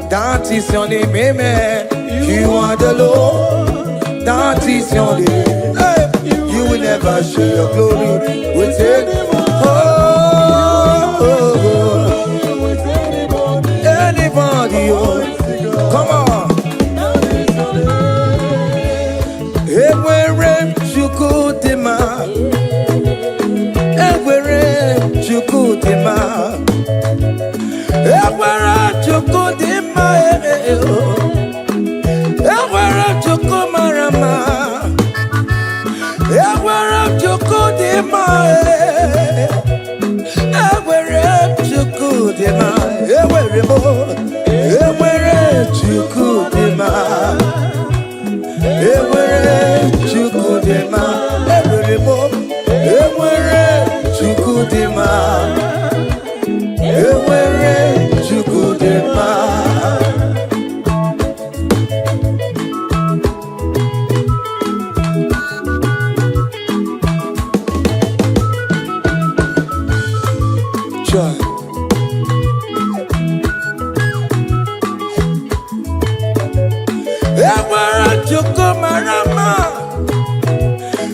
that is your name, amen. You are the Lord, that is your name. Hey, you will never share your glory with anyone. Anybody, come on. Everywhere you go, Dema. Everywhere you go, Dema. Everywhere you go, Dema. Everywhere you go, Marama. Everywhere you go, Dema. Everywhere you go, Dema. Everywhere you go, Dema. Everywhere you go, Dema.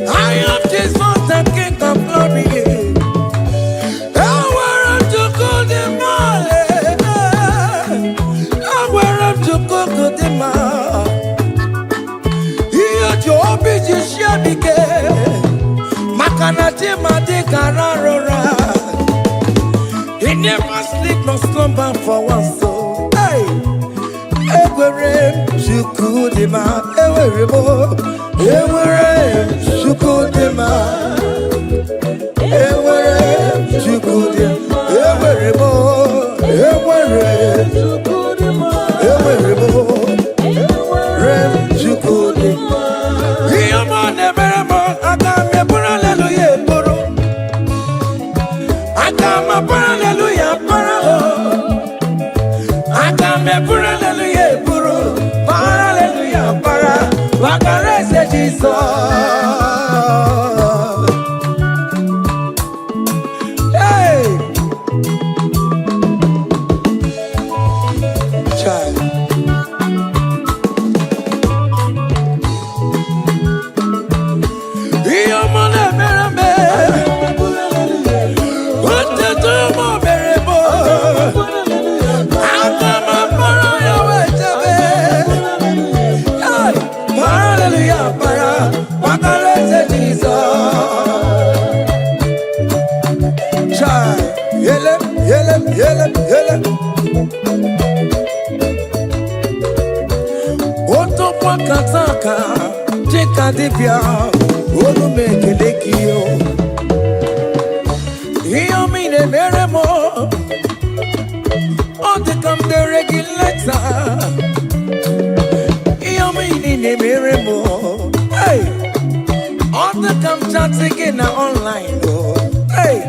I am Jesus, the King of glory. I wear to go the male. I wear to go the male. Here to be just shabike. Makanati mati kararora. He never sleep nor slumber for one soul. Hey, Ewerem Shukudima, Eweremo, Ewerem Shukudima, Ewerem Shukudima, Eweremo, Ewerem Shukudima, Eweremo, Ewerem Shukudima. Yamane Beremo, Akame Hallelujah, Boro, Akama Hallelujah, Boro, Akame Hallelujah, Boro, Hallelujah, Bara, Wakarese Jesus. Hey, child. Kataka, Jeka Dipia, Olu Mekelekio. Hear me the Meremo, on the come the regulator. Hear me the Meremo, hey, on the come chat again online. Hey,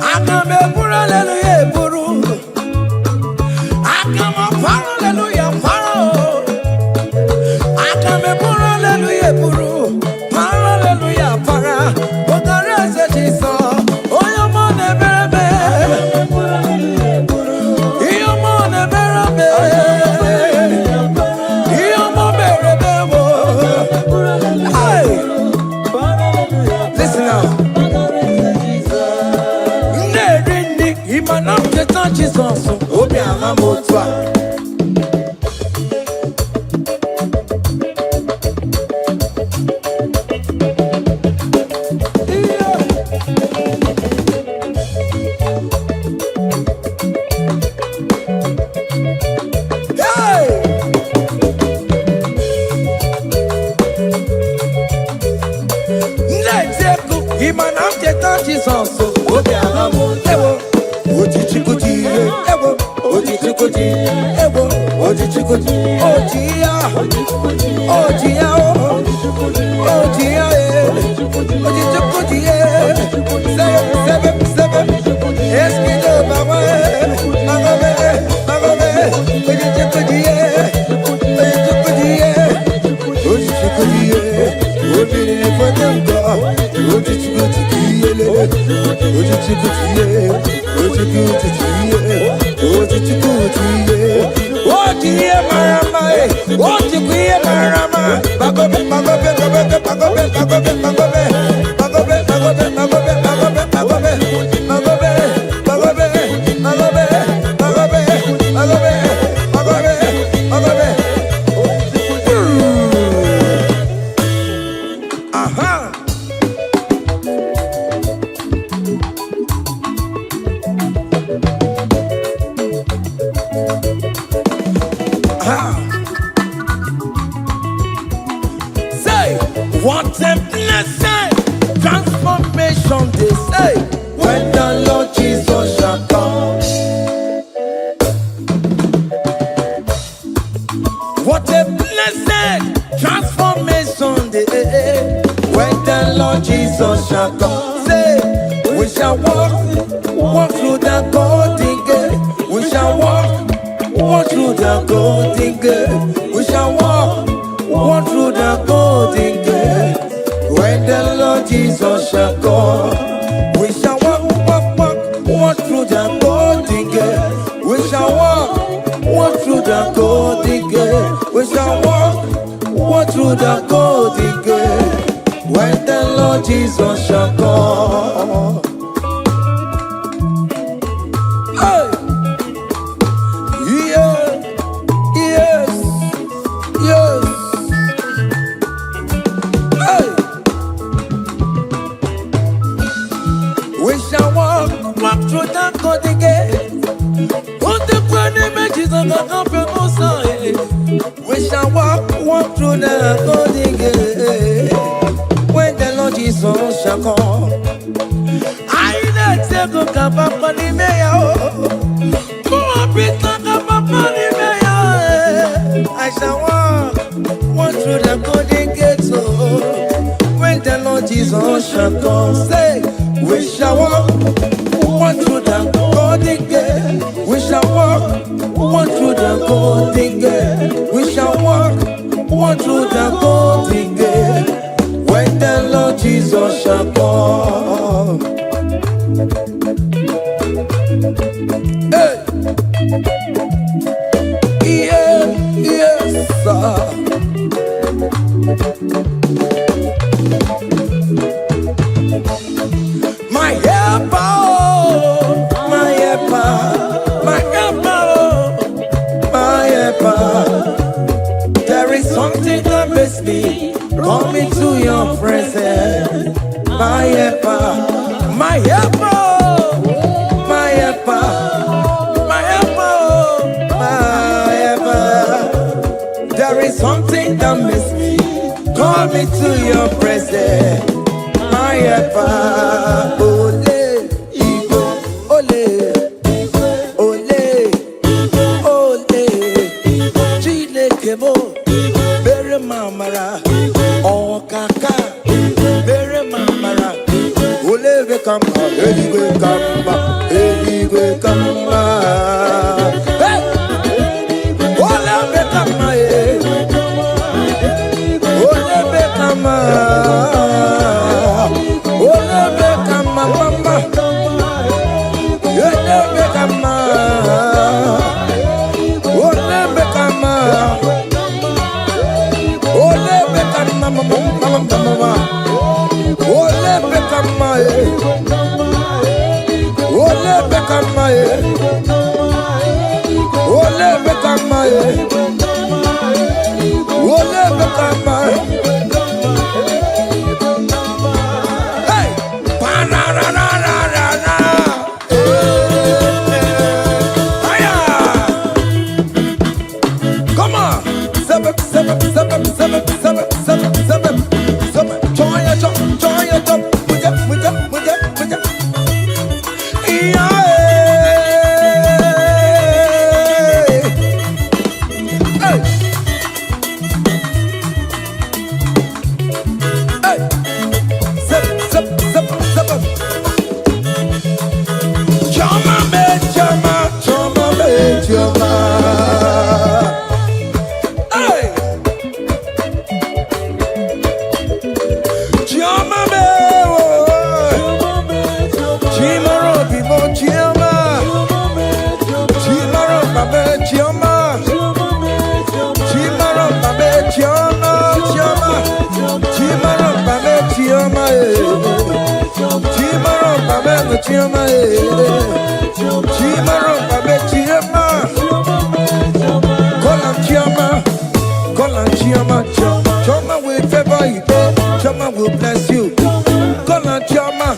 I come a hallelujah, Buru. I come a hallelujah, Paro. Hallelujah, Buru. Hallelujah, Para. Ogarese Jesus. Oyo mone berebe. Iyo mone berebe. Iyo mo berebe wo. Hey. Listen now. Nerini imanam ketan Jesus. Obi amamotwa. Jesus, Obi Alamo, Ewo, Oji Chikuti, Ewo, Oji Chikuti, Ewo, Oji Chikuti, Ojia, Ojia, Ojia, Oji Chikuti, seven, Eskido, Baba, Magobe, Oji Chikuti, Oji Chikuti, Oji Chikuti, Oji Chikuti, What a blessing, transformation they say, when the Lord Jesus shall come. What a blessing, transformation they say, when the Lord Jesus shall come. Say, we shall walk through the golden gate. We shall walk through the golden gate. We shall walk through the golden gate. When the Lord Jesus shall come, we shall walk through the golden gate. We shall walk through the golden gate. We shall walk through the golden gate. When when the Lord Jesus shall come. Hey. Yeah. Yes. Yes. Hey. We shall walk through that golden gate. On the burning images of the comfortable side. We shall walk through the golden gate. When the Lord Jesus shall come. I not say go kapa pani meya. More people kapa pani meya. I shall walk through the golden gate. When the Lord Jesus shall come, say, we shall walk through the golden gate. We shall walk through the golden gate. We shall walk through the golden gate. When the Lord Jesus shall come. Hey. Yeah, yes, sir. My helper, my helper, my helper, my helper. There is something that makes me come into your presence. My helper, my helper, my helper, my helper, my helper. There is something that makes me come into your presence. My helper, ole, Igbo, ole, ole, ole, Chineke mo, bere mamara, okaka, bere mamara, ole be kamba, eligwe kamba, eligwe kamba, hey, ole be kamba, ole be kamba. Choma will favor you, Choma will bless you. Call on Choma,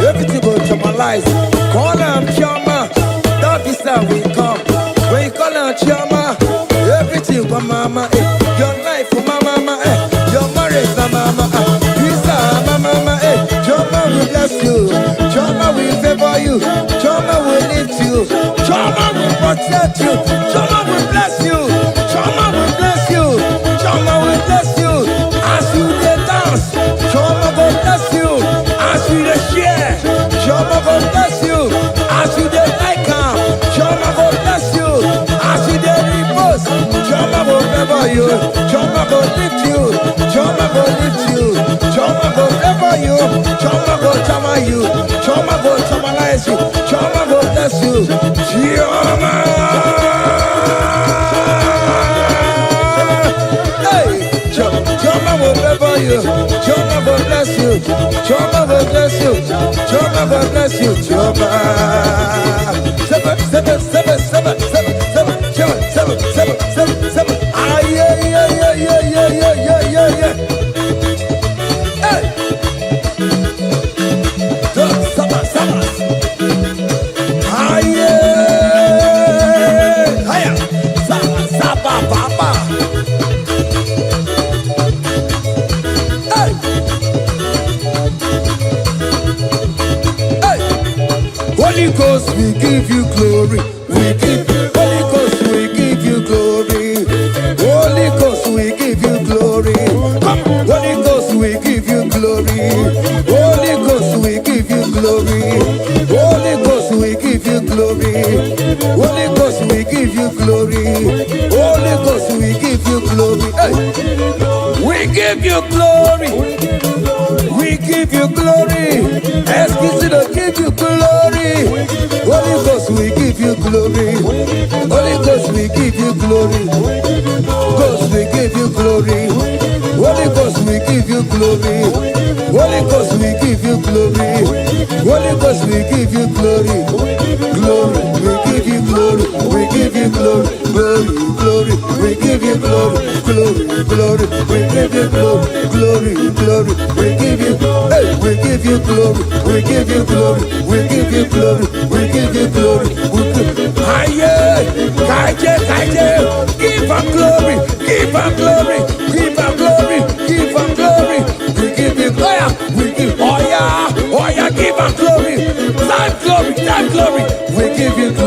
everything will Chomalize. Call on Choma, that is how we come. When you call on Choma, everything for mama, your life for mama, your marriage for mama, visa mama, Choma will bless you, Choma will favor you, Choma will lift you, Choma will protect you, Choma will bless you, Choma will bless you, Choma will bless you. As you dey dance, Choma will bless you. As you dey share, Choma will bless you. As you dey like am, Choma will bless you. As you dey repost, Choma will favor you. Choma will lift you. Choma will lift you. Choma will favor you. Choma will chama you. Choma will chamalize you. Choma will bless you. Choma. Choma will favor you. Choma will bless you. Jehovah bless you. Jehovah bless you. Jehovah. Seven, seven, seven, seven, seven, seven, seven, seven, seven, seven. Ah, yeah, yeah, yeah, yeah, yeah, yeah, yeah, yeah, yeah. Hey. Saba, saba. Ah, yeah. Hiya. Saba, saba, baba. Hey. Hey. Holy Ghost, we give you glory. We give you Holy Ghost, we give you glory. Holy Ghost, we give you glory. Holy Ghost, we give you glory. Holy Ghost, we give you glory. Holy Ghost, we give you glory. Holy Ghost, we give you glory. Holy Ghost, we give you glory. Hey. We give you glory. We give you glory. Excuse me, give you glory. Holy Ghost, we give you glory. Holy Ghost, we give you glory. Ghost, we give you glory. Holy Ghost, we give you glory. Holy Ghost, we give you glory. Holy Ghost, we give you glory. Glory, we give you glory. We give you glory. Glory, glory, we give you glory. Glory, glory, we give you glory. Glory, glory, we give you glory. Hey, we give you glory. We give you glory. We give you glory. We give you glory. Aye, kaje, kaje. Give her glory. Give her glory. Give her glory. Give her glory. We give you glory. We give. Oh yeah. Give her glory. Time glory. Time glory. We give you glory.